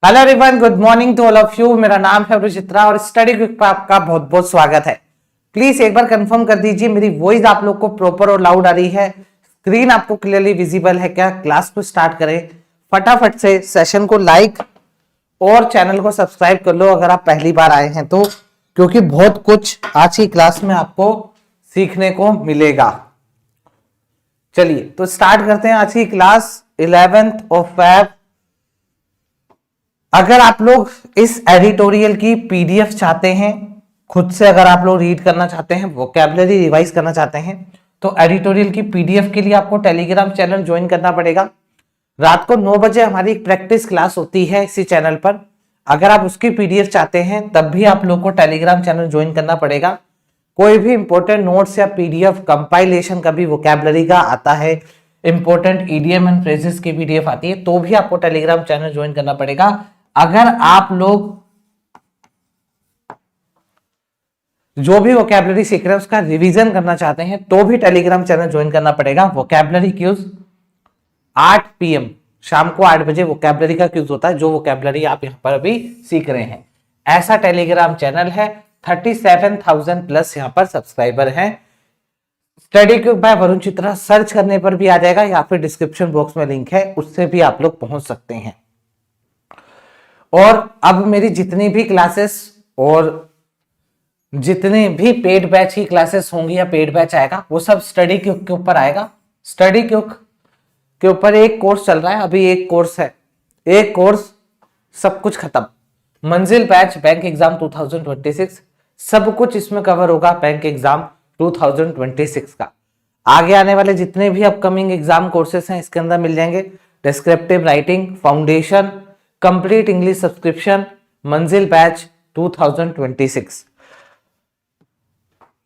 Hello everyone, good morning to all of you. मेरा नाम है रुचित्रा और स्टडी क्विक पर आपका बहुत बहुत स्वागत है। प्लीज एक बार कंफर्म कर दीजिए मेरी वॉइस आप लोग को प्रॉपर और लाउड आ रही है, स्क्रीन आपको क्लियरली विजिबल है क्या। क्लास को स्टार्ट करें फटाफट से। सेशन को लाइक और चैनल को सब्सक्राइब कर लो अगर आप पहली बार आए हैं तो, क्योंकि बहुत कुछ आज की क्लास में आपको सीखने को मिलेगा। चलिए तो स्टार्ट करते हैं आज की क्लास 11th ऑफ फेब। अगर आप लोग इस एडिटोरियल की पीडीएफ चाहते हैं, खुद से अगर आप लोग रीड करना चाहते हैं, वोकैबुलरी रिवाइज करना चाहते हैं, तो एडिटोरियल की पीडीएफ के लिए आपको टेलीग्राम चैनल ज्वाइन करना पड़ेगा। रात को 9 बजे हमारी एक प्रैक्टिस क्लास होती है इसी चैनल पर। अगर आप उसकी पीडीएफ चाहते हैं तब भी आप लोग को टेलीग्राम चैनल ज्वाइन करना पड़ेगा। कोई भी इंपॉर्टेंट नोट्स या पीडीएफ कंपाइलेशन का भी वोकैबुलरी का आता है, इंपॉर्टेंट ईडीएम एंड फ्रेजेस की पीडीएफ आती है, तो भी आपको टेलीग्राम चैनल ज्वाइन करना पड़ेगा। अगर आप लोग जो भी वोकैबुलरी सीख रहे हैं उसका रिवीजन करना चाहते हैं तो भी टेलीग्राम चैनल ज्वाइन करना पड़ेगा। वोकैबुलरी क्यूज 8 PM शाम को 8 बजे वोकैबुलरी का क्यूज होता है, जो वोकैबुलरी आप यहां पर अभी सीख रहे हैं। ऐसा टेलीग्राम चैनल है। 37,000 प्लस यहां पर सब्सक्राइबर हैं। Study quick by Varun Chitra search करने पर भी आ जाएगा, या फिर डिस्क्रिप्शन बॉक्स में लिंक है, उससे भी आप लोग पहुंच सकते हैं। और अब मेरी जितनी भी क्लासेस और जितने भी पेड बैच की क्लासेस होंगी या पेड बैच आएगा वो सब स्टडी क्विक के ऊपर आएगा। स्टडी क्विक के ऊपर एक कोर्स चल रहा है, अभी एक कोर्स है, एक कोर्स सब कुछ खत्म। मंजिल बैच बैंक एग्जाम 2026 सब कुछ इसमें कवर होगा। बैंक एग्जाम 2026 का आगे आने वाले जितने भी अपकमिंग एग्जाम कोर्सेस हैं इसके अंदर मिल जाएंगे। Descriptive writing, foundation, complete English subscription, मंजिल बैच 2026,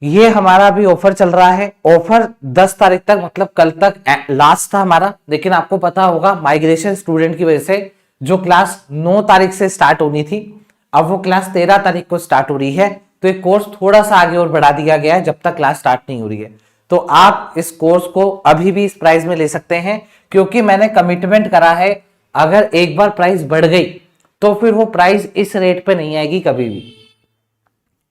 ये हमारा भी ऑफर चल रहा है। ऑफर 10 तारीख तक, मतलब कल तक लास्ट था हमारा, लेकिन आपको पता होगा माइग्रेशन स्टूडेंट की वजह से जो क्लास 9 तारीख से स्टार्ट होनी थी, अब वो क्लास 13 तारीख को स्टार्ट हो रही है। तो ये कोर्स थोड़ा सा आगे और बढ़ा दिया गया है जब तक क्लास स्टार्ट नहीं हो रही है। तो आप इस कोर्स को अभी भी इस प्राइस में ले सकते हैं, क्योंकि मैंने कमिटमेंट करा है अगर एक बार प्राइस बढ़ गई तो फिर वो प्राइस इस रेट पे नहीं आएगी कभी भी,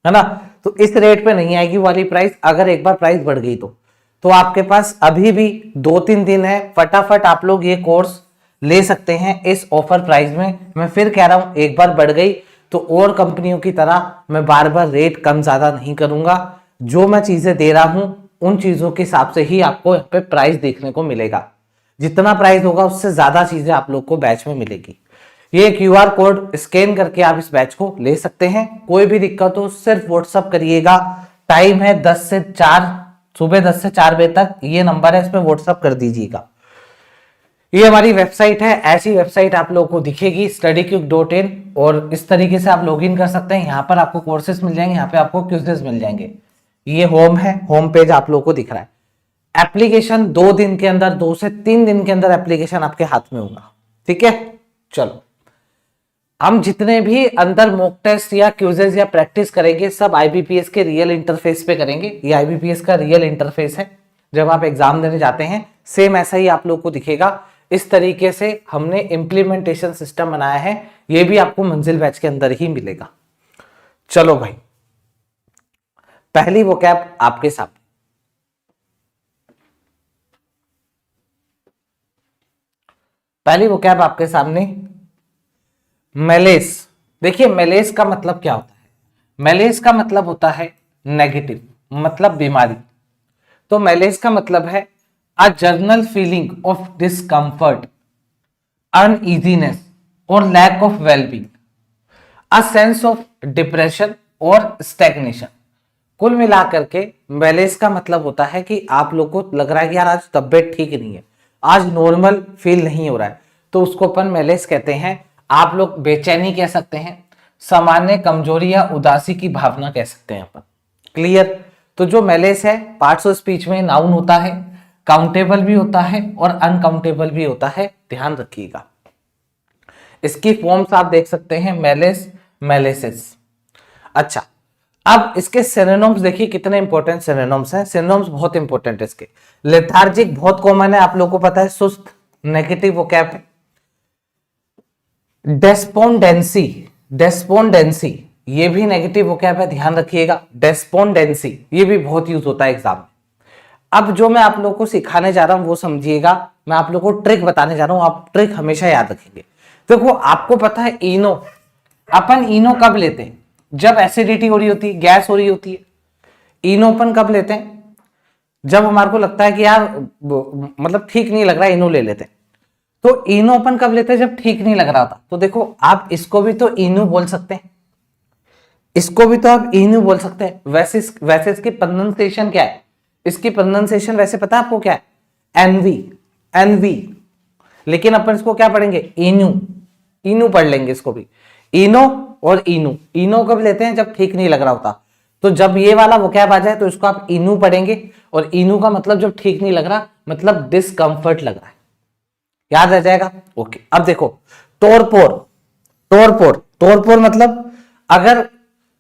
है ना। तो इस रेट पे नहीं आएगी वाली प्राइस, अगर एक बार प्राइस बढ़ गई तो आपके पास अभी भी 2-3 दिन है, फटाफट आप लोग ये कोर्स ले सकते हैं इस ऑफर प्राइस में। मैं फिर कह रहा हूं, एक बार बढ़ गई तो और कंपनियों की तरह मैं बार बार रेट कम ज्यादा नहीं करूंगा। जो मैं चीजें दे रहा हूं उन चीजों के हिसाब से ही आपको यहाँ पे प्राइस देखने को मिलेगा। जितना प्राइस होगा उससे ज्यादा चीजें आप लोग को बैच में मिलेगी। ये QR कोड स्कैन करके आप इस बैच को ले सकते हैं। कोई भी दिक्कत हो सिर्फ व्हाट्सअप करिएगा। टाइम है 10 से 4, सुबह 10 से 4 बजे तक। ये नंबर है, इसमें व्हाट्सअप कर दीजिएगा। ये हमारी वेबसाइट है, ऐसी वेबसाइट आप लोगों को दिखेगी studyquick.in, और इस तरीके से आप लॉगिन कर सकते हैं। यहाँ पर आपको कोर्सेस मिल जाएंगे, यहाँ पे आपको क्विज़ेस मिल जाएंगे। ये होम है, होम पेज आप लोगों को दिख रहा है। एप्लीकेशन 2 दिन के अंदर, 2 से 3 दिन के अंदर एप्लीकेशन आपके हाथ में होगा। ठीक है, चलो हम जितने भी अंदर मॉक टेस्ट या क्विज़ेस या प्रैक्टिस करेंगे सब IBPS के रियल इंटरफेस पे करेंगे। ये IBPS का रियल इंटरफेस है। जब आप एग्जाम देने जाते हैं सेम ऐसा ही आप लोग को दिखेगा। इस तरीके से हमने इंप्लीमेंटेशन सिस्टम बनाया है। ये भी आपको मंजिल बैच के अंदर ही मिलेगा। चलो भाई, पहली वोकैब आपके सामने। पहली वोकैब आपके सामने मेलेस। देखिए मेलेस का मतलब क्या होता है। मेलेस का मतलब होता है नेगेटिव, मतलब बीमारी। तो मेलेस का मतलब है a general feeling of discomfort, uneasiness और lack of wellbeing, a sense of depression और स्टैग्नेशन। कुल मिलाकर के मेलेस का मतलब होता है कि आप लोग को लग रहा है कि यार आज तबीयत ठीक नहीं है, आज नॉर्मल फील नहीं हो रहा है, तो उसको अपन मेलेस कहते हैं। आप लोग बेचैनी कह सकते हैं, सामान्य कमजोरी या उदासी की भावना कह सकते हैं अपन। क्लियर। तो जो मेलेस है पार्ट्स ऑफ स्पीच में नाउन होता है, काउंटेबल भी होता है और अनकाउंटेबल भी होता है, ध्यान रखिएगा। इसकी फॉर्म्स आप देख सकते हैं, मेलेस, मेलेसिस। अच्छा, अब इसके सिनोनिम्स देखिए कितने इंपॉर्टेंट सिनोनिम्स हैं। सिनोनिम्स बहुत इंपॉर्टेंट है इसके। लेथार्जिक बहुत कॉमन है, आप लोगों को पता है, सुस्त नेगेटिव वोकैब है। डेस्पोंडेंसी, डेस्पोंडेंसी ये भी नेगेटिव वोकैब है, ध्यान रखिएगा। डेस्पोंडेंसी ये भी बहुत यूज होता है एग्जाम में। अब जो मैं आप लोगों को सिखाने जा रहा हूं वो समझिएगा, मैं आप लोगों को ट्रिक बताने जा रहा हूं, आप ट्रिक हमेशा याद रखेंगे। देखो आपको पता है इनो, अपन इनो कब लेते हैं? जब एसिडिटी हो रही होती है, गैस हो रही होती है। इनो अपन कब लेते हैं? जब हमारे को लगता है कि यार मतलब ठीक नहीं लग रहा है, इनो ले लेते हैं। तो इनो अपन कब लेते हैं? जब ठीक नहीं लग रहा था। तो देखो आप इसको भी तो इनो बोल सकते हैं, इसको भी तो आप इनो बोल सकते हैं। वैसे इसकी प्रोनाउंसिएशन क्या है? इसकी प्रोनाउंसिएशन वैसे पता है आपको क्या है? Envy, envy. लेकिन अपन इसको क्या पढ़ेंगे? इनू, इनू पढ़ लेंगे इसको भी। इनो और इनू, इनो कब लेते हैं? जब ठीक नहीं लग रहा होता। तो जब ये वाला वोकैब आ जाए तो इसको आप इनू पढ़ेंगे, और इनू का मतलब जब ठीक नहीं लग रहा, मतलब डिस्कंफर्ट लग रहा है। याद रह जाएगा? ओके। अब देखो तोड़फोड़, तोड़फोड़, तोड़फोड़ मतलब अगर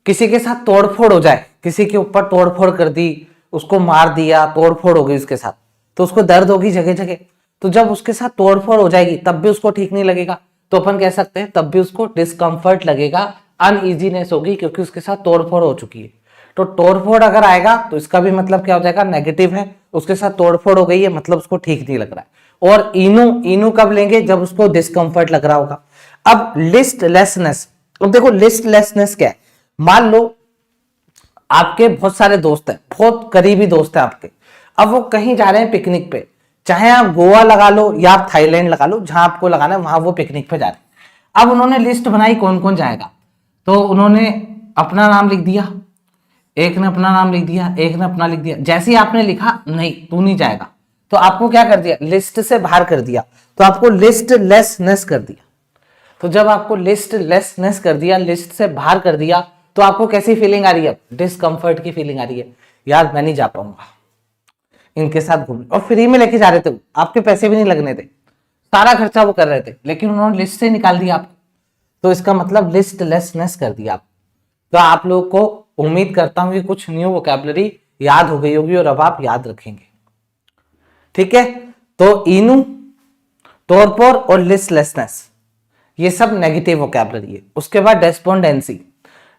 किसी के साथ तोड़फोड़ हो जाए, किसी के ऊपर तोड़फोड़ कर दी, उसको मार दिया, तोड़फोड़ हो गई उसके साथ, तो उसको दर्द होगी जगह जगह। तो जब उसके साथ तोड़फोड़ हो जाएगी तब भी उसको ठीक नहीं लगेगा, तो अपन कह सकते हैं तब भी उसको डिस्कंफर्ट लगेगा, अनईजीनेस होगी, क्योंकि उसके साथ तोड़फोड़ हो चुकी है। तो तोड़फोड़ अगर आएगा तो इसका भी मतलब क्या हो जाएगा? नेगेटिव है। उसके साथ तोड़फोड़ हो गई है, मतलब उसको ठीक नहीं लग रहा है। और इनू, इनू कब लेंगे? जब उसको डिस्कंफर्ट लग रहा होगा। अब लिस्टलेसनेस, अब देखो लिस्टलेसनेस क्या है? मान लो आपके बहुत सारे दोस्त हैं, बहुत करीबी दोस्त हैं आपके, अब वो कहीं जा रहे हैं पिकनिक पे, चाहे आप गोवा लगा लो या आप थाईलैंड लगा लो, जहां आपको लगाना है वहां वो पिकनिक पे जा रहे हैं। अब उन्होंने लिस्ट बनाई कौन कौन जाएगा, तो उन्होंने अपना नाम लिख दिया, एक ने अपना नाम लिख दिया, एक ने अपना लिख दिया। जैसे ही आपने लिखा नहीं तू नहीं जाएगा, तो आपको क्या कर दिया? लिस्ट से बाहर कर दिया, तो आपको लिस्टलेसनेस कर दिया। तो जब आपको लिस्टलेसनेस कर दिया, लिस्ट से बाहर कर दिया, तो आपको कैसी फीलिंग आ रही है? डिस्कंफर्ट की फीलिंग आ रही है। यार मैं नहीं जा पाऊंगा इनके साथ घूमने, और फ्री में लेके जा रहे थे, आपके पैसे भी नहीं लगने थे, सारा खर्चा वो कर रहे थे, लेकिन उन्होंने लिस्ट से निकाल दिया आपको, तो इसका मतलब लिस्टलेसनेस कर दिया आप। तो आप लोग को उम्मीद करता हूं कि कुछ न्यू वोकैबुलरी याद हो गई होगी और अब आप याद रखेंगे। ठीक है, तो इनू, तोड़फोड़ और लिस्टलेसनेस ये सब नेगेटिव वोकैबुलरी है। उसके बाद डेस्पोंडेंसी,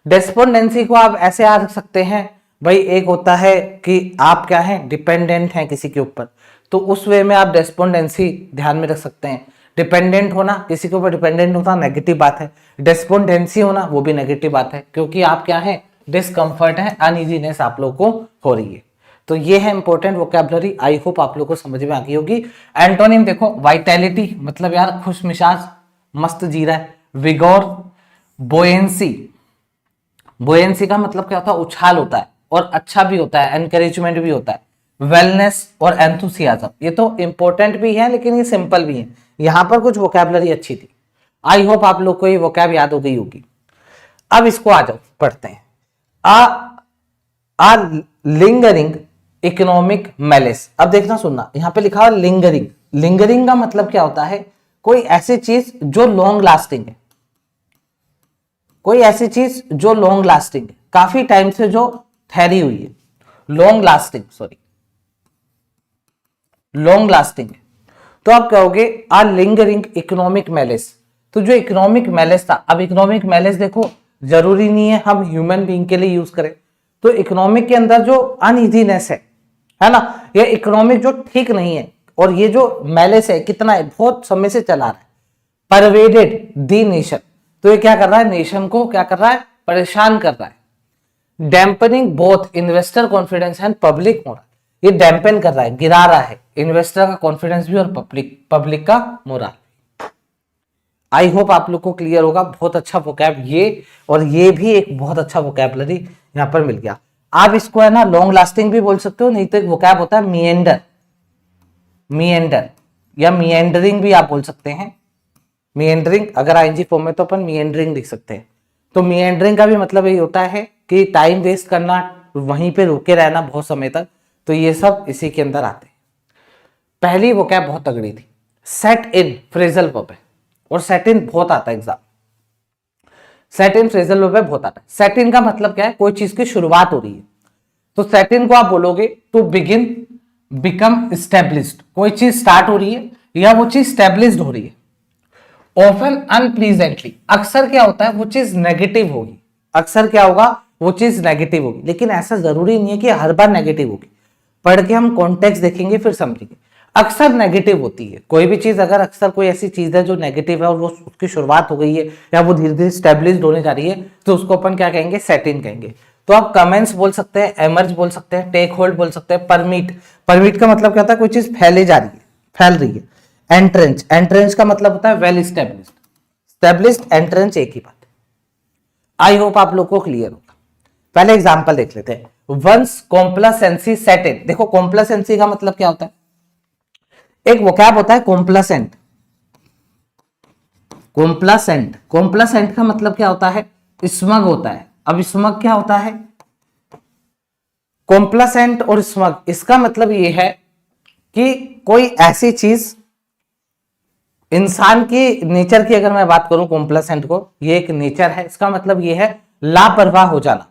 डेस्पोंडेंसी को आप ऐसे याद रख सकते हैं, भाई एक होता है कि आप क्या है? डिपेंडेंट हैं किसी के ऊपर, तो उस वे में आप डेस्पोंडेंसी ध्यान में रख सकते हैं। डिपेंडेंट होना, किसी के ऊपर डिपेंडेंट होना नेगेटिव बात है, डेस्पोंडेंसी होना वो भी नेगेटिव बात है, क्योंकि आप क्या है? डिस्कंफर्ट है, अनइजीनेस आप लोग को हो रही है। तो ये है इंपॉर्टेंट वोकैबुलरी, आई होप आप लोग को समझ में आ गई होगी। एंटोनिम देखो, वाइटैलिटी मतलब यार खुश मिजाज, मस्त जी रहा है। विगोर, बोयेंसी, बोयेंसी का मतलब क्या होता है? उछाल होता है, और अच्छा भी होता है, एनकरेजमेंट भी होता है। वेलनेस और एंथुसियाज्म, ये तो इंपॉर्टेंट भी है लेकिन ये सिंपल भी है। यहां पर कुछ वोकैबुलरी अच्छी थी, आई होप आप लोग को ये वोकैब याद हो गई होगी। अब इसको आ जाओ पढ़ते हैं। आ लिंगरिंग इकोनॉमिक मैलिस। अब देखना सुनना, यहां पे लिखा हुआ लिंगरिंग, लिंगरिंग का मतलब क्या होता है? कोई ऐसी चीज जो लॉन्ग लास्टिंग है, कोई ऐसी चीज जो लॉन्ग लास्टिंग है, काफी टाइम से जो ठहरी हुई है, long lasting, sorry long lasting है। तो आप कहोगे आ लिंगरिंग इकोनॉमिक मैलिस। तो जो इकोनॉमिक मैलिस था, अब इकोनॉमिक मैलिस देखो जरूरी नहीं है हम ह्यूमन बीइंग के लिए यूज करें, तो इकोनॉमिक के अंदर जो अनइजीनेस है ना, ये इकोनॉमिक जो ठीक नहीं है, और ये जो मैलिस है कितना है? बहुत समय से चला रहा है, परवेडेड दी नेशन। तो ये क्या कर रहा है? नेशन को क्या कर रहा है? परेशान कर रहा है। Dampening both investor confidence and public moral, ये डैम्पन कर रहा है, गिरा रहा है इन्वेस्टर का कॉन्फिडेंस भी और पब्लिक का मोरल। आई होप आप लोग को क्लियर होगा। बहुत अच्छा वोकैब ये, और ये भी एक बहुत अच्छा वोकैबुलरी यहां पर मिल गया। आप इसको है ना लॉन्ग लास्टिंग भी बोल सकते हो, नहीं तो एक वोकैब होता है मिएंडर, मिएंडर या मिएंडरिंग भी आप बोल सकते हैं। मिएंडरिंग अगर आईएनजी फॉर्म में तो अपन मिएंडरिंग लिख सकते हैं। तो मिएंडरिंग का भी मतलब यही होता है कि टाइम वेस्ट करना, वहीं पे रुके रहना बहुत समय तक, तो ये सब इसी के अंदर आते हैं। पहली वोकैब बहुत तगड़ी थी, सेट इन फ्रेजल वर्ब है, और सेट इन बहुत आता है एग्जाम, सेट इन फ्रेजल वर्ब है बहुत आता है। सेट इन का मतलब क्या है? कोई चीज की शुरुआत हो रही है, तो सेट इन को आप बोलोगे टू बिगिन, बिकम स्टेब्लिश्ड, कोई चीज स्टार्ट हो रही है या वो चीज स्टेब्लिश्ड हो रही है। ऑफन अनप्लीजेंटली, अक्सर क्या होता है वो चीज नेगेटिव होगी, अक्सर क्या होगा वो चीज नेगेटिव होगी, लेकिन ऐसा जरूरी नहीं है कि हर बार नेगेटिव होगी। पढ़ के हम कॉन्टेक्स्ट देखेंगे फिर समझेंगे। अक्सर नेगेटिव होती है कोई भी चीज, अगर अक्सर कोई ऐसी चीज है जो नेगेटिव है और वो उसकी शुरुआत हो गई है या वो धीरे धीरे स्टेब्लिश्ड होने जा रही है, तो उसको अपन क्या कहेंगे, सेट इन कहेंगे। तो आप कमेंट्स बोल सकते हैं, एमर्ज बोल सकते हैं, टेक होल्ड बोल सकते हैं, परमिट, परमिट का मतलब क्या होता है, कोई चीज फैले जा रही है, फैल रही है। एंट्रेंच, एंट्रेंच का मतलब होता है वेल स्टेब्लिश्ड, स्टेब्लिश्ड एंट्रेंच एक ही बात है। आई होप आप लोग को क्लियर होगा। पहले एग्जांपल देख लेते हैं। वंस कॉम्प्लासेंसी सेट इन, देखो कॉम्प्लासेंसी का मतलब क्या होता है, एक वोकैब होता है कॉम्प्लासेंट, कॉम्प्लासेंट, कॉम्प्लासेंट का मतलब क्या होता है, स्मग होता है। अब स्मग क्या होता है, कॉम्प्लासेंट और स्मग, इसका मतलब ये है कि कोई ऐसी चीज, इंसान की नेचर की अगर मैं बात करूं कॉम्प्लासेंट को, ये एक नेचर है, इसका मतलब ये है लापरवाह हो जाना।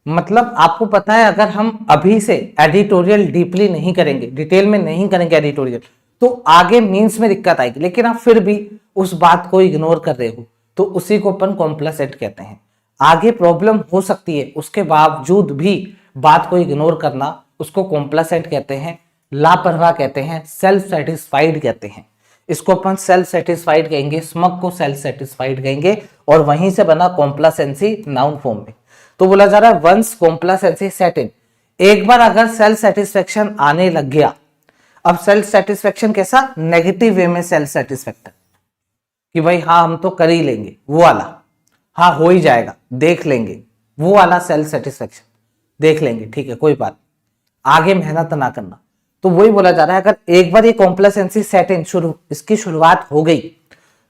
मतलब आपको पता है अगर हम अभी से एडिटोरियल डीपली नहीं करेंगे, डिटेल में नहीं करेंगे एडिटोरियल, तो आगे मीन्स में दिक्कत आएगी, लेकिन आप फिर भी उस बात को इग्नोर कर रहे हो तो उसी को अपन कॉम्प्लासेंट कहते हैं। आगे प्रॉब्लम हो सकती है उसके बावजूद भी बात को इग्नोर करना, उसको कॉम्प्लासेंट कहते हैं, लापरवाह कहते हैं, सेल्फ सेटिस्फाइड कहते हैं। इसको अपन सेल्फ सेटिस्फाइड कहेंगे, स्मग को सेल्फ सेटिस्फाइड कहेंगे, और वहीं से बना कॉम्प्लासेंसी नाउन फॉर्म में। तो बोला जा रहा है वंस कॉम्प्लासेंसी सेट इन, एक बार अगर सेल्फ सेटिस्फेक्शन आने लग गया। अब सेल्फ सेटिस्फेक्शन कैसा, नेगेटिव वे में सेल्फ सेटिस्फेक्शन, कि भाई हाँ हम तो कर ही लेंगे वो वाला, हाँ हो ही जाएगा, देख लेंगे वो वाला सेल्फ सेटिस्फेक्शन, देख लेंगे ठीक है कोई बात, आगे मेहनत ना करना। तो वही बोला जा रहा है अगर एक बार ये कॉम्प्लासेंसी सेट इन इसकी शुरुआत हो गई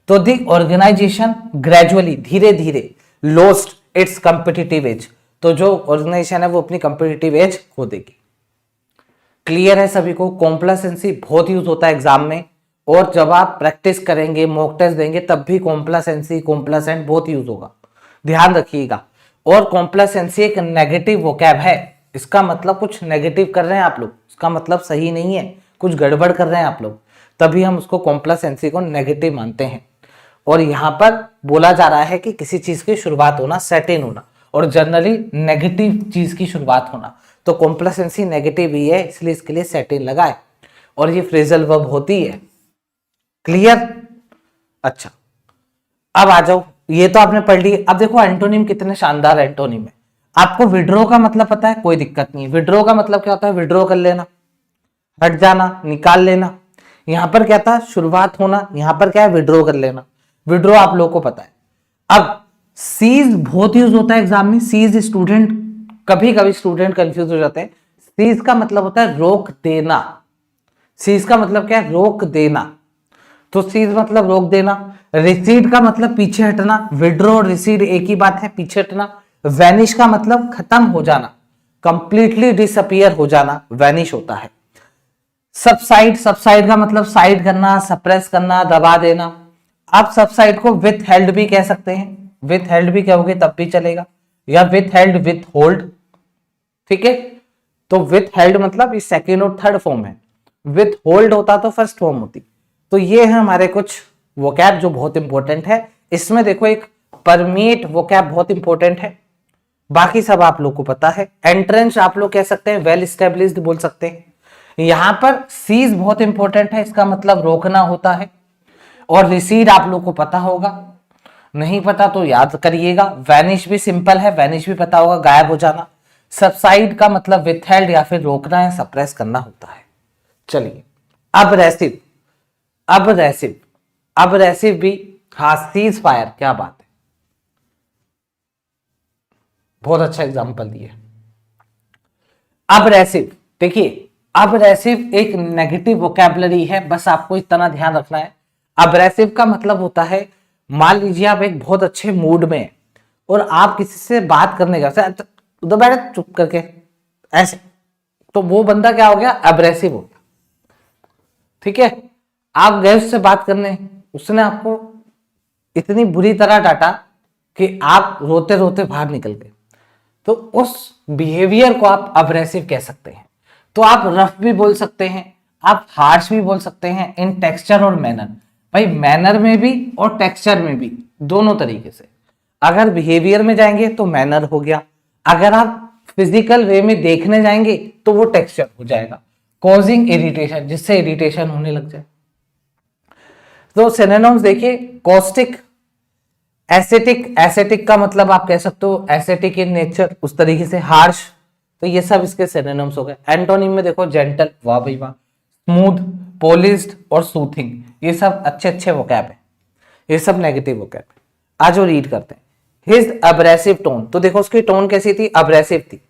तो दी ऑर्गेनाइजेशन ग्रेजुअली, धीरे धीरे, लॉस्ट इट्स कॉम्पिटिटिव एज, तो जो ऑर्गेनाइजेशन है वो अपनी कॉम्पिटिटिव एज खो देगी। क्लियर है सभी को, कॉम्प्लासेंसी बहुत यूज होता है एग्जाम में, और जब आप प्रैक्टिस करेंगे, मॉक टेस्ट देंगे, तब भी कॉम्प्लासेंसी, कॉम्प्लासेंट बहुत यूज होगा, ध्यान रखिएगा। और कॉम्प्लासेंसी एक नेगेटिव वोकैब है, इसका मतलब कुछ नेगेटिव कर रहे हैं आप लोग, इसका मतलब सही नहीं है, कुछ गड़बड़ कर रहे हैं आप लोग, तभी हम उसको कॉम्प्लासेंसी को नेगेटिव मानते हैं। और यहां पर बोला जा रहा है कि किसी चीज की शुरुआत होना, सेट इन होना, और जनरली नेगेटिव चीज की शुरुआत होना, तो कॉम्प्लासेंसी नेगेटिव ही है, इसलिए इसके लिए सेट इन लगाए, और ये फ्रेजल वर्ब होती है। क्लियर? अच्छा अब आ जाओ, ये तो आपने पढ़ ली। अब देखो एंटोनिम कितने शानदार एंटोनिम है। आपको विड्रॉ का मतलब पता है, कोई दिक्कत नहीं है। विड्रॉ का मतलब क्या होता है, विड्रॉ कर लेना, हट जाना, निकाल लेना। यहां पर क्या था, शुरुआत होना, यहां पर क्या है, विड्रॉ कर लेना। विड्रॉ आप लोगों को पता है। अब सीज बहुत यूज होता है एग्जाम में, सीज स्टूडेंट, कभी कभी स्टूडेंट कंफ्यूज हो जाते हैं। सीज का मतलब होता है रोक देना, सीज का मतलब क्या है, रोक देना, तो सीज मतलब रोक देना। रिसीड का मतलब पीछे हटना, विड्रॉ और रिसीड एक ही बात है, पीछे हटना। वैनिश का मतलब खत्म हो जाना, कंप्लीटली डिसअपियर हो जाना, वैनिश होता है। सबसाइड, सबसाइड का मतलब साइड करना, सप्रेस करना, दबा देना। आप सबसाइड को विथ हेल्ड भी कह सकते हैं, विथ हेल्ड भी कहोगे तब भी चलेगा, या विथ हेल्ड विथ होल्ड, ठीक है। तो विथ हेल्ड मतलब ये सेकेंड और थर्ड फॉर्म है, विथ होल्ड होता तो फर्स्ट फॉर्म होती। तो ये है हमारे कुछ वोकैब जो बहुत इंपॉर्टेंट है। इसमें देखो एक परमीट वोकैब बहुत इंपॉर्टेंट है, बाकी सब आप लोग को पता है। एंट्रेंस आप लोग कह सकते हैं, वेल स्टेब्लिश्ड बोल सकते हैं। यहां पर सीज बहुत इंपॉर्टेंट है, इसका मतलब रोकना होता है। और रिसीड आप लोग को पता होगा, नहीं पता तो याद करिएगा। वैनिश भी सिंपल है, वैनिश भी पता होगा, गायब हो जाना। सबसाइड का मतलब विथहेल्ड या फिर रोकना है, सप्रेस करना होता है। चलिए अब रेसिव, अब रेसिव, अब रेसिव भी, हाँ सीज फायर, क्या बात है, बहुत अच्छा एग्जांपल दिए। अब रेसिव, देखिए अब रेसिव एक नेगेटिव वोकैबुलरी है, बस आपको इतना ध्यान रखना है। अब्रेसिव का मतलब होता है, मान लीजिए आप एक बहुत अच्छे मूड में हैं और आप किसी से बात करने का, उधर बैठे चुप करके ऐसे, तो वो बंदा क्या हो गया, अब्रेसिव हो गया, ठीक है। आप गए उससे बात करने, उसने आपको इतनी बुरी तरह डांटा कि आप रोते रोते बाहर निकल गए, तो उस बिहेवियर को आप अब्रेसिव कह सकते हैं। तो आप रफ भी बोल सकते हैं, आप हार्श भी बोल सकते हैं, इन टेक्सचर और मैनर। भाई मैनर में भी और टेक्सचर में भी, दोनों तरीके से। अगर बिहेवियर में जाएंगे तो मैनर हो गया, अगर आप फिजिकल वे में देखने जाएंगे तो वो टेक्सचर हो जाएगा। कॉजिंग इरिटेशन, जिससे इरिटेशन होने लग जाए। तो सिनोनिम्स देखिए, कॉस्टिक, एसेटिक, एसेटिक का मतलब आप कह सकते हो एसेटिक इन नेचर, उस तरीके से हार्श, तो ये सब इसके सिनोनिम्स हो गए। एंटोनिम में देखो जेंटल, वाह भाई वाह, स्मूथ, पॉलिश्ड और सूथिंग, ये सब अच्छे अच्छे वोकैब है, ये सब नेगेटिव वोकैब है। आज वो रीड करते हैं। हिज अब्रेसिव टोन, तो देखो उसकी टोन कैसी थी, अब्रेसिव थी,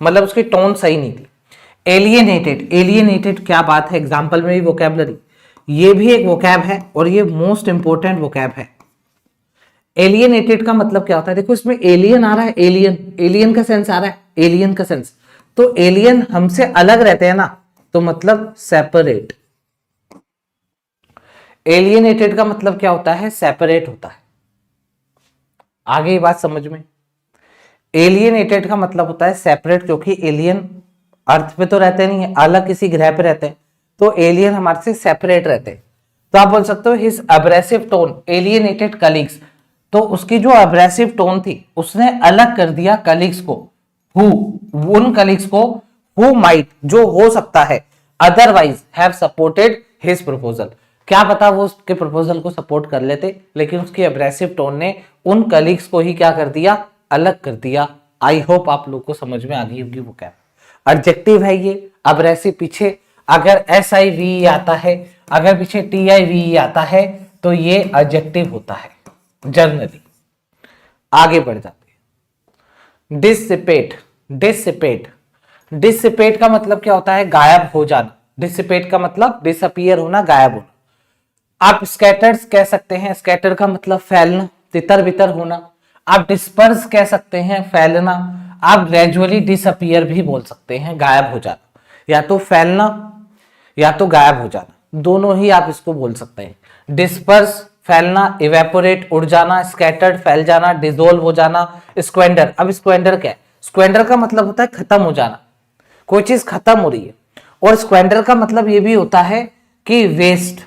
मतलब उसकी टोन सही नहीं थी। एलियनेटेड, एलियनेटेड क्या बात है, एग्जाम्पल में भी वोकैबलरी, ये भी एक वोकैब है और ये मोस्ट इंपोर्टेंट वोकैब है। एलियनेटेड का मतलब क्या होता है, देखो इसमें एलियन आ रहा है, एलियन, एलियन का सेंस आ रहा है, एलियन का सेंस, तो एलियन हमसे अलग रहते हैं ना, तो मतलब सेपरेट। एलियनेटेड का मतलब क्या होता है, सेपरेट होता है। आगे ये बात समझ में। एलियनेटेड का मतलब होता है सेपरेट, क्योंकि एलियन अर्थ पे तो रहते नहीं है, अलग किसी ग्रह पे रहते हैं, तो एलियन हमारे से सेपरेट रहते हैं। तो आप बोल सकते हो his abrasive tone alienated colleagues, तो उसकी जो अब्रेसिव टोन थी उसने अलग कर दिया कलीग्स को, हु, उन कलीग्स को, हु माइट, जो हो सकता है, otherwise have supported his proposal, क्या पता वो उसके प्रपोजल को सपोर्ट कर लेते, लेकिन उसकी अब्रेसिव टोन ने उन कलीग्स को ही क्या कर दिया, अलग कर दिया। आई होप आप लोग को समझ में आ गई होगी वो क्या। एडजेक्टिव है ये, अब्रेसिव पीछे अगर SIV आता है, अगर पीछे TIV आता है तो ये एडजेक्टिव होता है जनरली। आगे बढ़ जाते हैं। डिसिपेट, डिसिपेट, डिसिपेट का मतलब क्या होता है, गायब हो जाना। डिसिपेट का मतलब डिसअपियर होना, गायब होना। आप स्कैटर्स कह सकते हैं, स्कैटर का मतलब फैलना, तितर बितर होना। आप डिस्पर्स कह सकते हैं, फैलना। आप ग्रेजुअली डिसअपियर भी बोल सकते हैं, गायब हो जाना, या तो फैलना या तो गायब हो जाना, दोनों ही आप इसको बोल सकते हैं। डिस्पर्स फैलना, इवेपोरेट उड़ जाना, स्कैटर्ड फैल जाना, डिसोल्व हो जाना, स्क्वेंडर। अब स्क्वेंडर क्या है, स्क्वेंडर का मतलब होता है खत्म हो जाना, कोई चीज खत्म हो रही है। और स्क्वेंडर का मतलब ये भी होता है कि वेस्ट,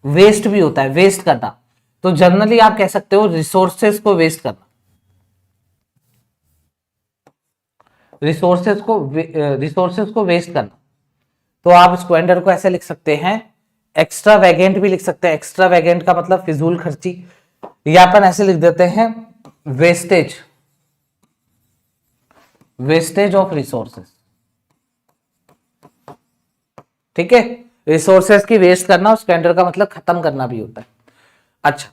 वेस्ट भी होता है, वेस्ट करना। तो जनरली आप कह सकते हो रिसोर्सेस को वेस्ट करना, रिसोर्सेस को वेस्ट करना। तो आप स्क्वेंडर को ऐसे लिख सकते हैं, एक्स्ट्रा वैगेंट भी लिख सकते हैं। एक्स्ट्रा वैगेंट का मतलब फिजूल खर्ची, या अपन ऐसे लिख देते हैं वेस्टेज, वेस्टेज ऑफ रिसोर्सेस। ठीक है, रिसोर्सेस की वेस्ट करना, और स्क्वेंडर का मतलब खत्म करना भी होता है। अच्छा,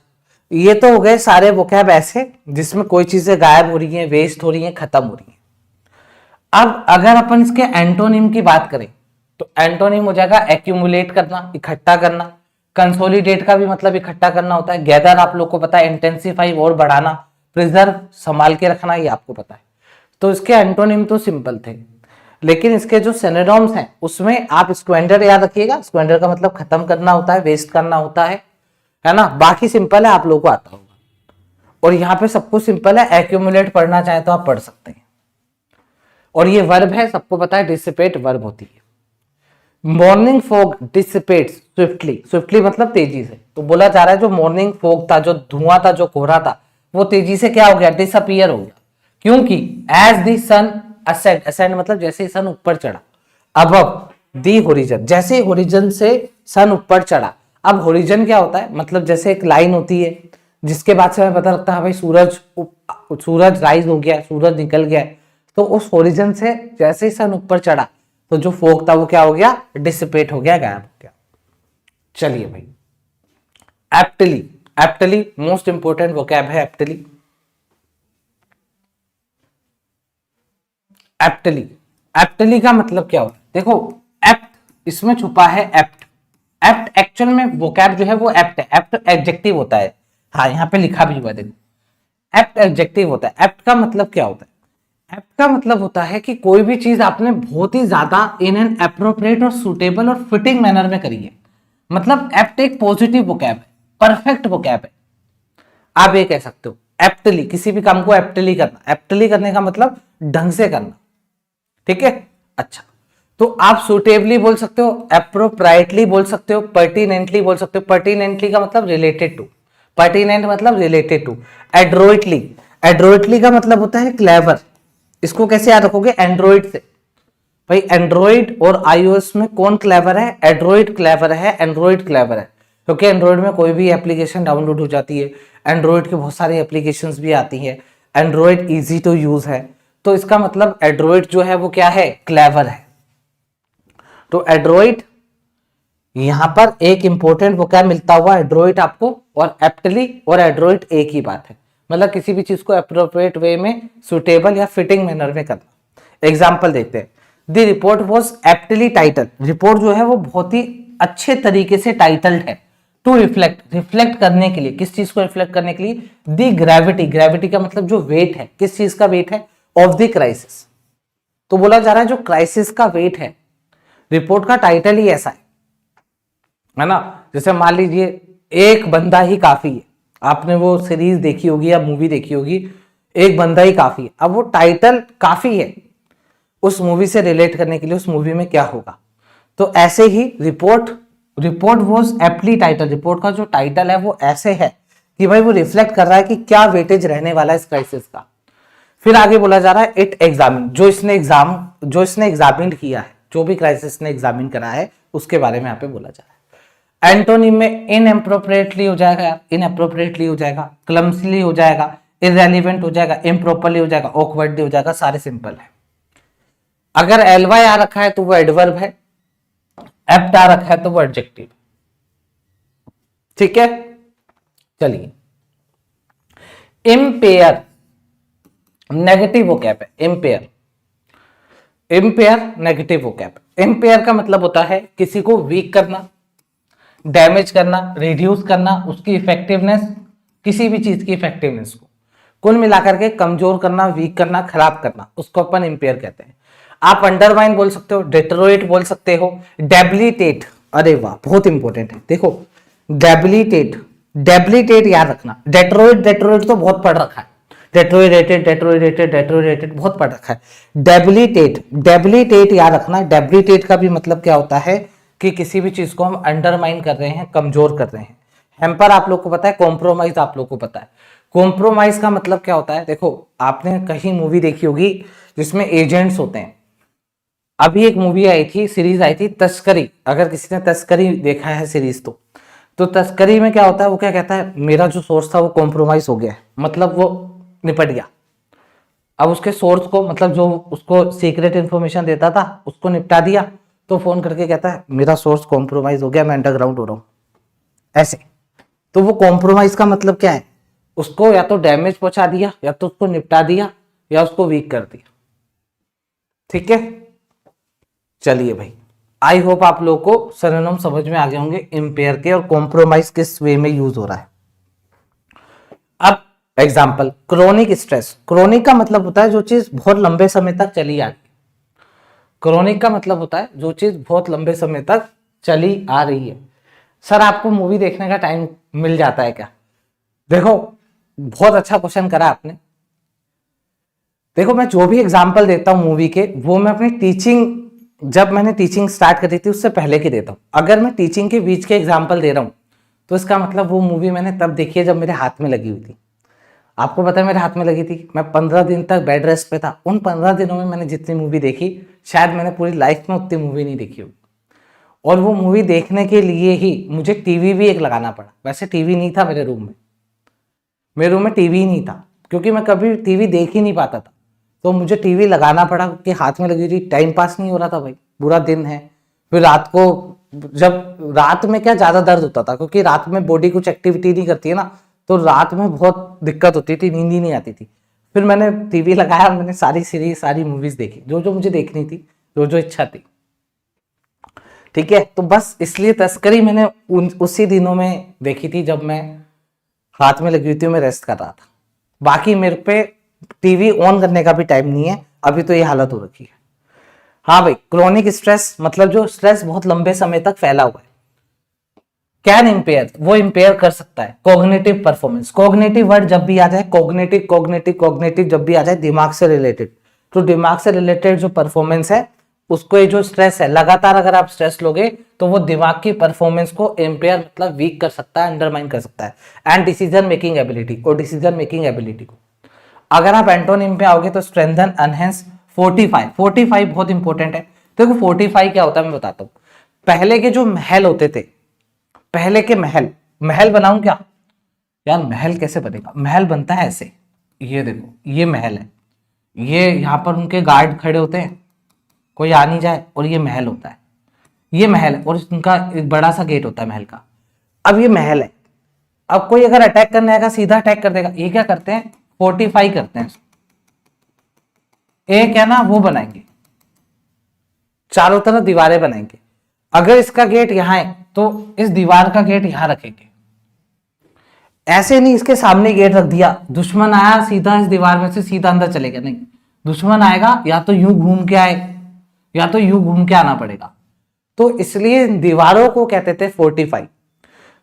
ये तो हो गए सारे वोकैब ऐसे जिसमें कोई चीजें गायब हो रही हैं, वेस्ट हो रही हैं, खत्म हो रही हैं। अब अगर अपन इसके एंटोनिम की बात करें तो एंटोनिम हो जाएगा एक्यूमुलेट करना, इकट्ठा करना। कंसोलिडेट का भी मतलब इकट्ठा करना होता है। गैदर आप लोग को पता है, इंटेंसिफाई और बढ़ाना, प्रिजर्व संभाल के रखना, ये आपको पता है। तो इसके एंटोनिम तो सिंपल थे, लेकिन इसके जो सिनोनिम्स हैं उसमें आप स्क्वेंडर याद रखिएगा। स्क्वेंडर का मतलब खत्म करना होता है, वेस्ट करना होता है ना। बाकी सिंपल है, आप लोगों को आता होगा। और यहाँ पे सब कुछ सिंपल है, एक्यूमुलेट पढ़ना चाहे तो आप पढ़ सकते हैं। और ये वर्ब है, सबको पता है डिसिपेट वर्ब होती है। Morning fog dissipates swiftly, swiftly मतलब तेजी से। तो बोला जा रहा है जो मॉर्निंग फॉग था, जो धुआं था, जो कोहरा था, वो तेजी से क्या हो गया, डिसअपियर हो गया। क्योंकि as the sun ascend, ascend मतलब जैसे सन ऊपर चढ़ा, अबव दी होरिजन, जैसे होरिजन से सन ऊपर चढ़ा। अब होरिजन क्या होता है, मतलब जैसे एक लाइन होती है जिसके बाद से हमें पता लगता है भाई सूरज राइज हो गया, सूरज निकल गया। तो उस होरिजन से जैसे ही सन ऊपर चढ़ा तो जो फोग था वो क्या हो गया, डिसिपेट हो गया, गायब हो गया। चलिए भाई, aptly, aptly most important vocab है एप्टली। एप्टली, एप्टली का मतलब क्या होता है, देखो एप्ट, इसमें छुपा है एप्ट। एप्ट एक्चुअल में वोकैब जो है वो एप्ट है। एप्ट एडजेक्टिव होता है, हाँ यहाँ पे लिखा भी हुआ देखो, एप्ट एडजेक्टिव होता है। एप्ट का मतलब क्या होता है, एप्ट का मतलब होता है कि कोई भी चीज आपने बहुत ही ज्यादा इन एन एप्रोप्रिएट और सुटेबल और फिटिंग मैनर में करी है। मतलब एप्ट एक पॉजिटिव वोकैब है, परफेक्ट वोकैब है। आप ये कह सकते हो एप्टली, किसी भी काम को एप्टली करना। एप्टली करने का मतलब ढंग से करना, ठीक है। अच्छा, तो आप सुटेबली बोल सकते हो, अप्रोप्राइटली बोल सकते हो, पर्टिनेंटली बोल सकते हो। पर्टिनेंटली का मतलब रिलेटेड टू, पर्टिनेंट मतलब रिलेटेड टू। एड्रोइटली, एड्रोइटली का मतलब होता है क्लेवर। इसको कैसे याद रखोगे? एंड्रॉइड से। भाई एंड्रॉइड और आईओएस में कौन क्लेवर है? एंड्रॉइड क्लेवर है, एंड्रॉइड क्लेवर है, क्योंकि एंड्रॉइड में कोई भी एप्लीकेशन डाउनलोड हो जाती है, एंड्रॉइड की बहुत सारी एप्लीकेशंस भी आती है, एंड्रॉइड इजी टू यूज है, तो इसका मतलब एंड्रॉइड जो है वो क्या है? क्लेवर है। तो एंड्रॉइड, यहां पर एक इंपॉर्टेंट वो क्या मिलता हुआ एंड्रॉइड आपको, और एप्टली और एंड्रॉइड एक ही बात है, मतलब किसी भी चीज को अप्रोप्रिएट वे में, सुटेबल या फिटिंग मैनर में करना। एग्जाम्पल देखते हैं। The report was aptly title, report जो है वो बहुत ही अच्छे तरीके से टाइटल्ड है। टू रिफ्लेक्ट, रिफ्लेक्ट करने के लिए, किस चीज को रिफ्लेक्ट करने के लिए? द ग्रेविटी, ग्रेविटी का मतलब जो वेट है, किस चीज का वेट है? Of the crisis. तो बोला जा रहा है जो क्राइसिस का वेट है, रिपोर्ट का टाइटल ही ऐसा है ना। जैसे मान लीजिए एक बंदा ही काफी है, आपने वो सीरीज देखी होगी या मूवी देखी होगी, एक बंदा ही काफी है। अब वो टाइटल काफी है उस मूवी से रिलेट करने के लिए, उस मूवी में क्या होगा। तो ऐसे ही report, report was aptly title, report का जो टाइटल है वो ऐसे है कि भाई वो रिफ्लेक्ट कर रहा है कि क्या वेटेज रहने वाला है इस क्राइसिस का। फिर आगे बोला जा रहा है इट एग्जामिन, जो इसने एग्जामिन किया है, जो भी क्राइसिस ने एग्जामिन करा है उसके बारे में यहाँ पे बोला जा रहा है। एंटोनिम में इनएप्रोप्रिएटली हो जाएगा यार, इनएप्रोप्रिएटली हो जाएगा, क्लमसली हो जाएगा, इररेलेवेंट हो जाएगा, इम्प्रॉपरली हो जाएगा, ऑकवर्डली हो जाएगा, सारे सिंपल है। अगर एलवाई आ रखा है तो वो एडवर्ब है, एप्ट आ रखा है तो वो एडजेक्टिव। ठीक है, चलिए। इम्पेयर नेगेटिव वोकैब है, empire, empire negative vocab. Empire का मतलब होता है किसी को वीक करना, डैमेज करना, रिड्यूस करना, उसकी इफेक्टिवनेस, किसी भी चीज की इफेक्टिवनेस को कुल मिलाकर के कमजोर करना, वीक करना, खराब करना, उसको अपन इंपेयर कहते हैं। आप अंडरमाइन बोल सकते हो, डेट्रोइट बोल सकते हो, डेबिलिटेट, अरे वाह बहुत इंपॉर्टेंट है, देखो डेबिलिटेट, डेबिलिटेट याद रखना। डेट्रोइट, डेट्रोइट तो बहुत पढ़ रखा है, डेट्रोइटेटेड, डेट्रोइटेटेड, डेट्रोइटेटेड बहुत पढ़ रखा है। डेबिलिटेट, डेबिलिटेट याद रखना। डेबिलिटेट का भी मतलब क्या होता है कि किसी भी चीज को हम अंडरमाइन कर रहे हैं, कमजोर कर रहे हैं। हेम्पर आप लोग को पता है, कॉम्प्रोमाइज आप लोग को पता है। कॉम्प्रोमाइज का मतलब क्या होता है? देखो आपने कहीं मूवी देखी होगी जिसमें एजेंट्स होते हैं। अभी एक मूवी आई थी, सीरीज आई थी तस्करी, अगर किसी ने तस्करी देखा है सीरीज तो तस्करी में क्या होता है, वो क्या कहता है, मेरा जो सोर्स था वो कॉम्प्रोमाइज हो गया है, मतलब वो निपट गया। अब उसके सोर्स को, मतलब जो उसको सीक्रेट इंफॉर्मेशन देता था उसको निपटा दिया, तो फोन करके कहता है मेरा सोर्स कॉम्प्रोमाइज हो गया, मैं अंडरग्राउंड हो रहा हूं, ऐसे। तो वो कॉम्प्रोमाइज का मतलब क्या है? उसको या तो डैमेज पहुंचा दिया, या तो उसको निपटा दिया, या उसको वीक कर दिया। ठीक है, चलिए भाई, आई होप आप लोग को सिनोनिम समझ में आ गए होंगे इम्पेयर के, और कॉम्प्रोमाइज किस वे में यूज हो रहा है। अब एग्जाम्पल, क्रोनिक स्ट्रेस। क्रोनिक का मतलब होता है जो चीज बहुत लंबे समय तक चली आ रही है। क्रोनिक का मतलब होता है जो चीज बहुत लंबे समय तक चली आ रही है। सर आपको मूवी देखने का टाइम मिल जाता है क्या? देखो बहुत अच्छा क्वेश्चन करा आपने। देखो मैं जो भी एग्जाम्पल देता हूं मूवी के, वो मैं अपनी टीचिंग, जब मैंने टीचिंग स्टार्ट करी थी उससे पहले की देता हूं। अगर मैं टीचिंग के बीच के एग्जाम्पल दे रहा हूं तो इसका मतलब वो मूवी मैंने तब देखी है जब मेरे हाथ में लगी हुई थी। आपको पता है मेरे हाथ में लगी थी, मैं 15 दिन तक बेड रेस्ट पे था। उन 15 दिनों में मैंने जितनी मूवी देखी, शायद मैंने पूरी लाइफ में उतनी मूवी नहीं देखी होगी। और वो मूवी देखने के लिए ही मुझे टीवी भी एक लगाना पड़ा। वैसे टीवी नहीं था मेरे रूम में, मेरे रूम में टीवी ही नहीं था, क्योंकि मैं कभी टीवी देख ही नहीं पाता था, तो मुझे टीवी लगाना पड़ा कि हाथ में लगी थी, टाइम पास नहीं हो रहा था भाई, पूरा दिन है। फिर रात को, जब रात में क्या ज्यादा दर्द होता था, क्योंकि रात में बॉडी कुछ एक्टिविटी नहीं करती है ना, तो रात में बहुत दिक्कत होती थी, नींद ही नहीं आती थी। फिर मैंने टीवी लगाया, मैंने सारी सीरीज, सारी मूवीज देखी जो जो मुझे देखनी थी, जो जो इच्छा थी। ठीक है, तो बस इसलिए तस्करी मैंने उसी दिनों में देखी थी जब मैं हाथ में लगी हुई थी, मैं रेस्ट कर रहा था। बाकी मेरे पे टीवी ऑन करने का भी टाइम नहीं है, अभी तो ये हालत हो रखी है। हाँ भाई, क्रोनिक स्ट्रेस मतलब जो स्ट्रेस बहुत लंबे समय तक फैला हुआ है। कैन इम्पेयर, वो इम्पेयर कर सकता है कॉग्निटिव परफॉर्मेंस। कॉग्निटिव वर्ड जब भी आ जाए, कॉग्निटिव कॉग्निटिव कॉग्निटिव जब भी आ जाए दिमाग से रिलेटेड, तो दिमाग से रिलेटेड जो परफॉर्मेंस है उसको ये जो स्ट्रेस है, लगातार अगर आप स्ट्रेस लोगे तो वो दिमाग की परफॉर्मेंस को इम्पेयर मतलब वीक कर सकता है, अंडरमाइन कर सकता है, एंड डिसीजन मेकिंग एबिलिटी और डिसीजन मेकिंग एबिलिटी को। अगर आप एंटोनिम पे आओगे तो स्ट्रेंथन, एनहेंस, फोर्टिफाई। फोर्टिफाई बहुत इंपॉर्टेंट है। देखो फोर्टिफाई क्या होता है मैं बताता हूँ। पहले के जो महल होते थे, पहले के महल, महल बनाऊं क्या यार, महल कैसे बनेगा? महल बनता है ऐसे, ये देखो ये महल है, ये यहाँ पर उनके गार्ड खड़े होते हैं, कोई आ नहीं जाए, और ये महल होता है, ये महल है, और उनका एक बड़ा सा गेट होता है महल का। अब ये महल है, अब कोई अगर अटैक करने आएगा सीधा अटैक कर देगा। ये क्या करते हैं, फोर्टिफाई करते हैं। एक है ना वो बनाएंगे, चारों तरफ दीवारें बनाएंगे। अगर इसका गेट यहां है तो इस दीवार का गेट यहां रखेंगे, ऐसे नहीं इसके सामने गेट रख दिया, दुश्मन आया सीधा इस दीवार में से सीधा अंदर चलेगा, नहीं, दुश्मन आएगा या तो यूं घूम के आए या तो यूं घूम के आना पड़ेगा। तो इसलिए दीवारों को कहते थे फोर्टिफाई।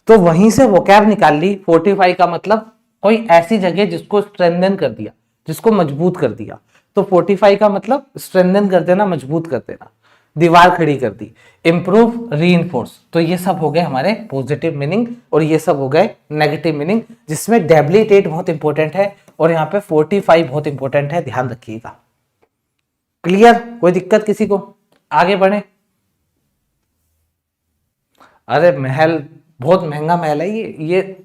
तो वहीं से वोकैब निकाल ली। फोर्टिफाई का मतलब कोई ऐसी जगह जिसको स्ट्रेंथन कर दिया, जिसको मजबूत कर दिया। तो फोर्टिफाई का मतलब स्ट्रेंथन कर देना, मजबूत कर देना, दीवार खड़ी कर दी। Improve, reinforce. तो ये सब हो गए हमारे पॉजिटिव मीनिंग और ये सब हो गए नेगेटिव मीनिंग, जिसमें डेबिलिटेट बहुत इंपॉर्टेंट है और यहाँ पे फोर्टिफाई बहुत इंपॉर्टेंट है, ध्यान रखिएगा। क्लियर? कोई दिक्कत किसी को? आगे बढ़े। अरे महल बहुत महंगा महल है, ये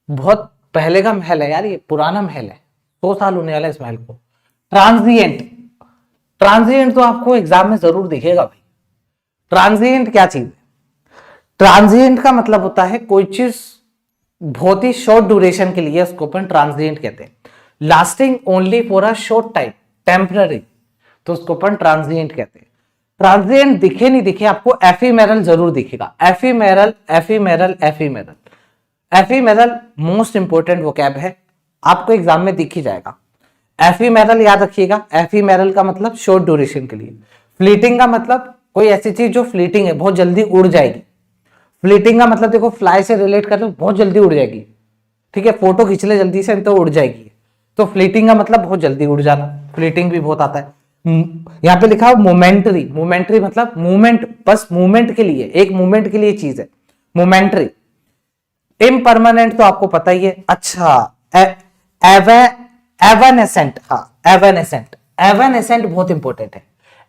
बहुत पहले का महल है यार, ये पुराना महल है, 100 साल होने वाला है इस महल को। ट्रांजिएंट, ट्रांजिएंट तो आपको एग्जाम में जरूर दिखेगा भाई। ट्रांजिएंट क्या चीज है? ट्रांजिएंट का मतलब होता है कोई चीज बहुत ही शॉर्ट ड्यूरेशन के लिए, उसको अपन ट्रांजिएंट कहते हैं। Lasting only for a short time, temporary, तो उसको अपन ट्रांजिएंट कहते हैं। ट्रांजिएंट दिखे नहीं दिखे, आपको एफिमेरल जरूर दिखेगा। Ephemeral, ephemeral, ephemeral, ephemeral most important vocab है, आपको एग्जाम में दिख ही जाएगा। एफिमेरल याद रखिएगा। एफिमेरल का मतलब शॉर्ट ड्यूरेशन के लिए। फ्लीटिंग का मतलब कोई ऐसी चीज जो फ्लीटिंग है, बहुत जल्दी उड़ जाएगी। फ्लीटिंग का मतलब देखो फ्लाई से रिलेट कर रहे हो, बहुत जल्दी उड़ जाएगी, ठीक है, फोटो खींच ले जल्दी से तो उड़ जाएगी। तो फ्लीटिंग का मतलब बहुत जल्दी उड़ जाना, फ्लीटिंग भी बहुत आता है। यहाँ पे लिखा है मोमेंटरी। मोमेंटरी मतलब मूवमेंट, बस मूवमेंट के लिए, एक मूवमेंट के लिए चीज है मोमेंटरी। इम्परमानेंट तो आपको पता ही है। अच्छा, एवेनेसेंट, हाँ एवेनेसेंट, एवेनेसेंट बहुत इंपॉर्टेंट है।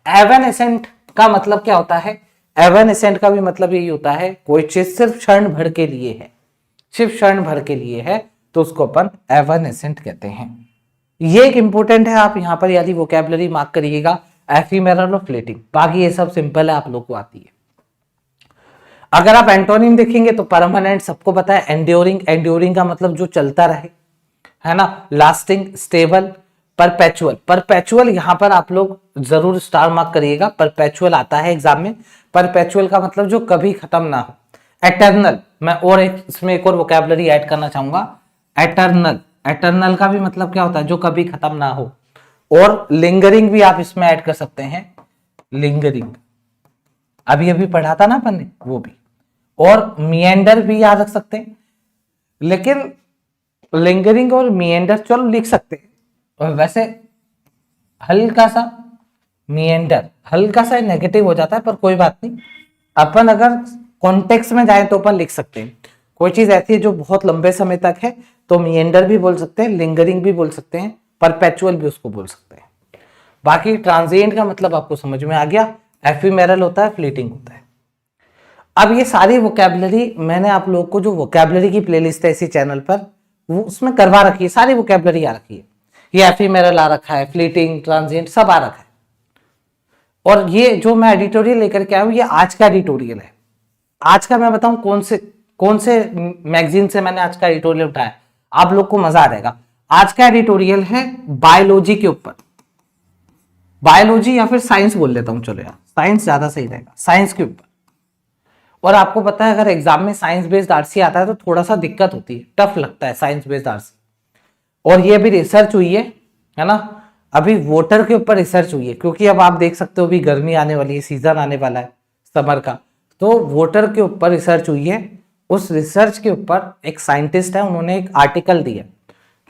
एवेनेसेंट का मतलब क्या होता है? एवेनेसेंट का भी मतलब यही होता है कोई चीज सिर्फ क्षण भर के लिए है, सिर्फ क्षण भर के लिए है, तो उसको अपन एवेनेसेंट कहते हैं। ये एक इंपॉर्टेंट है, आप यहां पर यदि वोकैबुलरी मार्क करिएगा, एफिमेरल और फ्लीटिंग। बाकी ये सब सिंपल है, आप लोग को आती है। अगर आप एंटोनिम देखेंगे तो परमानेंट सबको पता है, एंड्योरिंग, एंड्योरिंग का मतलब जो चलता रहे, है ना। Lasting, stable, perpetual. परपेचुअल यहां पर आप लोग जरूर स्टार मार्क करिएगा, परपेचुअल आता है एग्जाम में। परपेचुअल का मतलब जो कभी खत्म ना हो। एटर्नल, मैं और इसमें एक और वोकैबुलरी ऐड करना चाहूंगा, एटर्नल। एटर्नल का भी मतलब क्या होता है? जो कभी खत्म ना हो। और लिंगरिंग भी आप इसमें ऐड कर सकते हैं, लिंगरिंग, अभी अभी पढ़ा था ना अपन ने, वो भी। और मिएंडर भी याद रख सकते हैं, लेकिन लिंगरिंग और मिएंडर चलो लिख सकते हैं, और वैसे हल्का सा मिएंडर हल्का सा नेगेटिव हो जाता है, पर कोई बात नहीं, अपन अगर कॉन्टेक्स्ट में जाए तो अपन लिख सकते हैं। कोई चीज ऐसी है जो बहुत लंबे समय तक है तो मिएंडर भी बोल सकते हैं, लिंगरिंग भी बोल सकते हैं, परपेचुअल भी उसको बोल सकते हैं। बाकी ट्रांजिएंट का मतलब आपको समझ में आ गया, एफिमेरल होता है, फ्लीटिंग होता है। अब ये सारी वोकैबुलरी मैंने आप लोगों को, जो वोकैबुलरी की प्लेलिस्ट है इसी चैनल पर, वो उसमें करवा रखी है, सारी वोकैबुलरी आ रखी है। ये एफिमेरल आ रखा है, फ्लीटिंग, ट्रांजिएंट सब आ रखा है। और ये जो मैं एडिटोरियल लेकर के आया हूं, ये आज का एडिटोरियल है। आज का मैं बताऊं कौन से मैगजीन से मैंने आज का एडिटोरियल उठाया, आप लोग को मजा आ जाएगा। आज का एडिटोरियल है बायोलॉजी के ऊपर, बायोलॉजी या फिर साइंस बोल लेता हूं, चलो यार साइंस ज्यादा सही रहेगा, साइंस के ऊपर। और आपको पता है अगर एग्जाम में साइंस बेस्ड आरसी आता है तो थोड़ा सा दिक्कत होती है, टफ लगता है साइंस बेस्ड आरसी। और ये अभी रिसर्च हुई है ना, अभी वाटर के ऊपर रिसर्च हुई है, क्योंकि अब आप देख सकते हो अभी गर्मी आने वाली है, सीजन आने वाला है समर का, तो वाटर के ऊपर रिसर्च हुई है। उस रिसर्च के ऊपर एक साइंटिस्ट है, उन्होंने एक आर्टिकल दिया।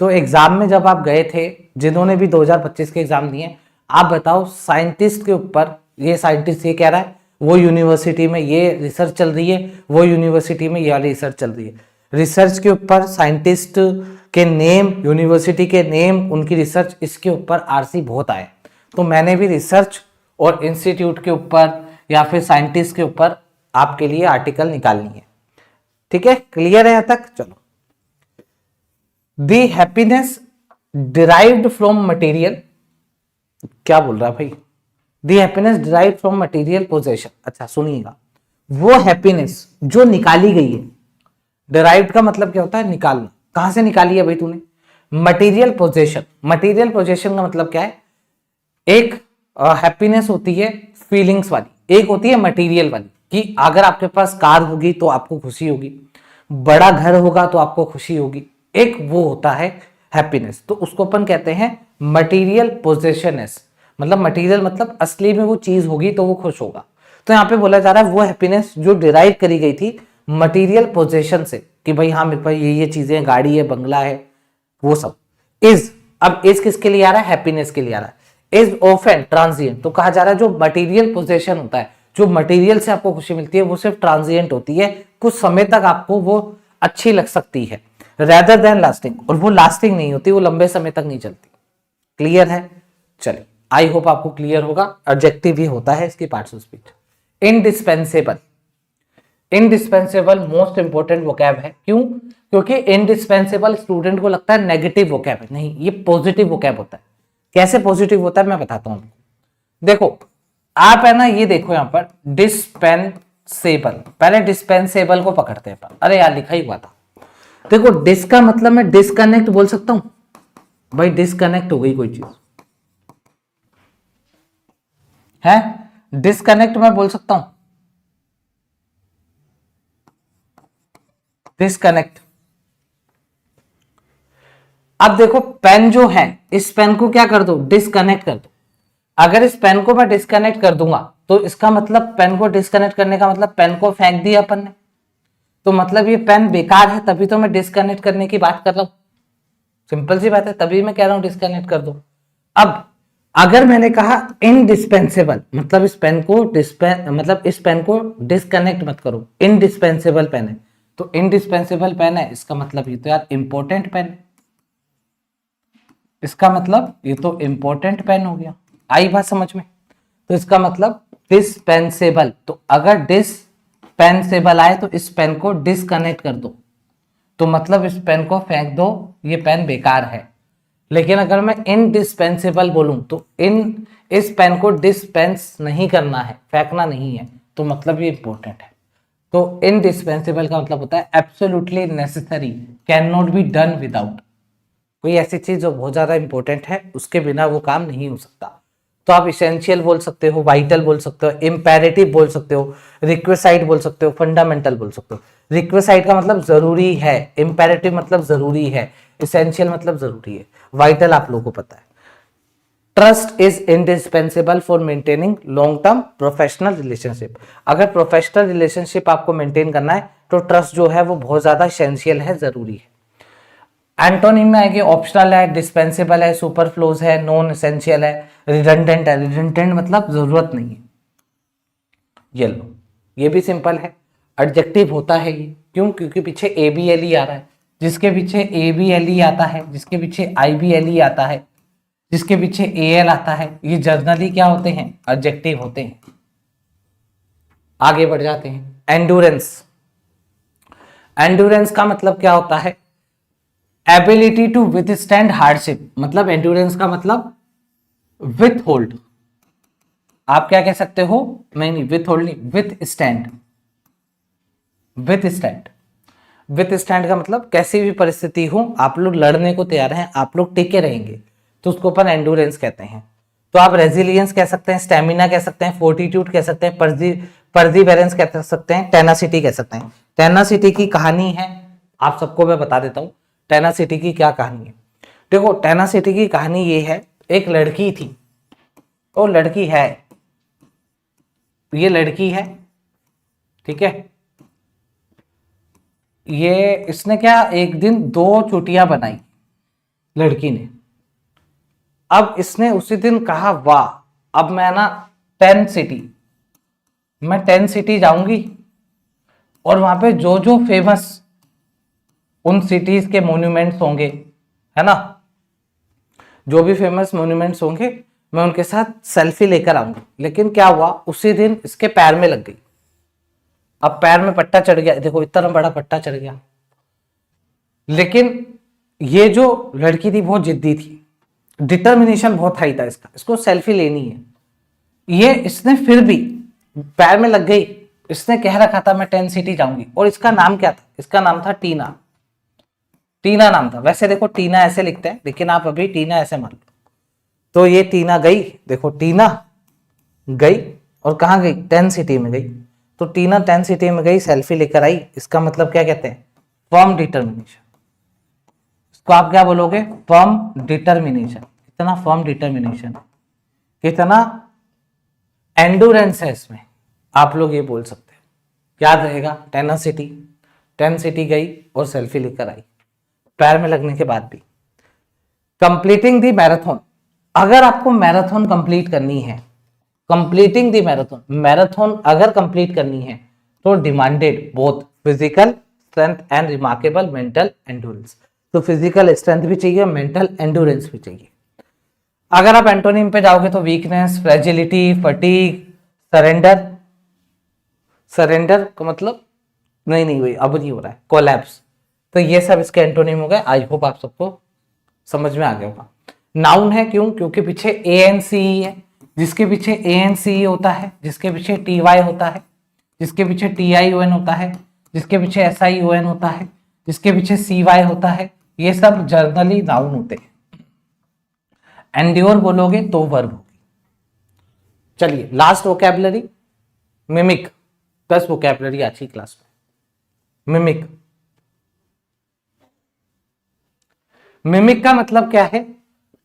तो एग्जाम में जब आप गए थे, जिन्होंने भी 2025 के एग्जाम दिए, आप बताओ साइंटिस्ट के ऊपर ये साइंटिस्ट ये कह रहा है, वो यूनिवर्सिटी में ये रिसर्च चल रही है, वो यूनिवर्सिटी में ये वाली रिसर्च चल रही है। रिसर्च के ऊपर साइंटिस्ट के नेम, यूनिवर्सिटी के नेम, उनकी रिसर्च, इसके ऊपर आरसी बहुत आए। तो मैंने भी रिसर्च और इंस्टीट्यूट के ऊपर या फिर साइंटिस्ट के ऊपर आपके लिए आर्टिकल निकालनी है। ठीक है, क्लियर है यहां तक? चलो, दी हैप्पीनेस डिराइव्ड फ्रॉम मटेरियल, क्या बोल रहा है भाई? दी happiness derived from material possession. अच्छा सुनिएगा, वो हैप्पीनेस जो निकाली गई है, डिराइव्ड का मतलब क्या होता है? निकालना। कहां से निकाली है भाई तूने? Material possession. मटेरियल पोजेशन का मतलब क्या है? एक हैप्पीनेस होती है फीलिंग्स वाली, एक होती है मटेरियल वाली, कि अगर आपके पास कार होगी तो आपको खुशी होगी, बड़ा घर होगा तो आपको खुशी होगी। एक वो होता है हैप्पीनेस, तो उसको अपन कहते हैं मटेरियल पोजेशननेस। मतलब मटेरियल मतलब असली में वो चीज होगी तो वो खुश होगा। तो यहाँ पे बोला जा रहा है वो हैप्पीनेस जो डिराइव करी गई थी मटेरियल पोजेशन से, कि भाई हाँ मेरे पास ये चीजें, गाड़ी है, बंगला है, वो सब। इज, अब इज किसके लिए आ रहा है? हैप्पीनेस के लिए आ रहा है। इज ऑफन ट्रांजिएंट, तो कहा जा रहा है जो मटेरियल पोजेशन होता है, जो मटेरियल से आपको खुशी मिलती है, वो सिर्फ ट्रांजिएंट होती है, कुछ समय तक आपको वो अच्छी लग सकती है, रेदर देन लास्टिंग, और वो लास्टिंग नहीं होती, वो लंबे समय तक नहीं चलती। क्लियर है? चलिए, आई होप आपको क्लियर होगा। ऑब्जेक्टिव भी होता है इसकी parts of speech. Indispensable, indispensable most important vocab है। क्यों? क्योंकि इनडिस्पेंसेबल स्टूडेंट को लगता है नेगेटिव वोकैब है, नहीं, ये पॉजिटिव वोकैब होता है। कैसे पॉजिटिव होता है मैं बताता हूं आपको। देखो आप है ना, ये देखो यहां पर डिस्पेंसेबल, पहले डिस्पेंसेबल को पकड़ते हैं। अरे यार लिखा ही हुआ था। देखो डिस का मतलब मैं डिस्कनेक्ट बोल सकता हूं भाई, डिस्कनेक्ट हो गई कोई चीज है, डिस्कनेक्ट मैं बोल सकता हूं, डिस्कनेक्ट। अब देखो पेन जो है, इस पेन को क्या कर दो? डिस्कनेक्ट कर दो। अगर इस पेन को मैं डिस्कनेक्ट कर दूंगा तो इसका मतलब, पेन को डिस्कनेक्ट करने का मतलब पेन को फेंक दिया अपन ने, तो मतलब ये पेन बेकार है, तभी तो मैं डिस्कनेक्ट करने की बात कर रहा हूं। सिंपल सी बात है, तभी मैं कह रहा हूं डिस्कनेक्ट कर दो। अब अगर मैंने कहा इनडिस्पेंसेबल, मतलब इस पेन को मतलब इस पेन को डिस्कनेक्ट मत करो, इनडिस्पेंसेबल पेन है, तो इनडिस्पेंसेबल पेन है, इसका मतलब ये तो यार इंपॉर्टेंट पेन है, इसका मतलब ये तो इंपॉर्टेंट पेन हो गया। आई बात समझ में? तो इसका मतलब डिस्पेंसेबल, तो अगर डिस्पेंसेबल आए तो इस पेन को डिस्कनेक्ट कर दो, तो मतलब इस पेन को फेंक दो, ये पेन बेकार है। लेकिन अगर मैं इनडिस्पेंसेबल बोलूं तो इस पेन को डिस्पेंस नहीं करना है, फेंकना नहीं है, तो मतलब ये इंपॉर्टेंट है। तो इनडिस्पेंसेबल का मतलब होता है absolutely necessary, can not be done without. कोई ऐसी चीज जो बहुत ज्यादा इंपॉर्टेंट है, उसके बिना वो काम नहीं हो सकता। तो आप इसेंशियल बोल सकते हो, वाइटल बोल सकते हो, इंपेरेटिव बोल सकते हो, रिक्वेसाइट बोल सकते हो, फंडामेंटल बोल सकते हो। रिक्वेसाइट का मतलब जरूरी है, इंपेरेटिव मतलब जरूरी है, इसेंशियल मतलब जरूरी है, वाइटल आप लोगों को पता है। Trust is indispensable for maintaining long term professional relationship. अगर प्रोफेशनल रिलेशनशिप आपको मेंटेन करना है तो ट्रस्ट जो है वो बहुत ज्यादा इसेंशियल है, जरूरी है। एंटोनिम में आएगी ऑप्शनल है, डिस्पेंसेबल है, सुपरफ्लोज है, नॉन एसेंशियल है, रिडंडेंट है। रिडंडेंट मतलब जरूरत नहीं है। ये लो, ये भी सिंपल है, एडजेक्टिव होता है ये। क्यों? क्योंकि पीछे ए बी एल ई आ रहा है, जिसके पीछे ए बी एल ई आता है, जिसके पीछे आई बी एल ई आता है, जिसके पीछे ए एल आता है, ये जनरली क्या होते हैं? एडजेक्टिव होते हैं। आगे बढ़ जाते हैं। एंडुरेंस, एंडुरेंस का मतलब क्या होता है? एबिलिटी टू विथस्टैंड हार्डशिप, मतलब एंड्योरेंस का मतलब विथ होल्ड। आप क्या कह सकते हो? नहीं, विथ होल्ड नहीं, with stand. With stand, with stand का मतलब कैसी भी परिस्थिति हो आप लोग लड़ने को तैयार हैं, आप लोग टिके रहेंगे, तो उसको अपन एंड्योरेंस कहते हैं। तो आप रेजिलियंस कह सकते हैं, स्टेमिना कह सकते हैं, फोर्टिट्यूड कह सकते हैं, परसिवेरेंस कह सकते हैं, टेनासिटी कह सकते हैं। टेनासिटी की कहानी है, आप सबको मैं बता देता हूं टेनासिटी की क्या कहानी है। देखो टेनासिटी की कहानी ये है, एक लड़की थी और लड़की है, ये लड़की है, ठीक है। ये इसने क्या, एक दिन 2 चोटियां बनाई लड़की ने। अब इसने उसी दिन कहा वाह, अब मैं ना 10 सिटी, मैं 10 सिटी जाऊंगी और वहां पे जो जो फेमस उन सिटीज के मोन्यूमेंट्स होंगे, है ना, जो भी फेमस मोन्यूमेंट्स होंगे मैं उनके साथ सेल्फी लेकर आऊंगी। लेकिन क्या हुआ, उसी दिन इसके पैर में लग गई। अब पैर में पट्टा चढ़ गया, देखो इतना बड़ा पट्टा चढ़ गया। लेकिन ये जो लड़की थी बहुत जिद्दी थी, डिटर्मिनेशन बहुत हाई था इसका, इसको सेल्फी लेनी है। ये इसने फिर भी पैर में लग गई, इसने कह रखा था मैं 10 सिटी जाऊंगी। और इसका नाम क्या था, इसका नाम था टीना। टीना नाम था, वैसे देखो टीना ऐसे लिखते हैं लेकिन आप अभी टीना ऐसे मान लो। तो ये टीना गई, देखो टीना गई और कहां गई, 10 सिटी में गई। तो टीना 10 सिटी में गई, सेल्फी लेकर आई, इसका मतलब क्या कहते हैं, फर्म डिटर्मिनेशन। इसको आप क्या बोलोगे, फर्म डिटर्मिनेशन। कितना फर्म डिटर्मिनेशन, कितना एंडोरेंस है इसमें, आप लोग ये बोल सकते हैं। याद रहेगा, 10 सिटी गई और सेल्फी लेकर आई, पैर में लगने के बाद भी। कंप्लीटिंग दी मैराथन, अगर आपको मैराथन कंप्लीट करनी है, कंप्लीटिंग दी मैराथन अगर कंप्लीट करनी है तो demanded both physical strength and remarkable mental endurance. तो फिजिकल स्ट्रेंथ भी चाहिए, मेंटल एंडोरेंस भी चाहिए। अगर आप एंटोनिम पे जाओगे तो weakness, fragility, fatigue, surrender. Surrender का मतलब नहीं वही अब नहीं हो रहा है, कोलैप्स। तो ये सब इसके एंटोनिम हो गए। आई होप आप सबको समझ में आ गया होगा। नाउन है क्यों, क्योंकि पीछे ANCE है, जिसके पीछे ANCE होता है, जिसके पीछे TY होता है, जिसके पीछे TION होता है, जिसके पीछे SION होता है, जिसके पीछे CY होता है, ये सब जर्नली नाउन होते हैं। एंड्योर बोलोगे तो वर्ब होगी। चलिए लास्ट वोकैबुलरी, मिमिक। 10 वोकैबुलरी आज की क्लास में। मिमिक, मिमिक का मतलब क्या है,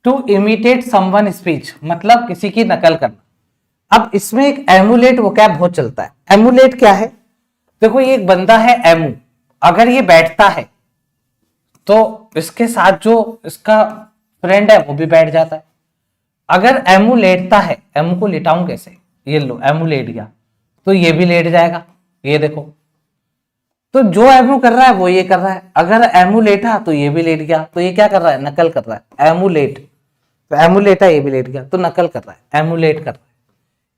टू इमिटेट समवन स्पीच, मतलब किसी की नकल करना। अब इसमें एक एमुलेट वोकैब बहुत चलता है। एमुलेट क्या है, देखो ये एक बंदा है एमू, अगर ये बैठता है तो इसके साथ जो इसका फ्रेंड है वो भी बैठ जाता है। अगर एमू लेटता है, एमू को लेटाऊं कैसे, ये लो एमू लेट गया तो ये भी लेट जाएगा, ये देखो। तो जो एमू कर रहा है वो ये कर रहा है। अगर एमू लेटा तो ये भी लेट गया, तो ये क्या कर रहा है, नकल कर रहा है। एमू लेट, तो एमू लेटा ये भी लेट गया, तो नकल कर रहा है, एमुलेट कर रहा है।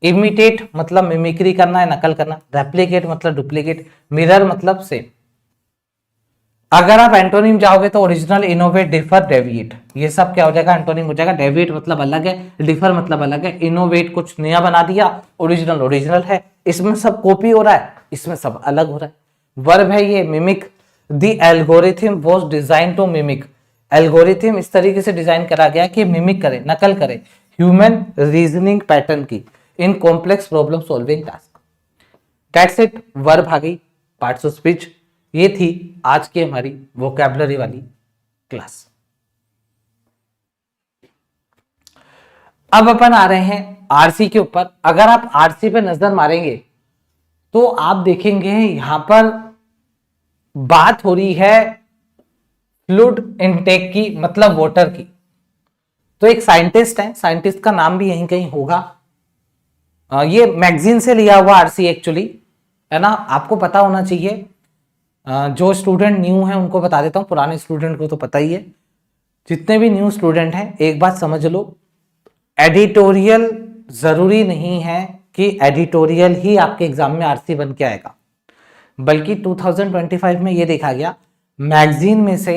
इमिटेट मतलब मिमिक्री करना है, नकल करना। रेप्लिकेट मतलब डुप्लीकेट। मिरर मतलब सेम। अगर आप एंटोनिम जाओगे तो ओरिजिनल, इनोवेट, डिफर, डेविएट, ये सब क्या हो जाएगा, एंटोनिम हो जाएगा। डेविएट मतलब अलग है, डिफर मतलब अलग है, इनोवेट कुछ नया बना दिया, ओरिजिनल ओरिजिनल है, इसमें सब कॉपी हो रहा है, इसमें सब अलग हो रहा है। वर्ब है ये mimic. The algorithm was design to mimic, algorithm इस तरीके से डिजाइन करा गया कि मिमिक करे, नकल करे ह्यूमन रीजनिंग पैटर्न की in complex problem solving task. That's it, verb आ गई, पार्ट्स ऑफ स्पीच। ये थी आज की हमारी वोकैबुलरी वाली क्लास। अब अपन आ रहे हैं आरसी के ऊपर। अगर आप आरसी पे नजर मारेंगे तो आप देखेंगे यहां पर बात हो रही है फ्लूइड इनटेक की, मतलब वाटर की। तो एक साइंटिस्ट है, साइंटिस्ट का नाम भी यहीं कहीं होगा। ये मैगजीन से लिया हुआ आरसी एक्चुअली, है ना, आपको पता होना चाहिए। जो स्टूडेंट न्यू है उनको बता देता हूं, पुराने स्टूडेंट को तो पता ही है। जितने भी न्यू स्टूडेंट हैं एक बात समझ लो, एडिटोरियल जरूरी नहीं है कि एडिटोरियल ही आपके एग्जाम में आरसी बन के आएगा, बल्कि 2025 में ये देखा गया मैगजीन में से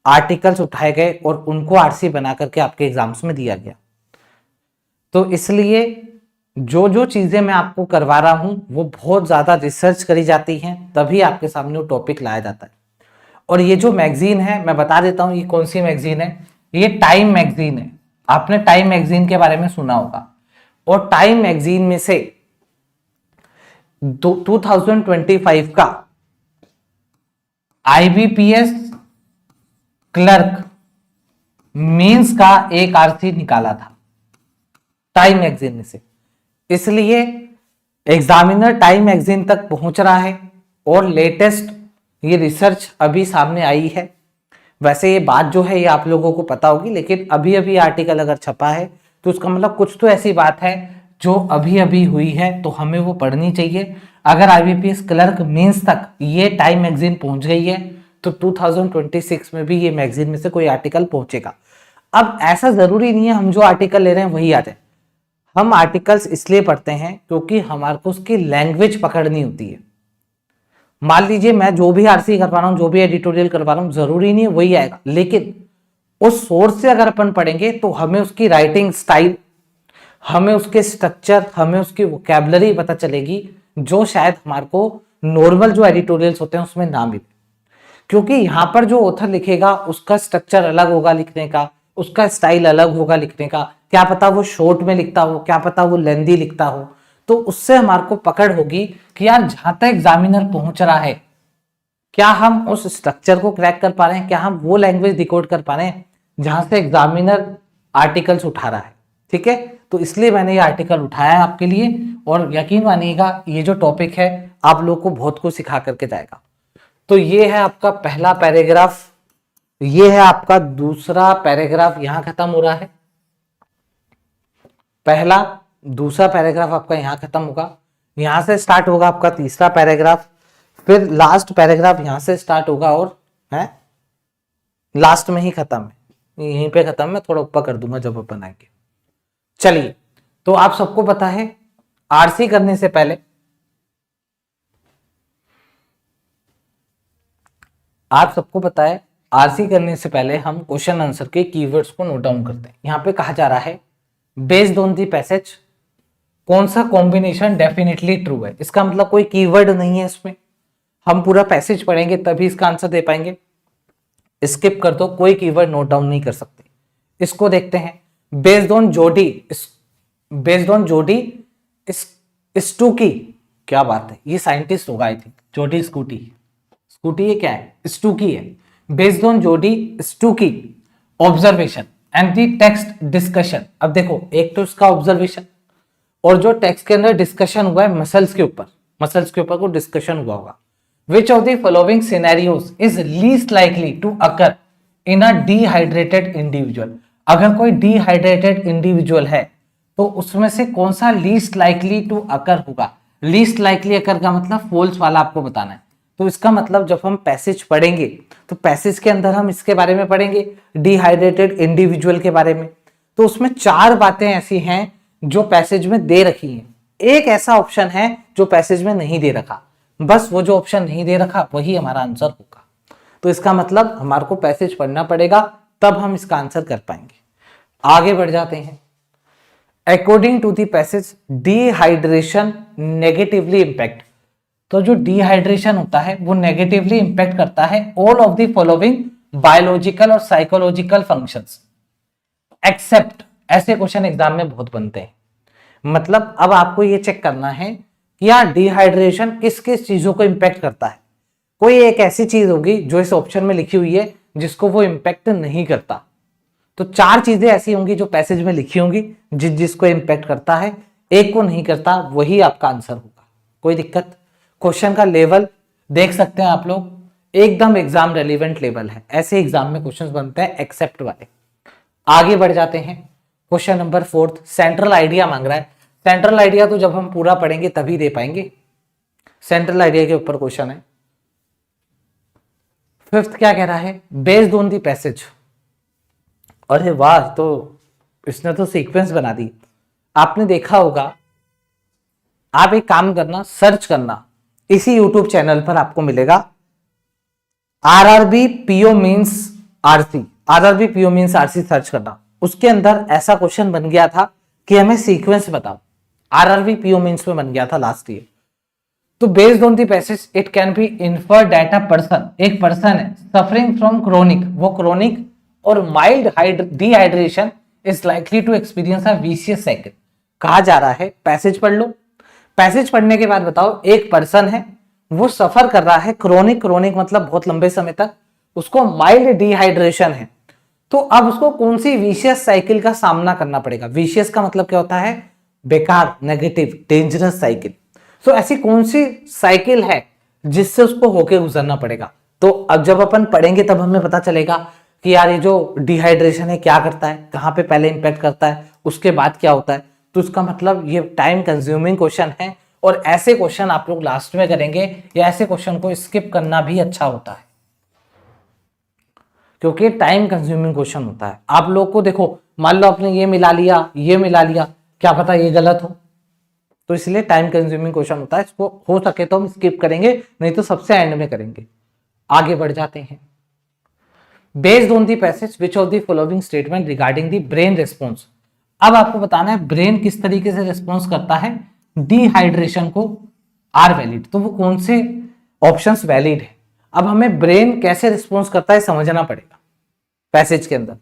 आर्टिकल्स उठाए गए और उनको आरसी बना करके आपके एग्जाम्स में दिया गया। तो इसलिए जो जो चीजें मैं आपको करवा रहा हूं वो बहुत ज्यादा रिसर्च करी जाती हैं, तभी आपके सामने वो टॉपिक लाया जाता है। और ये जो मैगजीन है मैं बता देता हूं ये कौन सी मैगजीन है, ये टाइम मैगजीन है। आपने टाइम मैगजीन के बारे में सुना होगा। और टाइम मैगजीन में से 2025 का IBPS क्लर्क मेंस का एक आरसी निकाला था टाइम मैगजीन में से। इसलिए एग्जामिनर टाइम मैगजीन तक पहुंच रहा है और लेटेस्ट ये रिसर्च अभी सामने आई है। वैसे ये बात जो है ये आप लोगों को पता होगी, लेकिन अभी अभी आर्टिकल अगर छपा है तो उसका मतलब कुछ तो ऐसी बात है जो अभी अभी हुई है तो हमें वो पढ़नी चाहिए। अगर आईबीपीएस क्लर्क मेंस तक ये टाइम मैगजीन पहुंच गई है तो 2026 में भी ये मैगजीन में से कोई आर्टिकल पहुंचेगा। अब ऐसा जरूरी नहीं है हम जो आर्टिकल ले रहे हैं वही आ जाए। हम आर्टिकल्स इसलिए पढ़ते हैं क्योंकि हमारे को उसकी लैंग्वेज पकड़नी होती है। मान लीजिए मैं जो भी आरसी करवा रहा हूं, जो भी एडिटोरियल करवा रहा हूं, जरूरी नहीं है वही आएगा, लेकिन उस सोर्स से अगर अपन पढ़ेंगे तो हमें उसकी राइटिंग स्टाइल, हमें उसके स्ट्रक्चर, हमें उसकी वोकैबुलरी पता चलेगी, जो शायद हमारे को नॉर्मल जो एडिटोरियल्स होते हैं उसमें ना मिले। क्योंकि यहाँ पर जो ऑथर लिखेगा उसका स्ट्रक्चर अलग होगा लिखने का, उसका स्टाइल अलग होगा लिखने का। क्या पता वो शॉर्ट में लिखता हो, क्या पता वो लेंदी लिखता हो, तो उससे हमारे को पकड़ होगी कि यार जहां तक एग्जामिनर पहुंच रहा है क्या हम उस स्ट्रक्चर को क्रैक कर पा रहे हैं, क्या हम वो लैंग्वेज डिकोड कर पा रहे हैं जहां से एग्जामिनर आर्टिकल्स उठा रहा है। ठीक है, तो इसलिए मैंने ये आर्टिकल उठाया है आपके लिए, और यकीन मानिएगा ये जो टॉपिक है आप लोग को बहुत कुछ सिखा करके जाएगा। तो ये है आपका पहला पैराग्राफ, ये है आपका दूसरा पैराग्राफ, यहां खत्म हो रहा है पहला, दूसरा पैराग्राफ आपका यहां खत्म होगा, यहां से स्टार्ट होगा आपका तीसरा पैराग्राफ, फिर लास्ट पैराग्राफ यहां से स्टार्ट होगा और है लास्ट में ही खत्म है, यहीं पे खत्म, मैं थोड़ा ऊपर कर दूंगा जब अपन आएंगे। चलिए, तो आप सबको पता है आरसी करने से पहले, आप सबको पता है आरसी करने से पहले हम क्वेश्चन आंसर के कीवर्ड्स को नोट डाउन करते हैं। यहां पे कहा जा रहा है बेस्ड ऑन दी पैसेज कौन सा कॉम्बिनेशन डेफिनेटली ट्रू है। इसका मतलब कोई कीवर्ड नहीं है इसमें, हम पूरा पैसेज पढ़ेंगे तभी इसका आंसर दे पाएंगे। स्किप कर दो, कोई कीवर्ड नोट डाउन नहीं कर सकते। इसको देखते हैं, based on Jodie, based on Jodie Stuckey, क्या बात है, ये साइंटिस्ट होगा I think, Jodie scooty, scooty ये क्या है, स्टूकी है। Based on Jodie Stuckey observation and the text discussion. अब देखो, एक तो इसका ऑब्जर्वेशन और जो टेक्स्ट के अंदर डिस्कशन हुआ है मसल्स के ऊपर, मसल्स के ऊपर को डिस्कशन हुआ होगा। Which of the following scenarios is least likely to occur in a dehydrated individual. अगर कोई डिहाइड्रेटेड इंडिविजुअल है तो उसमें से कौन सा लीस्ट लाइकली टू अकर होगा। लीस्ट लाइकली अकर का मतलब फॉल्स वाला आपको बताना है। तो इसका मतलब जब हम पैसेज पढ़ेंगे तो पैसेज के अंदर हम इसके बारे में पढ़ेंगे, डिहाइड्रेटेड इंडिविजुअल के बारे में। तो उसमें 4 बातें ऐसी हैं जो पैसेज में दे रखी हैं, एक ऐसा ऑप्शन है जो पैसेज में नहीं दे रखा, बस वो जो ऑप्शन नहीं दे रखा वही हमारा आंसर होगा। तो इसका मतलब हमारे को पैसेज पढ़ना पड़ेगा तब हम इसका आंसर कर पाएंगे। आगे बढ़ जाते हैं। According to the passage dehydration negatively impact. तो जो डिहाइड्रेशन होता है वो नेगेटिवली इंपैक्ट करता है all of the following biological और साइकोलॉजिकल फंक्शंस एक्सेप्ट। ऐसे क्वेश्चन एग्जाम में बहुत बनते हैं। मतलब अब आपको ये चेक करना है कि यार डिहाइड्रेशन किस किस चीजों को इंपैक्ट करता है। कोई एक ऐसी चीज होगी जो इस ऑप्शन में लिखी हुई है जिसको वो इंपैक्ट नहीं करता। तो 4 चीजें ऐसी होंगी जो पैसेज में लिखी होंगी जिसको इंपैक्ट करता है, एक को नहीं करता, वही आपका आंसर होगा। कोई दिक्कत? क्वेश्चन का लेवल देख सकते हैं आप लोग, एकदम एग्जाम रेलिवेंट लेवल है। ऐसे एग्जाम में क्वेश्चंस बनते हैं एक्सेप्ट वाले। आगे बढ़ जाते हैं। क्वेश्चन नंबर 4 सेंट्रल आइडिया मांग रहा है। सेंट्रल आइडिया तो जब हम पूरा पढ़ेंगे तभी दे पाएंगे। सेंट्रल आइडिया के ऊपर क्वेश्चन है। 5th क्या कह रहा है, बेस्ड ऑन दी पैसेज। अरे वाह, तो इसने तो सीक्वेंस बना दी। आपने देखा होगा, आप एक काम करना, सर्च करना, इसी YouTube चैनल पर आपको मिलेगा RRB PO means RC, RRB PO means RC search करना। उसके अंदर ऐसा क्वेश्चन बन गया था कि हमें सीक्वेंस बताओ। आरआरबी पीओ मींस में बन गया था लास्ट ईयर। तो based on the passage it can be inferred that a person, एक पर्सन है सफरिंग फ्रॉम क्रोनिक, वो क्रोनिक और mild dehydration is likely to experience a vicious cycle. कहा जा रहा है पैसेज पढ़ लो, पैसेज पढ़ने के बाद बताओ एक पर्सन है वो सफर कर रहा है क्रोनिक, क्रोनिक मतलब बहुत लंबे समय तक, उसको माइल्ड डिहाइड्रेशन है, तो अब उसको कौन सी विशियस साइकिल का सामना करना पड़ेगा। विशियस का मतलब क्या होता है, बेकार, नेगेटिव, डेंजरस साइकिल। तो ऐसी कौन सी साइकिल है जिससे उसको होके गुजरना पड़ेगा। तो अब जब अपन पढ़ेंगे तब हमें पता चलेगा कि यार ये जो डिहाइड्रेशन है क्या करता है, कहां पे पहले इंपैक्ट करता है, उसके बाद क्या होता है। तो इसका मतलब ये टाइम कंज्यूमिंग क्वेश्चन है, और ऐसे क्वेश्चन आप लोग लास्ट में करेंगे, या ऐसे क्वेश्चन को स्किप करना भी अच्छा होता है, क्योंकि टाइम कंज्यूमिंग क्वेश्चन होता है। आप लोग को देखो, मान लो आपने ये मिला लिया, ये मिला लिया, क्या पता ये गलत हो, तो इसलिए टाइम कंज्यूमिंग क्वेश्चन होता है। इसको हो सके तो हम स्किप करेंगे, नहीं तो सबसे एंड में करेंगे। आगे बढ़ जाते हैं। Based on the passage which of the following statement regarding the brain response. अब आपको बताना है ब्रेन किस तरीके से रिस्पॉन्स करता है डिहाइड्रेशन को, आर वैलिड, तो वो कौन से ऑप्शंस वैलिड है। अब हमें ब्रेन कैसे रिस्पॉन्स करता है समझना पड़ेगा पैसेज के अंदर,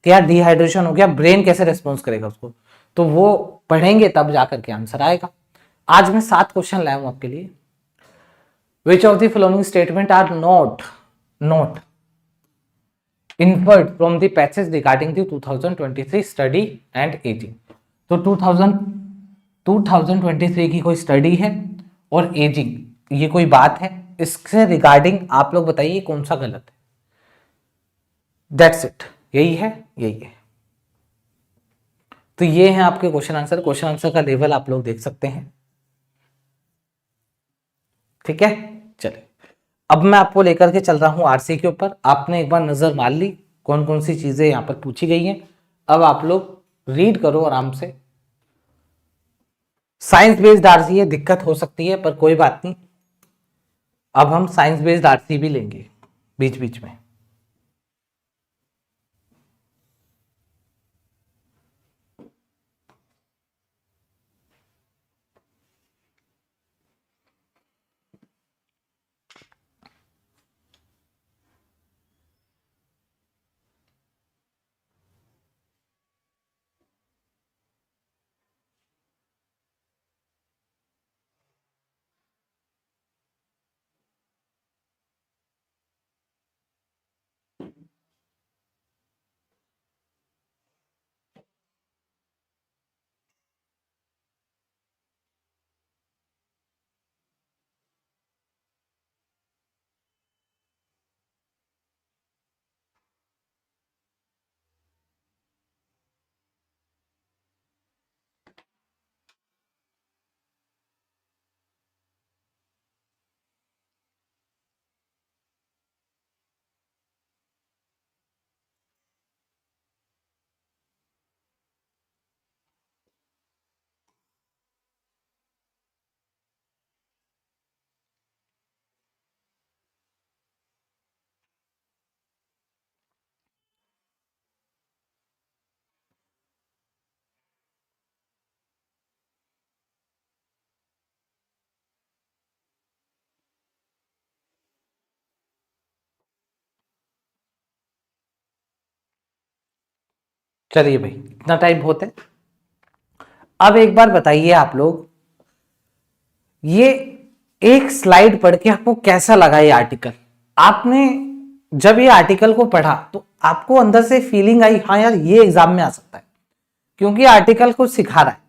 क्या डिहाइड्रेशन हो गया, ब्रेन कैसे रिस्पॉन्स करेगा उसको, तो वो पढ़ेंगे तब जाकर के आंसर आएगा। आज मैं 7 क्वेश्चन लाया हूं आपके लिए। Which of the following statement are not inferred from the passage regarding the 2023 study and aging। तो 2023 की कोई स्टडी है और एजिंग ये कोई बात है, इससे रिगार्डिंग आप लोग बताइए कौन सा गलत है। दैट्स इट, यही है, यही है। तो ये है आपके क्वेश्चन आंसर का लेवल आप लोग देख सकते हैं। ठीक है, चलिए अब मैं आपको लेकर के चल रहा हूं आरसी के ऊपर। आपने एक बार नजर मार ली कौन कौन सी चीजें यहां पर पूछी गई हैं। अब आप लोग रीड करो आराम से। साइंस बेस्ड आरसी है, दिक्कत हो सकती है पर कोई बात नहीं, अब हम साइंस बेस्ड आरसी भी लेंगे बीच बीच में। चलिए भाई, इतना टाइम बहुत है। अब एक बार बताइए आप लोग, ये एक स्लाइड पढ़ के आपको कैसा लगा ये आर्टिकल। आपने जब ये आर्टिकल को पढ़ा तो आपको अंदर से फीलिंग आई, हाँ यार ये एग्जाम में आ सकता है, क्योंकि आर्टिकल को सिखा रहा है।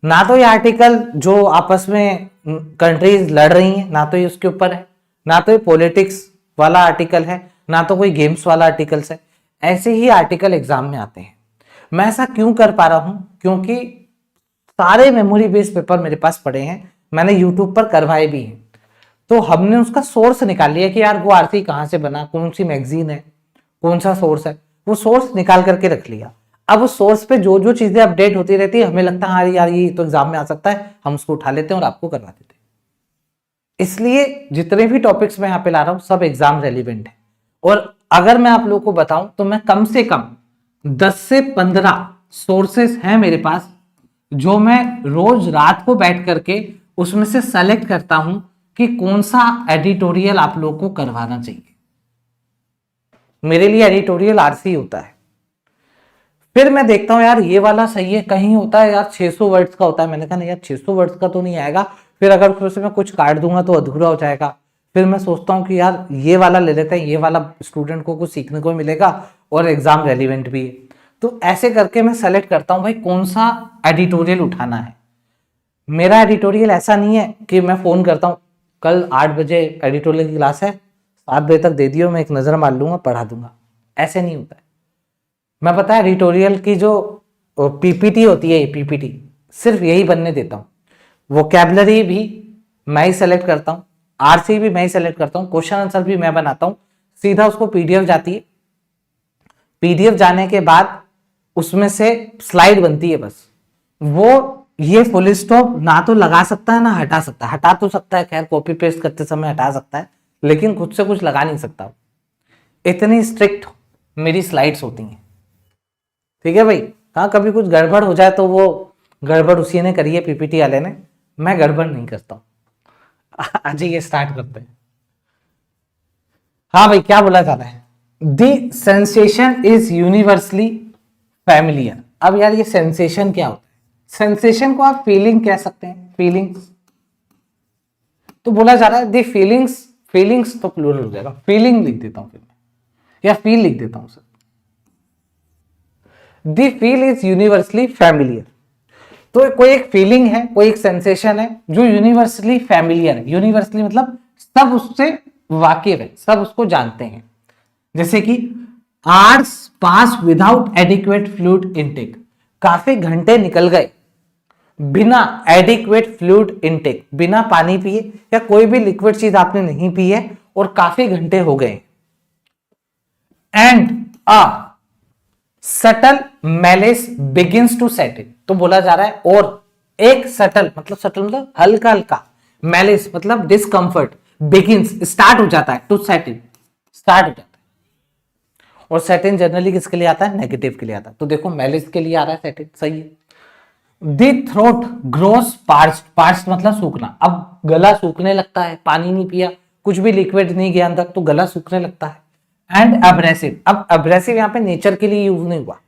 ना तो ये आर्टिकल जो आपस में कंट्रीज लड़ रही हैं, ना तो ये उसके ऊपर है, ना तो ये पॉलिटिक्स वाला आर्टिकल है, ना तो कोई गेम्स वाला आर्टिकल्स है। ऐसे ही आर्टिकल एग्जाम में आते हैं। मैं ऐसा क्यों कर पा रहा हूं, क्योंकि सारे मेमोरी बेस्ड पेपर मेरे पास पड़े हैं, मैंने यूट्यूब पर करवाए भी हैं। तो हमने उसका सोर्स निकाल लिया कि यार वो आरसी कहां से बना, कौन सी मैगजीन है, कौन सा सोर्स है, वो सोर्स निकाल करके रख लिया। अब उस सोर्स पे जो जो चीजें अपडेट होती रहती है, हमें लगता है हाँ यार ये तो एग्जाम में आ सकता है, हम उसको उठा लेते हैं और आपको करवा देते हैं। इसलिए जितने भी टॉपिक्स मैं यहाँ पे ला रहा हूँ सब एग्जाम रेलिवेंट है। और अगर मैं आप लोगों को बताऊं तो मैं कम से कम 10 से 15 सोर्सेस हैं मेरे पास, जो मैं रोज रात को बैठ करके उसमें से सेलेक्ट करता हूं कि कौन सा एडिटोरियल आप लोगों को करवाना चाहिए। मेरे लिए एडिटोरियल आरसी होता है। फिर मैं देखता हूं यार ये वाला सही है, कहीं होता है यार 600 वर्ड्स का होता है, मैंने कहा नहीं यार 600 वर्ड्स का तो नहीं आएगा, फिर अगर उसमें कुछ काट दूंगा तो अधूरा हो जाएगा। फिर मैं सोचता हूं कि यार ये वाला ले लेते हैं, ये वाला स्टूडेंट को कुछ सीखने को मिलेगा और एग्जाम रेलिवेंट भी है। तो ऐसे करके मैं सेलेक्ट करता हूं भाई कौन सा एडिटोरियल उठाना है। मेरा एडिटोरियल ऐसा नहीं है कि मैं फोन करता हूं कल 8 बजे एडिटोरियल की क्लास है, 7 बजे तक दे दियो, मैं एक नजर मार लूंगा, पढ़ा दूंगा। ऐसे नहीं होता है। मैं पता है एडिटोरियल की जो और पीपीटी होती है, पीपीटी सिर्फ यही बनने देता हूँ। वोकैबुलरी भी मैं ही सेलेक्ट करता हूँ, आरसी भी मैं ही सेलेक्ट करता हूँ, क्वेश्चन आंसर भी मैं बनाता हूँ, सीधा उसको पीडीएफ जाती है। पीडीएफ जाने के बाद उसमें से स्लाइड बनती है बस। वो ये फुल स्टॉप ना तो लगा सकता है ना हटा सकता है, हटा तो सकता है, खैर कॉपी पेस्ट करते समय हटा सकता है, लेकिन खुद से कुछ लगा नहीं सकता। इतनी स्ट्रिक्ट मेरी स्लाइड्स होती हैं। ठीक है भाई, हाँ कभी कुछ गड़बड़ हो जाए तो वो गड़बड़ उसी ने करी है, पीपीटी वाले ने, मैं गड़बड़ नहीं करता हूं। आज ये स्टार्ट करते हैं। हाँ भाई क्या बोला जा रहा है, the sensation is universally familiar. अब यार ये सेंसेशन क्या होता है, सेंसेशन को आप फीलिंग कह सकते हैं, फीलिंग्स। तो बोला जा रहा है द फीलिंग्स, फीलिंग्स तो प्लूरल हो जाएगा, फीलिंग लिख देता हूं फिर मैं, या फील लिख देता हूं sir. The feel is universally familiar. तो कोई एक फीलिंग है, कोई एक सेंसेशन है जो यूनिवर्सली फैमिलियर है। यूनिवर्सली मतलब सब उससे वाकिफ है, सब उसको जानते हैं। जैसे कि आवर्स पास विदाउट एडिक्वेट फ्लूइड इनटेक, काफी घंटे निकल गए बिना एडिक्वेट फ्लूइड इनटेक, बिना पानी पिए या कोई भी लिक्विड चीज आपने नहीं पी है और काफी घंटे हो गए। And a subtle malice begins to set in. तो बोला जा रहा है और एक सटल मतलब हल्का हल्का, मैलिस मतलब डिस्कंफर्ट, बिगिंस स्टार्ट हो जाता है, टू सेट इन स्टार्ट हो जाता है। और सेट इन जनरली किसके लिए आता है, नेगेटिव के लिए आता है। तो देखो मैलिस के लिए आ रहा है सेट इन, सही है। The throat grows parched, parched मतलब सूखना। अब गला सूखने लगता है, पानी नहीं पिया, कुछ भी लिक्विड नहीं गया अंदर, तो गला सूखने लगता है। एंड अब्रेसिव, अब अब्रेसिव यहाँ पे नेचर के लिए यूज नहीं हुआ,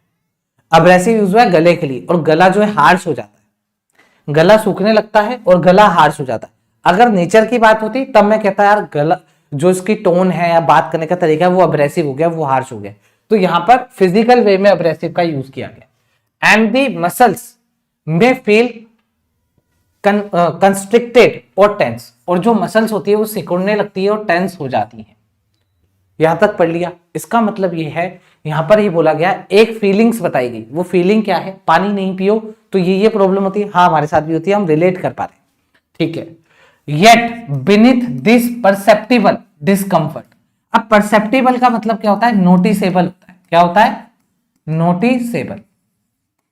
अब्रेसिव यूज हुआ है गले के लिए, और गला जो है हार्श हो जाता है, गला सूखने लगता है और गला हार्श हो जाता है। अगर नेचर की बात होती तब मैं कहता यार गला जो इसकी टोन है या बात करने का तरीका है वो अब्रेसिव हो गया, वो हार्श हो गया। तो यहां पर फिजिकल वे में अब्रेसिव का यूज किया गया। एंड दी मसल्स में फील कंस्ट्रिक्टेड और टेंस, और जो मसल्स होती है वो सिकुड़ने लगती है और टेंस हो जाती है। यहां तक पढ़ लिया। इसका मतलब ये है, यहां पर ही बोला गया एक फीलिंग्स बताई गई। वो फीलिंग क्या है, पानी नहीं पियो तो ये प्रॉब्लम होती है। हाँ हमारे साथ भी होती है, हम रिलेट कर पा रहे हैं, ठीक है। Yet beneath this perceptible discomfort. अब परसेप्टिबल का मतलब क्या होता है, नोटिसेबल होता है। क्या होता है, नोटिसेबल।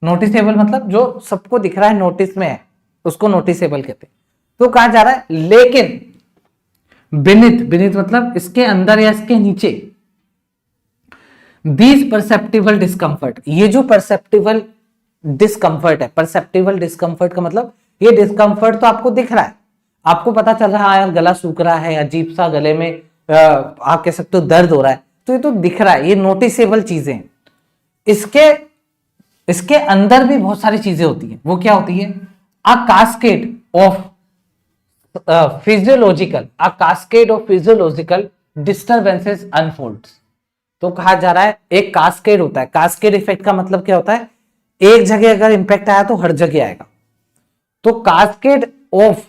नोटिसेबल मतलब जो सबको दिख रहा है, नोटिस में है, उसको नोटिसेबल कहते हैं। तो कहा जा रहा है लेकिन बीनीथ, बीनीथ मतलब इसके अंदर या इसके नीचे, दिस परसेप्टिबल डिस्कम्फर्ट, ये जो परसेप्टिबल डिस्कम्फर्ट है, परसेप्टिबल डिस्कम्फर्ट का मतलब ये डिस्कम्फर्ट तो आपको दिख रहा है, आपको पता चल रहा है यार गला सूख रहा है, अजीब सा गले में आप कह सकते हो दर्द हो रहा है, तो ये तो दिख रहा है, ये नोटिसेबल चीजें हैं। इसके अंदर भी बहुत सारी चीजें होती हैं। वो क्या होती है, a cascade of physiological, a cascade of physiological disturbances unfolds. तो कहा जा रहा है एक कास्केड होता है। कास्केड इफेक्ट का मतलब क्या होता है, एक जगह अगर इंपैक्ट आया तो हर जगह आएगा। तो कास्केड ऑफ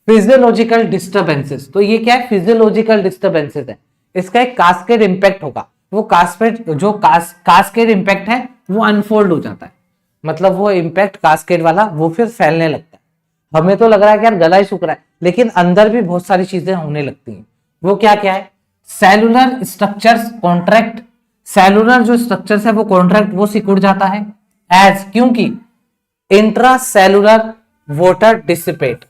फिजियोलॉजिकल डिस्टर्बेंसेस, तो ये क्या है, फिजियोलॉजिकल डिस्टर्बेंसेस है, इसका एक कास्केड इंपैक्ट होगा। वो कास्केड इंपैक्ट है वो अनफोल्ड हो जाता है, मतलब वो इंपैक्ट कास्केड वाला वो फिर फैलने लगता है। हमें तो लग रहा है कि यार गला ही सूख रहा है, लेकिन अंदर भी बहुत सारी चीजें होने लगती हैं। वो क्या क्या है, सेलुलर स्ट्रक्चर्स कॉन्ट्रैक्ट, सेलुलर जो स्ट्रक्चर्स है वो कॉन्ट्रैक्ट, वो सिकुड़ जाता है। एज, क्योंकि इंट्रासेलुलर वाटर डिसिपेट,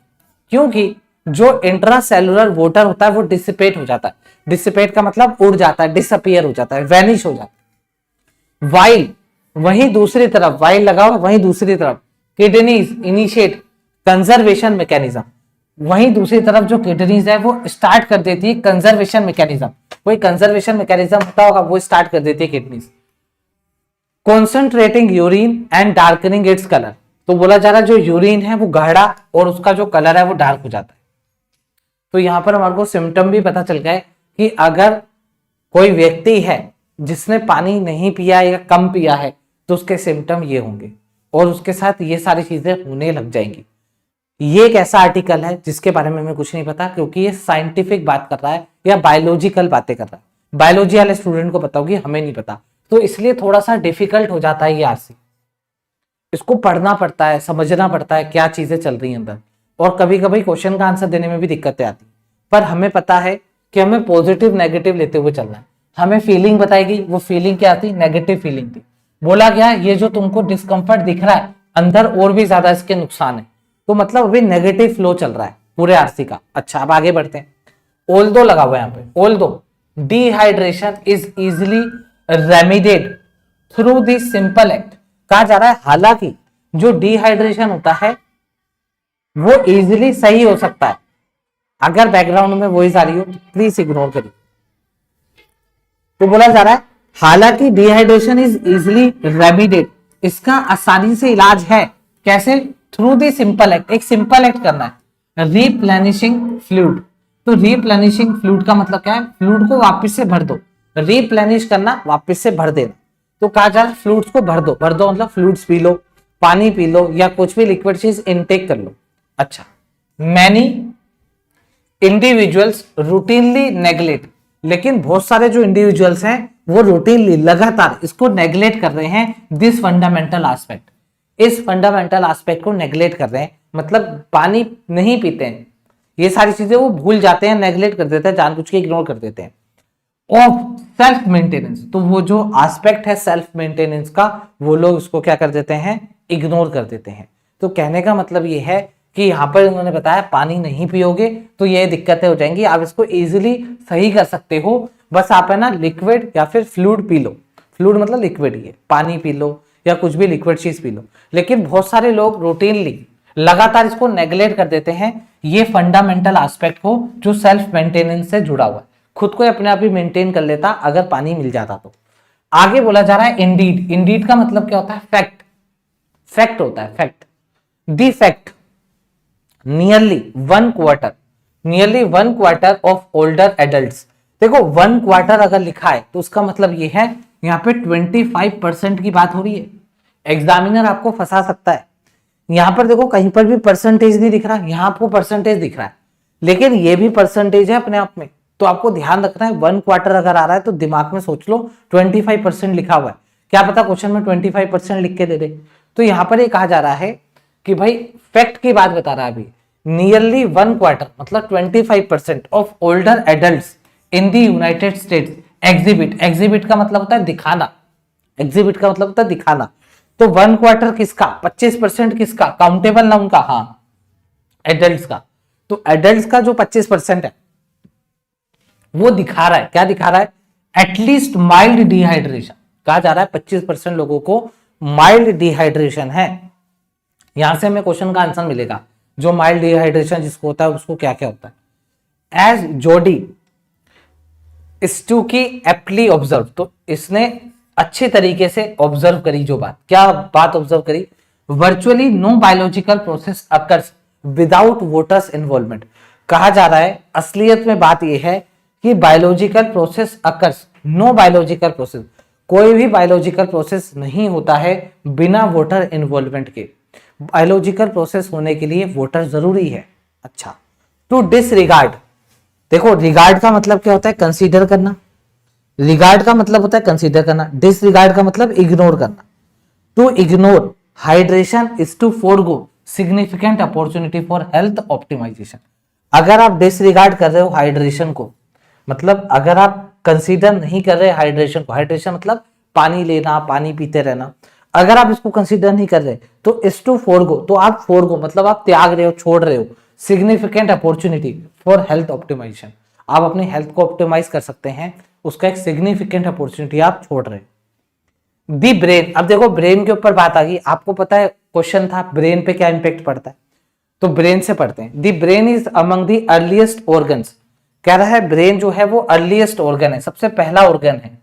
क्योंकि जो इंट्रासेलुलर वाटर होता है वो डिसिपेट हो जाता है। डिसिपेट का मतलब उड़ जाता है, डिसअपियर हो जाता है, वैनिश हो जाता है। वाइल, वहीं दूसरी तरफ, वाइल लगाओ, वहीं दूसरी तरफ किडनीज इनिशिएट कंजर्वेशन मैकेनिज्म, वहीं दूसरी तरफ जो किडनीज है वो स्टार्ट कर देती है कंजर्वेशन मैकेनिज्म, कोई कंजर्वेशन मैकेनिज्म होता होगा वो स्टार्ट कर देती है kidneys. Concentrating urine and darkening its colour, तो बोला जा रहा है जो यूरिन है वो गाढ़ा और उसका जो कलर है वो डार्क हो जाता है। तो यहां पर हमारे को सिम्टम भी पता चल गया कि अगर कोई व्यक्ति है जिसने पानी नहीं पिया या कम पिया है तो उसके सिम्टम ये होंगे और उसके साथ ये सारी चीजें होने लग जाएंगी। ये एक ऐसा आर्टिकल है जिसके बारे में हमें कुछ नहीं पता, क्योंकि ये साइंटिफिक बात कर रहा है या बायोलॉजिकल बातें कर रहा है। बायोलॉजी वाले स्टूडेंट को पता होगी, हमें नहीं पता, तो इसलिए थोड़ा सा डिफिकल्ट हो जाता है ये आरसी। इसको पढ़ना पड़ता है, समझना पड़ता है क्या चीजें चल रही हैं अंदर, और कभी कभी क्वेश्चन का आंसर देने में भी दिक्कतें आती, पर हमें पता है कि हमें पॉजिटिव नेगेटिव लेते हुए चलना है। हमें फीलिंग बताई गई, वो फीलिंग क्या थी, नेगेटिव फीलिंग थी। बोला गया ये जो तुमको डिस्कंफर्ट दिख रहा है अंदर और भी ज्यादा इसके नुकसान है, तो मतलब अभी नेगेटिव फ्लो चल रहा है पूरे आरसी का। अच्छा अब आगे बढ़ते हैं। ऑल्दो लगा हुआ है यहाँ पे, although dehydration is easily remedied through this simple act. कहा जा रहा है हालांकि जो डिहाइड्रेशन होता है वो इजिली सही हो सकता है। अगर बैकग्राउंड में वॉइस आ रही हो तो प्लीज इग्नोर करिए। तो बोला जा रहा है हालांकि डिहाइड्रेशन इज इजिली रेमिडेड, इसका आसानी से इलाज है। कैसे? Through the simple act. एक सिंपल एक्ट करना है, रिप्लेनिशिंग फ्लूइड। तो रिप्लेनिशिंग फ्लूइड का मतलब क्या है? फ्लूइड को वापस से भर दो। रिप्लेनिश करना, वापस से भर देना। तो कहा जा रहा है फ्लूइड्स को भर दो। भर दो मतलब फ्लूइड्स पी लो, पानी पी लो, या कुछ भी लिक्विड चीज इनटेक कर लो। अच्छा, मैनी इंडिविजुअल्स रूटीनली नेग्लेक्ट, लेकिन बहुत सारे जो इंडिविजुअल्स हैं वो रूटीनली लगातार इसको नेग्लेक्ट कर रहे हैं। दिस फंडामेंटल एस्पेक्ट, इस फंडामेंटल एस्पेक्ट को नेग्लेक्ट कर रहे हैं, मतलब पानी नहीं पीते हैं, ये सारी चीजें वो भूल जाते हैं, नेग्लेक्ट कर देते हैं, जानबूझ के इग्नोर कर देते हैं। ऑफ सेल्फ मेंटेनेंस, तो वो जो एस्पेक्ट है सेल्फ मेंटेनेंस का, वो लोग उसको क्या कर देते हैं? इग्नोर कर देते हैं। तो कहने का मतलब ये है कि यहाँ पर उन्होंने बताया पानी नहीं पियोगे तो ये दिक्कतें हो जाएंगी, आप इसको इजीली सही कर सकते हो। बस आप है ना लिक्विड या फिर फ्लूइड पी लो। फ्लूइड मतलब लिक्विड ही है, पानी पी लो या कुछ भी लिक्विड चीज पी लो। लेकिन बहुत सारे लोग रूटीनली लगातार इसको नेग्लेक्ट कर देते हैं, ये फंडामेंटल एस्पेक्ट को जो सेल्फ मेंटेनेंस से जुड़ा हुआ है, खुद को अपने आप ही मेंटेन कर लेता अगर पानी मिल जाता तो। आगे बोला जा रहा है इंडीड। इंडीड का मतलब क्या होता है? फैक्ट। फैक्ट होता है, fact. The fact nearly one quarter of older adults. देखो 1/4 अगर लिखा है तो उसका मतलब ये है यहाँ पे 25% की बात हो रही है। एग्जामिनर आपको फंसा सकता है। यहां पर देखो कहीं पर भी परसेंटेज नहीं दिख रहा, यहां आपको परसेंटेज दिख रहा है, लेकिन ये भी परसेंटेज है अपने आप में। तो आपको ध्यान रखना है 1/4 अगर आ रहा है तो दिमाग में सोच लो 25% लिखा हुआ है, क्या पता क्वेश्चन में 25% लिख के दे दे। तो यहां पर ये कहा जा रहा है कि भाई फैक्ट की बात बता रहा है अभी, नियरली 1/4 मतलब 25% of older adults in the United states exhibit. Exhibit का मतलब होता है दिखाना, एग्जिबिट का मतलब होता है दिखाना। तो 1/4 किसका? 25% किसका? काउंटेबल नाउन का, हाँ एडल्ट्स का। तो एडल्ट्स का जो 25% है वो दिखा रहा है, क्या दिखा रहा है? At least mild dehydration. कहा जा रहा है 25% लोगों को माइल्ड डिहाइड्रेशन है। यहां से हमें क्वेश्चन का आंसर मिलेगा, जो माइल्ड डिहाइड्रेशन जिसको होता है उसको क्या क्या होता है। एज जोडी स्टूकी एप्टली ऑब्जर्व, तो इसने अच्छे तरीके से ऑब्जर्व करी जो बात, क्या बात ऑब्जर्व करी? Virtually no biological process occurs without water's involvement. कहा जा रहा है असलियत में बात यह है कि biological process occurs, no biological process, कोई भी बायोलॉजिकल प्रोसेस नहीं होता है बिना वोटर इन्वॉल्वमेंट के। बायोलॉजिकल प्रोसेस होने के लिए वोटर जरूरी है। अच्छा, टू डिसरिगार्ड, देखो रिगार्ड का मतलब क्या होता है? कंसीडर करना। रिगार्ड का मतलब होता है कंसीडर करना, डिसरिगार्ड का मतलब इग्नोर करना। To ignore hydration is to forgo significant opportunity for health optimization. अगर आप डिसरिगार्ड कर रहे हो हाइड्रेशन को, मतलब अगर आप कंसीडर नहीं कर रहे हाइड्रेशन को, हाइड्रेशन मतलब पानी लेना, पानी पीते रहना, अगर आप इसको कंसीडर नहीं कर रहे तो इज टू फोरगो, तो आप फोरगो मतलब आप त्याग रहे हो, छोड़ रहे हो significant opportunity for health optimization. आप अपनी हेल्थ को ऑप्टिमाइज कर सकते हैं, उसका एक सिग्निफिकेंट अपॉर्चुनिटी आप छोड़ रहे हो। दी ब्रेन, अब देखो ब्रेन के ऊपर बात आ गई। आपको पता है क्वेश्चन था ब्रेन पे क्या इंपैक्ट पड़ता है, तो ब्रेन से पढ़ते हैं। दी brain is among the earliest organs. कह रहा है ब्रेन जो है वो अर्लीस्ट ऑर्गन है, सबसे पहला ऑर्गन है,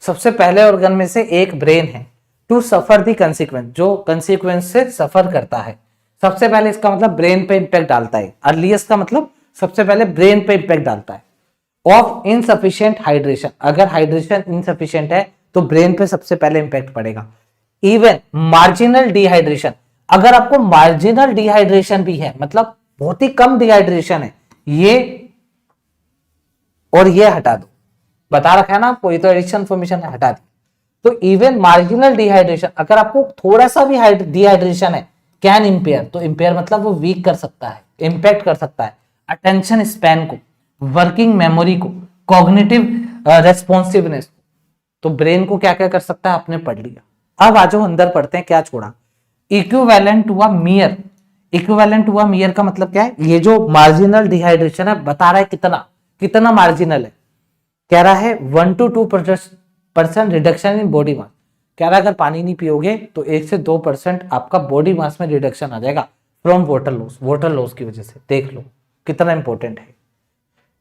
सबसे पहले ऑर्गन में से एक ब्रेन है। टू सफर दी कंसिक्वेंस, जो कंसिक्वेंस से सफर करता है, सबसे पहले इसका मतलब ब्रेन पे इंपैक्ट डालता है। अर्लीस्ट का मतलब सबसे पहले ब्रेन पे इंपैक्ट डालता है। ऑफ इनसफिशिएंट हाइड्रेशन, अगर हाइड्रेशन इनसफिशिएंट है तो ब्रेन पे सबसे पहले इंपैक्ट पड़ेगा। इवन मार्जिनल डिहाइड्रेशन, अगर आपको मार्जिनल डिहाइड्रेशन भी है, मतलब बहुत ही कम डिहाइड्रेशन है, ये और ये हटा दो, बता रखा है ना आपको, ये तो एडिशन इन्फॉर्मेशन है, हटा दी, तो इवन मार्जिनल डिहाइड्रेशन, अगर आपको थोड़ा सा भी डिहाइड्रेशन है, कैन इंपेयर, तो इंपेयर मतलब वो वीक कर सकता है, इंपैक्ट कर सकता है अटेंशन स्पैन को, वर्किंग मेमोरी को, कॉग्निटिव रेस्पॉन्सिवनेस। तो ब्रेन को क्या क्या कर सकता है आपने पढ़ लिया। अब आ जाओ अंदर पढ़ते हैं क्या छोड़ा। Equivalent to a mere, equivalent to a mere का मतलब क्या है, ये जो मार्जिनल डिहाइड्रेशन है बता रहा है कितना कितना मार्जिनल है, कह रहा है 1 to 2% रिडक्शन इन बॉडी मास। कह रहा है अगर पानी नहीं पियोगे तो 1 से 2% आपका बॉडी मास में रिडक्शन आ जाएगा from water loss, water loss की वजह से। देख लो कितना इंपॉर्टेंट है।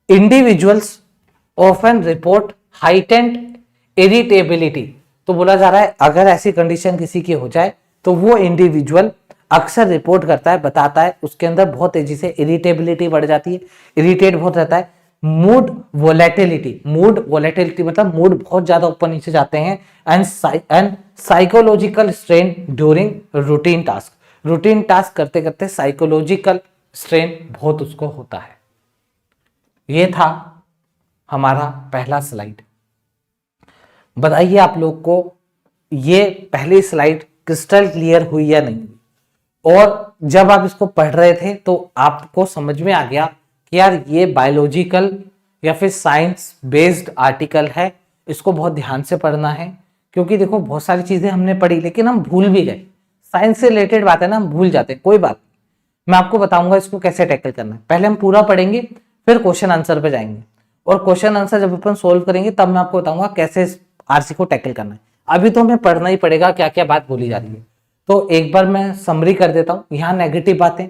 Individuals often report heightened irritability, तो बोला जा रहा है अगर ऐसी कंडीशन किसी की हो जाए तो वो इंडिविजुअल अक्सर रिपोर्ट करता है, बताता है उसके अंदर बहुत तेजी से इरिटेबिलिटी बढ़ जाती है, इरिटेट बहुत रहता है। मूड वोलेटिलिटी, मूड वोलेटिलिटी मतलब मूड बहुत ज्यादा ऊपर नीचे जाते हैं। And psychological strain during routine task, routine task करते करते साइकोलॉजिकल स्ट्रेन बहुत उसको होता है। ये था हमारा पहला स्लाइड। बताइए आप लोग को ये पहली स्लाइड क्रिस्टल क्लियर हुई या नहीं, और जब आप इसको पढ़ रहे थे तो आपको समझ में आ गया कि यार ये बायोलॉजिकल या फिर साइंस बेस्ड आर्टिकल है, इसको बहुत ध्यान से पढ़ना है। क्योंकि देखो बहुत सारी चीजें हमने पढ़ी लेकिन हम भूल भी गए, साइंस से रिलेटेड बात है ना, हम भूल जाते हैं, कोई बात नहीं। मैं आपको बताऊंगा इसको कैसे टैकल करना है। पहले हम पूरा पढ़ेंगे फिर क्वेश्चन आंसर पे जाएंगे, और क्वेश्चन आंसर जब अपन सोल्व करेंगे तब मैं आपको बताऊंगा कैसे आरसी को टैकल करना है। अभी तो हमें पढ़ना ही पड़ेगा क्या क्या बात बोली जा रही है। तो एक बार मैं समरी कर देता हूँ, यहाँ नेगेटिव बातें,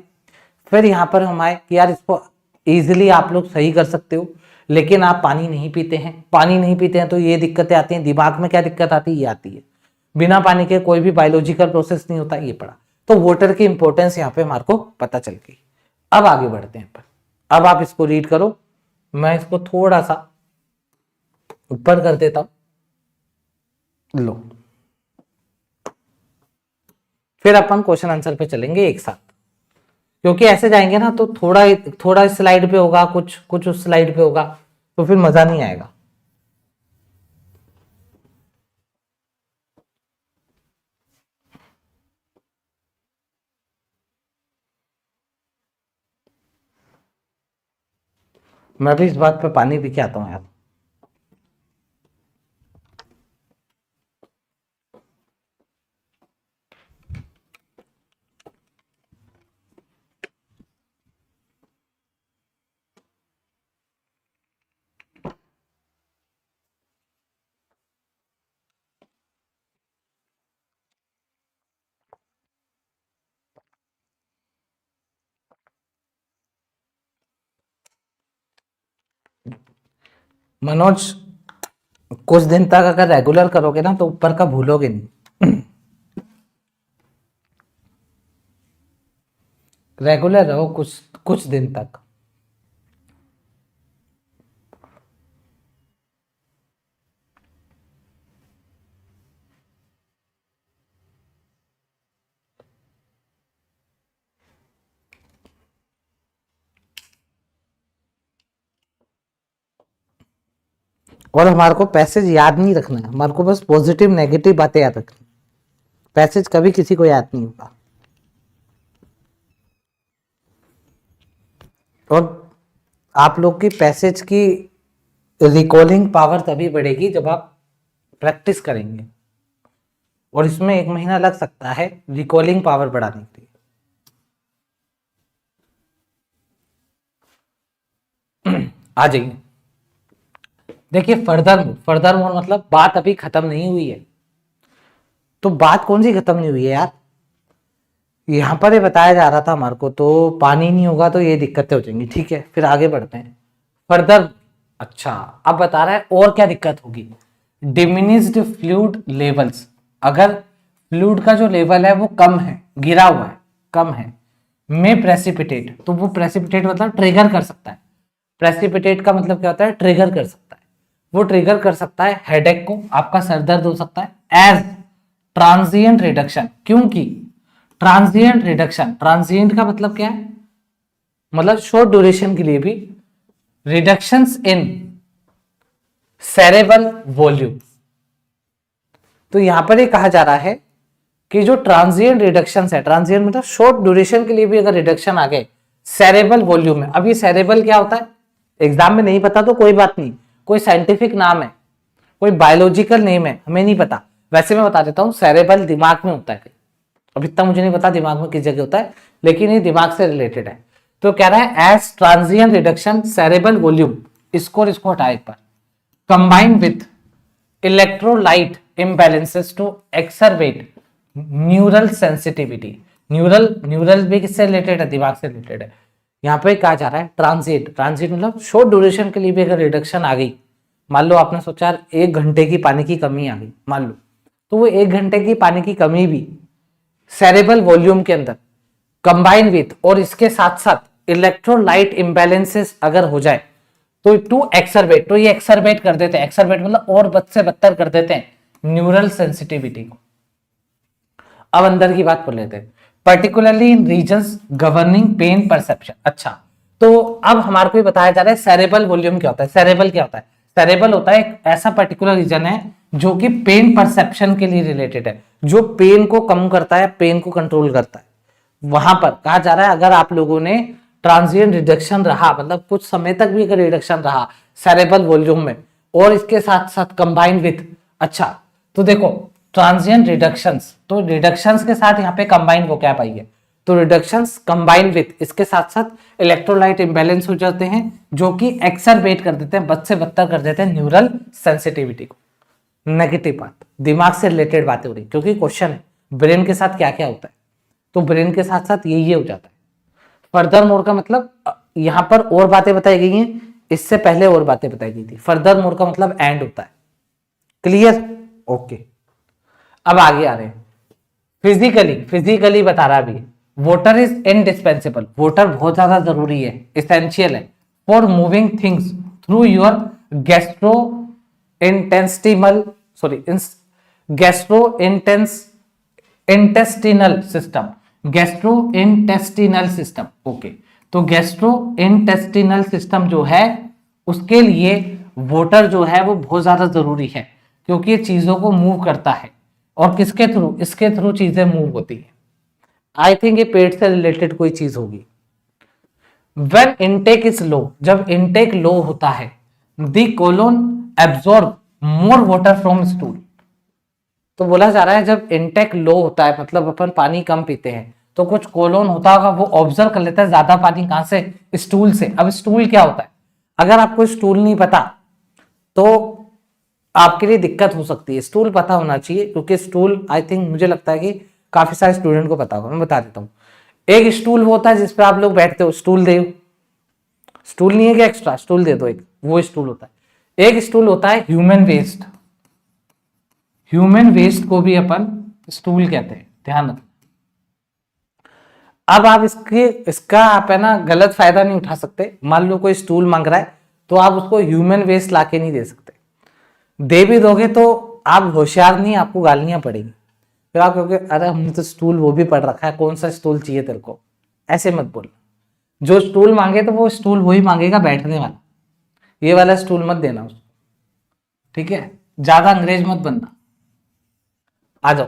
फिर यहाँ पर हम आए कि यार इसको इजीली आप लोग सही कर सकते हो, लेकिन आप पानी नहीं पीते हैं, पानी नहीं पीते हैं तो ये दिक्कतें आती हैं। दिमाग में क्या दिक्कत आती है, ये आती है। बिना पानी के कोई भी बायोलॉजिकल प्रोसेस नहीं होता, ये पढ़ा। तो वाटर की इंपॉर्टेंस यहाँ पे हमारे को पता चल गई। अब आगे बढ़ते हैं पर, अब आप इसको रीड करो, मैं इसको थोड़ा सा ऊपर कर देता हूं, लो। फिर अपन क्वेश्चन आंसर पे चलेंगे एक साथ, क्योंकि ऐसे जाएंगे ना तो थोड़ा थोड़ा स्लाइड पे होगा, कुछ कुछ उस स्लाइड पे होगा, तो फिर मजा नहीं आएगा। मैं भी इस बात पे पानी पी के आता हूं यार। मनोज, कुछ दिन तक अगर रेगुलर करोगे ना तो ऊपर का भूलोगे नहीं। रेगुलर रहो कुछ कुछ दिन तक। और हमारे को पैसेज याद नहीं रखना है, हमारे को बस पॉजिटिव नेगेटिव बातें याद रखनी। पैसेज कभी किसी को याद नहीं होगा। और आप लोग की पैसेज की रिकॉलिंग पावर तभी बढ़ेगी जब आप प्रैक्टिस करेंगे, और इसमें 1 महीना लग सकता है रिकॉलिंग पावर बढ़ाने के लिए। आ जाइए, देखिए फर्दर मोर मतलब बात अभी खत्म नहीं हुई है। तो बात कौन सी खत्म नहीं हुई है यार, यहां पर ये बताया जा रहा था हमारे को, तो पानी नहीं होगा तो ये दिक्कतें हो जाएंगी, ठीक है। फिर आगे बढ़ते हैं फर्दर। अच्छा, अब बता रहा है और क्या दिक्कत होगी, डिमिनिश्ड फ्लूइड लेवल्स। अगर फ्लूइड का जो लेवल है वो कम है, गिरा हुआ है, कम है, में प्रेसिपिटेट, तो वो प्रेसिपिटेट मतलब ट्रिगर कर सकता है। प्रेसिपिटेट का मतलब क्या होता है, ट्रिगर कर सकता है। वो ट्रिगर कर सकता है हेडेक को, आपका सर दर्द हो सकता है। एज ट्रांजिएंट रिडक्शन, क्योंकि ट्रांजिएंट रिडक्शन, ट्रांजिएंट का मतलब क्या है, मतलब शॉर्ट ड्यूरेशन के लिए भी, रिडक्शंस इन सेरेबल वॉल्यूम, तो यहां पर ये कहा जा रहा है कि जो ट्रांजिएंट रिडक्शन है, ट्रांजिएंट मतलब शॉर्ट ड्यूरेशन के लिए भी अगर रिडक्शन आ गए सेरेबल वॉल्यूम में। अब ये सेरेबल क्या होता है, एग्जाम में नहीं पता तो कोई बात नहीं, कोई साइंटिफिक नाम है, कोई बायोलॉजिकल नेम है, हमें नहीं पता, वैसे मैं बता देता हूं। सेरेबल दिमाग में होता है, अब इतना मुझे नहीं पता दिमाग में किस जगह होता है, लेकिन ये दिमाग से रिलेटेड है। तो कह रहा है as transient reduction cerebral volume, इसको हटा एक बार, combined with electrolyte imbalances to exacerbate neural sensitivity. Neural भी किससे रिलेटेड है, दिमाग से रिलेटेड है। यहाँ पे कहा जा रहा है ट्रांजिट मतलब शॉर्ट ड्यूरेशन के लिए भी अगर रिडक्शन आ गई, मान लो आपने सोचा 1 घंटे की पानी की कमी आ गई मान लो, तो वो 1 घंटे की पानी की कमी भी सेरेबल वॉल्यूम के अंदर कंबाइन विथ और इसके साथ साथ इलेक्ट्रोलाइट इम्बैलेंसेस अगर हो जाए तो टू एक्सरबेट, तो ये एक्सरबेट कर देते हैं, एक्सरबेट मतलब और बद से बदतर कर देते हैं न्यूरल सेंसिटिविटी को। अब अंदर की बात कर लेते हैं, particularly in regions governing pain perception. अच्छा, तो अब हमारे को बताया जा रहा है सेरेबल वॉल्यूम क्या होता है। सेरेबल क्या होता है, सेरेबल होता है एक ऐसा पर्टिकुलर रीजन है जो कि पेन परसेप्शन के लिए रिलेटेड है, जो पेन को कम करता है, पेन को कंट्रोल करता है। वहां पर कहा जा रहा है अगर आप लोगों ने ट्रांजिएंट रिडक्शन रहा, मतलब कुछ समय तक भी अगर रिडक्शन रहा सेरेबल वॉल्यूम में और इसके साथ साथ कंबाइन विथ, अच्छा तो देखो ट्रांजिएंट रिडक्शंस, तो रिडक्शंस के साथ यहाँ पे कंबाइन वो क्या पाई है, तो रिडक्शंस कंबाइन विथ इसके साथ साथ इलेक्ट्रोलाइट इम्बैलेंस हो जाते हैं जो कि एक्सरबेट कर देते हैं, बद से बदतर कर देते हैं न्यूरल सेंसिटिविटी को। नेगेटिव बात, दिमाग से रिलेटेड बातें हो रही, क्योंकि क्वेश्चन है ब्रेन के साथ क्या क्या होता है, तो ब्रेन के साथ साथ ये हो जाता है। फर्दर मोर का मतलब यहां पर और बातें बताई गई हैं, इससे पहले और बातें बताई गई थी। फर्दर मोर का मतलब एंड होता है, क्लियर, ओके। अब आगे आ रहे हैं फिजिकली बता रहा भी, वाटर इज इनडिस्पेंसेबल, वाटर बहुत ज्यादा जरूरी है, इसेंशियल है for moving things through your intestinal system, okay. तो गैस्ट्रोइंटेस्टिनल सिस्टम जो है उसके लिए वाटर जो है वो बहुत ज्यादा जरूरी है, क्योंकि ये चीजों को मूव करता है। और किसके थ्रू, इसके थ्रू चीजें मूव होती है। आई थिंक ये पेट से रिलेटेड कोई चीज होगी। When intake is low, जब intake लो होता है, the colon absorb more water from stool। तो बोला जा रहा है जब इंटेक लो होता है, मतलब अपन पानी कम पीते हैं, तो कुछ कोलोन होता होगा वो ऑब्जर्व कर लेता है ज्यादा पानी कहां से, स्टूल से। अब स्टूल क्या होता है, अगर आपको स्टूल नहीं पता तो आपके लिए दिक्कत हो सकती है। स्टूल पता होना चाहिए, क्योंकि स्टूल आई थिंक मुझे लगता है कि काफी सारे स्टूडेंट को पता होगा। मैं बता देता हूँ, एक स्टूल वो होता है जिसपे आप लोग बैठते हो, स्टूल दे, स्टूल नहीं है क्या एक्स्ट्रा, स्टूल दे दो एक, वो स्टूल होता है। एक स्टूल होता है ह्यूमन वेस्ट, ह्यूमन वेस्ट को भी अपन स्टूल कहते हैं, ध्यान रखना। अब आप इसका आप है ना गलत फायदा नहीं उठा सकते। मान लो कोई स्टूल मांग रहा है तो आप उसको ह्यूमन वेस्ट लाके नहीं दे सकते, दे भी दोगे तो आप होशियार नहीं, आपको गालियां पड़ेगी। फिर आप कहोगे अरे हमने तो स्टूल वो भी पढ़ रखा है, कौन सा स्टूल चाहिए तेरे को, ऐसे मत बोल। जो स्टूल मांगे तो वो स्टूल वही मांगेगा बैठने वाला, ये वाला स्टूल मत देना उसको, ठीक है, ज्यादा अंग्रेज मत बनना। आ जाओ,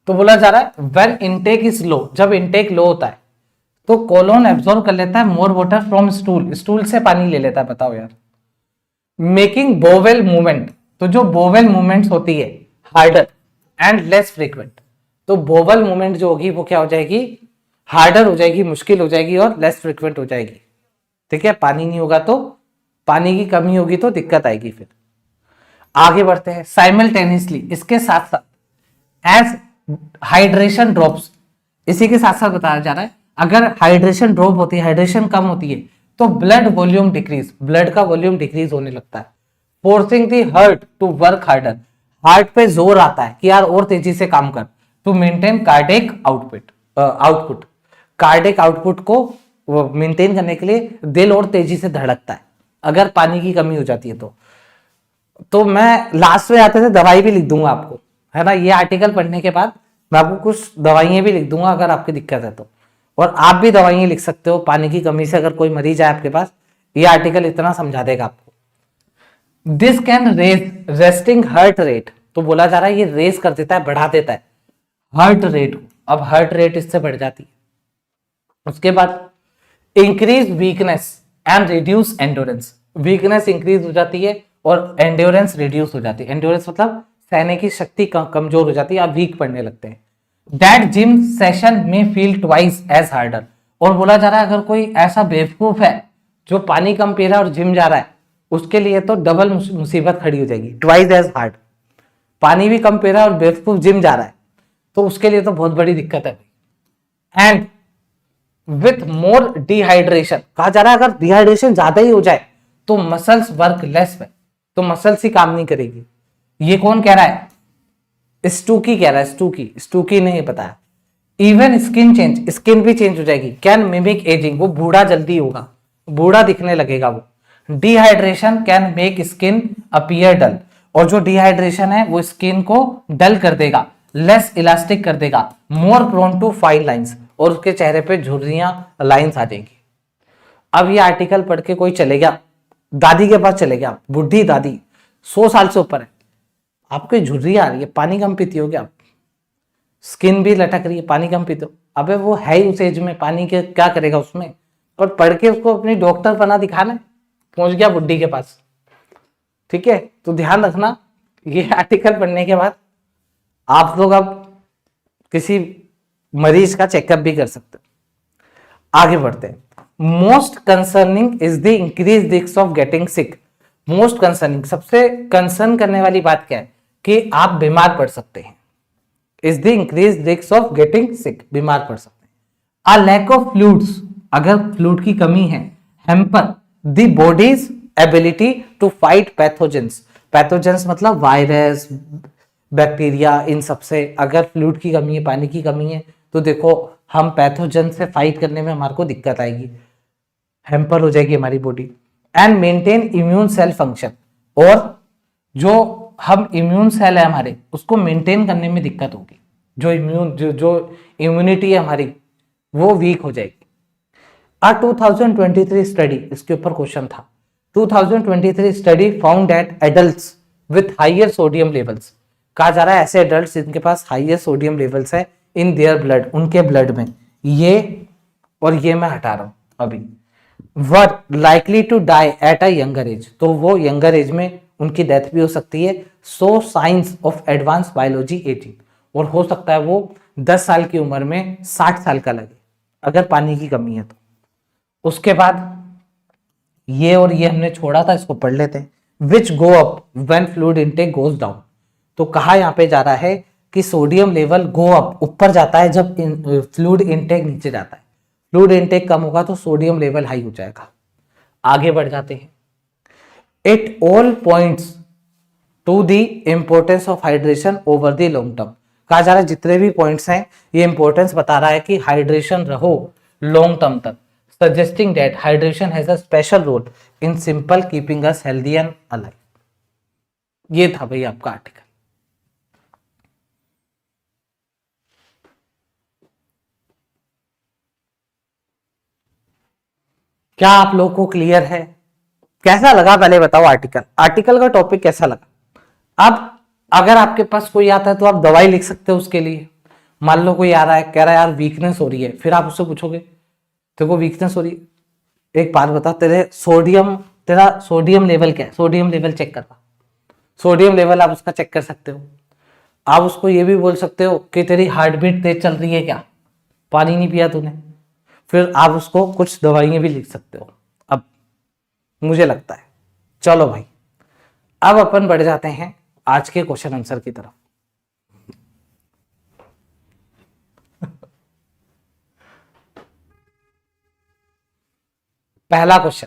तो बोला जा रहा है व्हेन इनटेक इज लो, जब इनटेक लो होता है तो कोलोन एब्जॉर्ब कर लेता है मोर वाटर फ्रॉम स्टूल, स्टूल से पानी ले लेता है। बताओ यार, मेकिंग बोवेल मूवमेंट, तो जो बोवेल मूवमेंट्स होती है हार्डर एंड लेस फ्रीक्वेंट, तो बोवेल मूवमेंट जो होगी वो क्या हो जाएगी, हार्डर हो जाएगी, मुश्किल हो जाएगी और लेस फ्रीक्वेंट हो जाएगी, ठीक है। पानी नहीं होगा तो, पानी की कमी होगी तो दिक्कत आएगी। फिर आगे बढ़ते हैं, साइमल्टेनियसली इसके साथ साथ एज हाइड्रेशन ड्रॉप्स, इसी के साथ साथ बताया जा रहा है अगर हाइड्रेशन ड्रॉप होती है, हाइड्रेशन कम होती है तो ब्लड वॉल्यूम डिक्रीज, ब्लड का वॉल्यूम डिक्रीज होने लगता है। Forcing the heart to work harder, heart पे जोर आता है कि यार और तेजी से काम कर, to maintain cardiac output, cardiac output को मेंटेन करने के लिए दिल और तेजी से धड़कता है अगर पानी की कमी हो जाती है तो मैं लास्ट में आते थे दवाई भी लिख दूंगा आपको, है ना। ये आर्टिकल पढ़ने के बाद मैं आपको कुछ दवाइयां भी लिख दूंगा अगर आपकी दिक्कत है तो, और आप भी दवाइयां लिख सकते हो पानी की कमी से। अगर कोई मरीज है आपके पास, ये आर्टिकल इतना समझा देगा आपको। This can raise resting heart rate, तो बोला जा रहा है ये रेस कर देता है, बढ़ा देता है हार्ट रेट को। अब हार्ट रेट इससे बढ़ जाती है। उसके बाद increase weakness and reduce endurance, weakness increase हो जाती है और एंड्योरेंस रिड्यूस हो जाती है। एंड्योरेंस मतलब सहने की शक्ति कमजोर हो जाती है, आप वीक पड़ने लगते हैं। दैट जिम सेशन में फील ट्वाइस एज हार्डर, और बोला जा रहा है अगर कोई ऐसा बेवकूफ है जो पानी कम पी रहा है और जिम जा रहा है, उसके लिए तो डबल मुसीबत खड़ी हो जाएगी, ट्वाइस एज हार्ड। पानी भी कम पी रहा है और बेवकूफ जिम जा रहा है तो उसके लिए तो बहुत बड़ी दिक्कत है। एंड विथ मोर डिहाइड्रेशन, कहा जा रहा है अगर डिहाइड्रेशन ज्यादा ही हो जाए तो मसल्स वर्क लेस में, तो मसल्स ही काम नहीं करेगी। ये कौन कह रहा है? स्टूकी कह रहा है, स्टूकी नहीं पता। इवन स्किन चेंज, स्किन भी चेंज हो जाएगी। कैन मिमिक एजिंग, वो बूढ़ा जल्दी होगा, बूढ़ा दिखने लगेगा वो। Dehydration can make skin appear dull, और जो डिहाइड्रेशन है वो स्किन को डल कर देगा, लेस इलास्टिक कर देगा, more prone to fine lines, और उसके चेहरे पे झुर्रियां लाइंस आ जाएंगी। अब ये आर्टिकल पढ़ के कोई चले गया, दादी के पास चले गया, बुढ़ी दादी 100 साल से ऊपर है, आपकी झुर्रियां आ रही है, पानी कम पीती हो क्या? स्किन भी लटक रही है, पानी कम पीते हो। अबे वो है ही उस एज में, पानी के क्या करेगा उसमें? पर पढ़ के उसको अपनी डॉक्टर बना दिखाना, पहुंच गया बुढ़ी के पास। ठीक है, तो ध्यान रखना, ये आर्टिकल पढ़ने के बाद आप लोग अब किसी मरीज का चेकअप भी कर सकते हो। आगे बढ़ते हैं। Most concerning is the increase risk of getting sick. Most concerning, सबसे कंसर्न करने वाली बात क्या है कि आप बीमार पड़ सकते हैं। Is the increase risk of getting sick, बीमार पड़ सकते हैं। अ लैक ऑफ फ्लूइड्स, अगर फ्लूइड की कमी है, hamper the body's ability to fight pathogens. Pathogens मतलब वायरस, बैक्टीरिया, इन सबसे अगर फ्लूइड की कमी है, पानी की कमी है, तो देखो हम पैथोजन से फाइट करने में हमारे को दिक्कत आएगी, हैम्पर हो जाएगी हमारी body. And maintain immune cell function, और जो हम इम्यून सेल है हमारे, उसको मेंटेन करने में दिक्कत होगी, जो इम्यूनिटी है हमारी वो वीक हो जाएगी। 2023 स्टडी, इसके ऊपर क्वेश्चन था। 2023 study found that adults with higher sodium levels, कहा जा रहा है ऐसे एडल्ट्स जिनके पास हाइयर सोडियम लेवल्स है इन देयर ब्लड, उनके ब्लड में, ये और ये मैं हटा रहा हूं अभी, were likely to die at a younger age, तो वो यंगर एज में उनकी डेथ भी हो सकती है। So science of advance biology 18, और हो सकता है वो 10 साल की उम्र में 60 साल का लगे अगर पानी की कमी है तो। उसके बाद ये और ये हमने छोड़ा था, इसको पढ़ लेते हैं। Which go up when fluid intake goes down, तो कहा यहां पे जा रहा है कि सोडियम लेवल गो अप, ऊपर जाता है जब फ्लूइड इनटेक नीचे जाता है। फ्लूइड इनटेक कम होगा तो सोडियम लेवल हाई हो जाएगा। आगे बढ़ जाते हैं। It all points to the importance of hydration over the long term, कहा जा रहा है जितने भी पॉइंट्स हैं ये इंपॉर्टेंस बता रहा है कि हाइड्रेशन रहो लॉन्ग टर्म तक, suggesting that hydration has a special role in simple keeping us healthy and alive. ये था भाई आपका आर्टिकल। क्या आप लोगों को क्लियर है? कैसा लगा पहले बताओ आर्टिकल, आर्टिकल का टॉपिक कैसा लगा? अब अगर आपके पास कोई आता है तो आप दवाई लिख सकते हो उसके लिए। मान लो कोई आ रहा है कह रहा है यार वीकनेस हो रही है, फिर आप उससे पूछोगे तेरे को वीकनेस हो रही है, एक बात बता तेरा सोडियम लेवल क्या है, सोडियम लेवल चेक करवा। सोडियम लेवल आप उसका चेक कर सकते हो। आप उसको ये भी बोल सकते हो कि तेरी हार्ट बीट तेज चल रही है क्या, पानी नहीं पिया तूने। फिर आप उसको कुछ दवाइयां भी लिख सकते हो। अब मुझे लगता है, चलो भाई अब अपन बढ़ जाते हैं आज के क्वेश्चन आंसर की तरफ। पहला क्वेश्चन,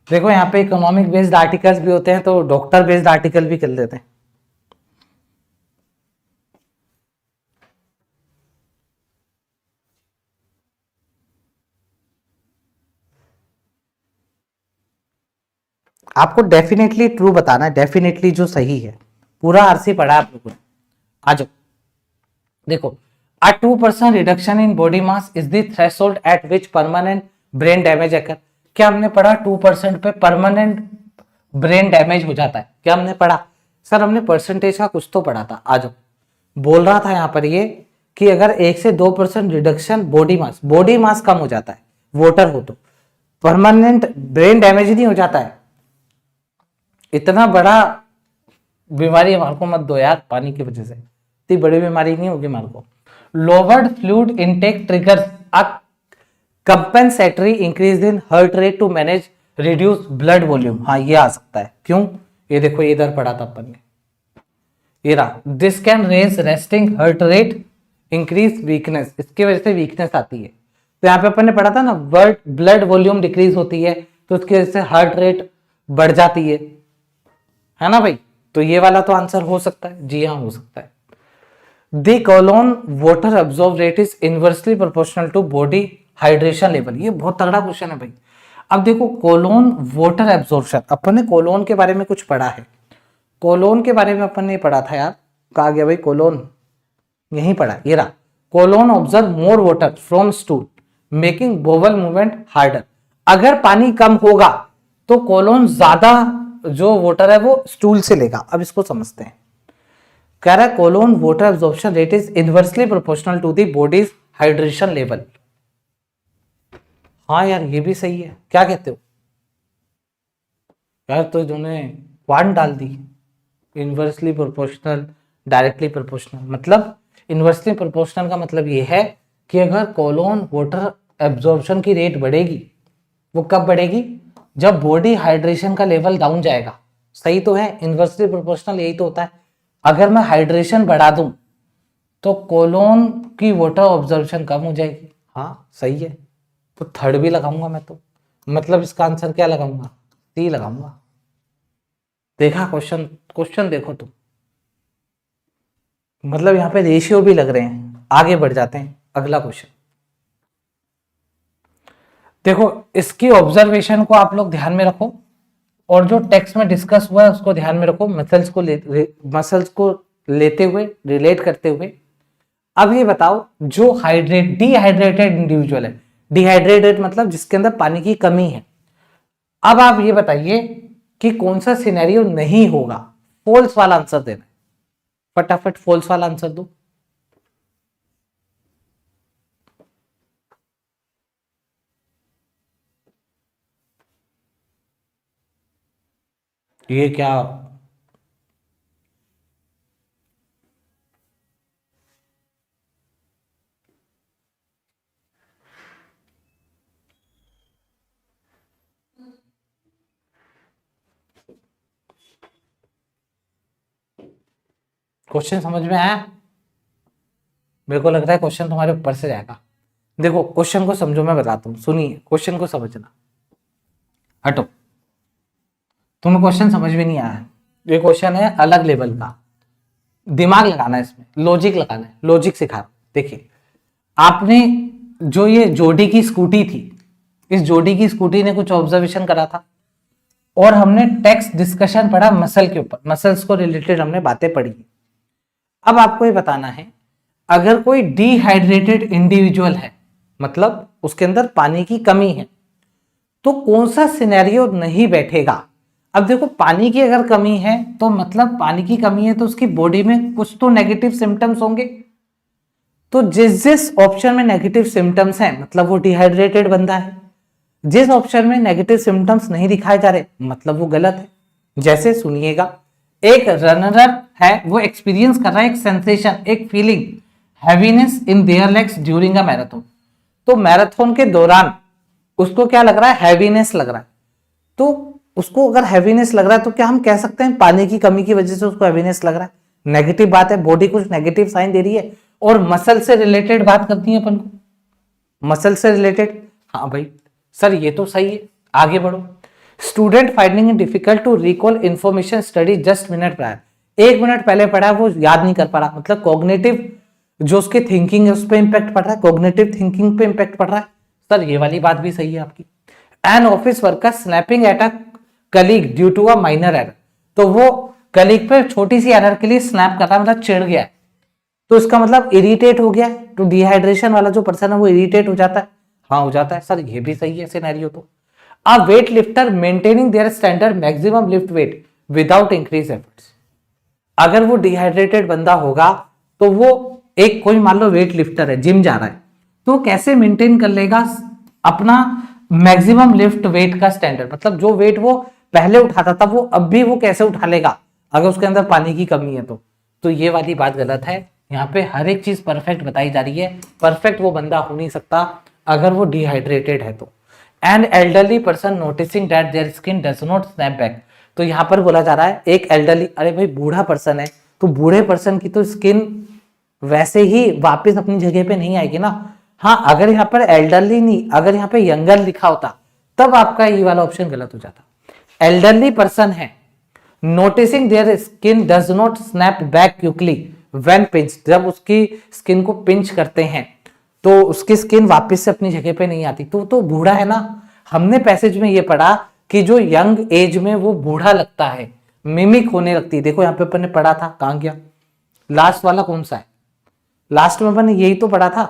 देखो यहाँ पे इकोनॉमिक बेस्ड आर्टिकल्स भी होते हैं तो डॉक्टर बेस्ड आर्टिकल भी कर लेते हैं। आपको डेफिनेटली ट्रू बताना है, डेफिनेटली जो सही है। पूरा आरसी पढ़ा आप लोगों ने, आ जाओ। देखो, a 2% reduction in body mass is the threshold at which permanent brain damage अगर, क्या हमने पढ़ा 2% पे परमानेंट ब्रेन डैमेज हो जाता है, क्या हमने पढ़ा? सर हमने परसेंटेज का कुछ तो पढ़ा था। आज बोल रहा था यहां पर ये कि अगर 1 से 2% रिडक्शन बॉडी मास कम हो जाता है, वोटर हो तो परमानेंट ब्रेन डैमेज नहीं हो जाता है। इतना बड़ा बीमारी हमारे को मत दो यार, पानी की वजह से इतनी बड़ी बीमारी नहीं होगी हमारे को। Lowered fluid intake triggers a compensatory increase in heart rate to manage reduce blood volume. हाँ ये आ सकता है, क्यों? ये देखो ये इधर पढ़ा था अपन ने, ये रहा, this can raise resting heart rate increase weakness, इसकी वजह से वीकनेस आती है। तो यहाँ पे अपन ने पढ़ा था ना, ब्लड वॉल्यूम डिक्रीज होती है तो उसकी वजह से हार्ट रेट बढ़ जाती है ना भाई? तो ये वाला तो आंसर हो सकता है, जी हाँ हो सकता है। The colon water absorb rate is inversely proportional to body hydration level. ये बहुत तगड़ा क्वेश्चन है भाई। अब देखो कोलोन वाटर एब्जॉर्प्शन, अपन ने कोलोन के बारे में कुछ पढ़ा है, कोलोन के बारे में अपन ने पढ़ा था यार, कहा गया भाई कोलोन, यहीं पढ़ा, ये रहा, colon observe more water from stool making bowel movement harder. अगर पानी कम होगा तो कोलोन ज्यादा जो वाटर है वो स्टूल से लेगा। अब इसको समझते हैं, कह रहा है colon water absorption rate is inversely proportional to the body's hydration level. हाँ यार ये भी सही है, क्या कहते हो यार? तो इन्होंने वन डाल दी, इनवर्सली प्रोपोर्शनल डायरेक्टली प्रोपोर्शनल। मतलब इनवर्सली प्रोपोर्शनल का मतलब ये है कि अगर कोलोन वाटर एब्जॉर्प्शन की रेट बढ़ेगी, वो कब बढ़ेगी? जब बॉडी हाइड्रेशन का लेवल डाउन जाएगा। सही तो है, इनवर्सली प्रोपोर्शनल यही तो होता है। अगर मैं हाइड्रेशन बढ़ा दूं तो कोलोन की वाटर ऑब्जर्वेशन कम हो जाएगी। हाँ सही है, तो थर्ड भी लगाऊंगा मैं तो, मतलब इसका आंसर क्या लगाऊंगा? सी लगाऊंगा। देखा क्वेश्चन देखो तुम, मतलब यहाँ पे रेशियो भी लग रहे हैं। आगे बढ़ जाते हैं, अगला क्वेश्चन देखो, इसकी ऑब्जर्वेशन को आप लोग ध्यान में रखो और जो टेक्स्ट में डिस्कस हुआ है उसको ध्यान में रखो, मसल्स को लेते हुए, रिलेट करते हुए। अब ये बताओ, जो डिहाइड्रेटेड इंडिविजुअल है, डिहाइड्रेटेड मतलब जिसके अंदर पानी की कमी है। अब आप ये बताइए कि कौन सा सिनेरियो नहीं होगा? फॉल्स वाला आंसर देना है, फटाफट फॉल्स वाला आंसर दो। ये क्या? क्वेश्चन समझ में आया? मेरे को लग रहा है क्वेश्चन तुम्हारे ऊपर से जाएगा। देखो क्वेश्चन को समझो, मैं बताता हूं, सुनिए, क्वेश्चन को समझना। हटो, तुम्हें क्वेश्चन समझ में नहीं आया, ये क्वेश्चन है अलग लेवल का, दिमाग लगाना है इसमें, लॉजिक लगाना है, लॉजिक सिखा रहा हूं। देखिए, आपने जो ये जोडी की स्कूटी थी, इस जोडी की स्कूटी ने कुछ ऑब्जर्वेशन करा था और हमने टेक्स्ट डिस्कशन पढ़ा मसल के ऊपर, मसल्स को रिलेटेड हमने बातें पढ़ी। अब आपको ये बताना है, अगर कोई डिहाइड्रेटेड इंडिविजुअल है, मतलब उसके अंदर पानी की कमी है, तो कौन सा सिनेरियो नहीं बैठेगा? अब देखो, पानी की अगर कमी है तो मतलब पानी की कमी है तो उसकी बॉडी में कुछ तो नेगेटिव सिम्टम्स होंगे। तो जिस जिस ऑप्शन में नेगेटिव सिम्टम्स हैं मतलब वो डिहाइड्रेटेड बंदा है। जिस ऑप्शन में नेगेटिव सिम्टम्स नहीं दिखाए जा रहे मतलब वो गलत है। जैसे सुनिएगा, एक रनर है, वो एक्सपीरियंस कर रहा है एक सेंसेशन, एक feeling, heaviness in their legs during a marathon. तो मैराथन के दौरान उसको क्या लग रहा है? हैवीनेस लग रहा है। तो उसको अगर हैवीनेस लग रहा है तो क्या हम कह सकते हैं पानी की कमी की वजह से उसको हैवीनेस लग रहा है? नेगेटिव बात है, बॉडी कुछ नेगेटिव साइन दे रही है और मसल से रिलेटेड बात करती है अपन को, मसल से रिलेटेड। हाँ भाई सर ये तो सही है, आगे बढ़ो। Student finding it difficult to recall information study just minute prior, 1 minute पहले पढ़ा वो याद नहीं कर पा रहा, मतलब कॉग्निटिव जो उसके थिंकिंग है उस पर इंपैक्ट पड़ रहा है, कॉग्निटिव थिंकिंग पे इंपैक्ट पड़ रहा है। सर ये वाली बात भी सही है आपकी। An office worker snapping at a colleague due to a minor error, तो वो कलीग पे छोटी सी एरर के लिए स्नैप कर रहा है, मतलब चिढ़ गया है, तो इसका मतलब इरिटेट हो गया है। तो डिहाइड्रेशन वाला जो पर्सन है वो इरिटेट हो जाता है। हाँ हो जाता है सर, ये भी सही है सिनेरियो तो। A weight lifter maintaining their standard maximum lift weight without increase efforts. अगर वो डिहाइड्रेटेड बंदा होगा तो वो एक कोई मान लो वेट लिफ्टर है, जिम जा रहा है, तो कैसे मेंटेन कर लेगा अपना मैक्सिमम लिफ्ट वेट का स्टैंडर्ड, मतलब जो वेट वो पहले उठाता था वो अब भी वो कैसे उठा लेगा अगर उसके अंदर पानी की कमी है तो ये वाली बात गलत है। यहाँ पे हर एक चीज परफेक्ट बताई जा रही है। परफेक्ट वो बंदा हो नहीं सकता अगर वो डिहाइड्रेटेड है तो। And elderly person noticing that their skin does not snap back, तो यहाँ पर बोला जा रहा है एक एल्डरली, अरे भाई बूढ़ा पर्सन है तो बूढ़े पर्सन की तो स्किन वैसे ही वापस अपनी जगह पे नहीं आएगी ना। हाँ अगर यहाँ पर एल्डरली नहीं, अगर यहाँ पे यंगर लिखा होता तब आपका ये वाला ऑप्शन गलत हो जाता। एल्डरली पर्सन है, noticing their skin does not snap back quickly when pinch, जब उसकी स्किन को पिंच करते हैं तो उसकी स्किन वापस से अपनी जगह पे नहीं आती, तो बूढ़ा है ना। हमने पैसेज में ये पढ़ा कि जो यंग एज में वो बूढ़ा लगता है, मिमिक होने लगती है। देखो यहाँ पे अपन ने पढ़ा था, कहां गया लास्ट वाला, कौन सा है लास्ट में अपन ने यही तो पढ़ा था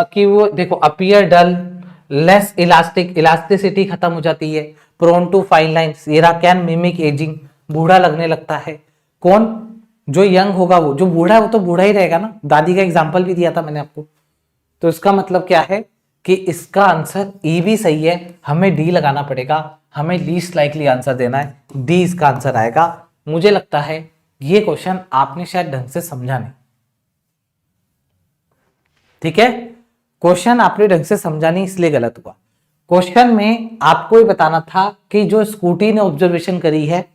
कि वो देखो अपीयर डल, लेस इलास्टिक, इलास्टिसिटी खत्म हो जाती है, प्रोन टू फाइन लाइंस, येरा कैन मिमिक एजिंग, बूढ़ा लगने लगता है। कौन जो यंग होगा, वो जो बूढ़ा है वो तो बूढ़ा ही रहेगा ना। दादी का एग्जांपल भी दिया था मैंने आपको। तो इसका मतलब क्या है कि इसका आंसर ई भी सही है, हमें डी लगाना पड़ेगा, हमें लीस्ट लाइकली आंसर देना है, डी इसका आंसर आएगा। मुझे लगता है ये क्वेश्चन आपने शायद ढंग से समझा नहीं, ठीक है, क्वेश्चन आपने ढंग से समझा नहीं इसलिए गलत हुआ। क्वेश्चन में आपको ये बताना था कि जो स्कूटी ने ऑब्जर्वेशन करी है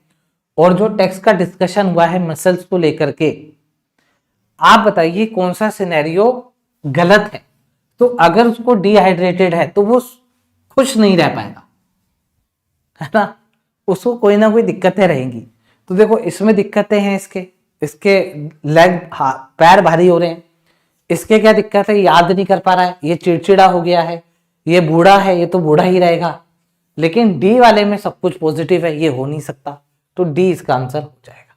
और जो टेक्स्ट का डिस्कशन हुआ है मसल्स को लेकर के, आप बताइए कौन सा सिनेरियो गलत है। तो अगर उसको डिहाइड्रेटेड है तो वो खुश नहीं रह पाएगा, है ना, उसको कोई ना कोई दिक्कतें रहेंगी। तो देखो इसमें दिक्कतें हैं, इसके लेग पैर भारी हो रहे हैं, इसके क्या दिक्कत है, याद नहीं कर पा रहा है, ये चिड़चिड़ा हो गया है, ये बूढ़ा है, ये तो बूढ़ा ही रहेगा। लेकिन डी वाले में सब कुछ पॉजिटिव है, ये हो नहीं सकता, तो डी इसका आंसर हो जाएगा।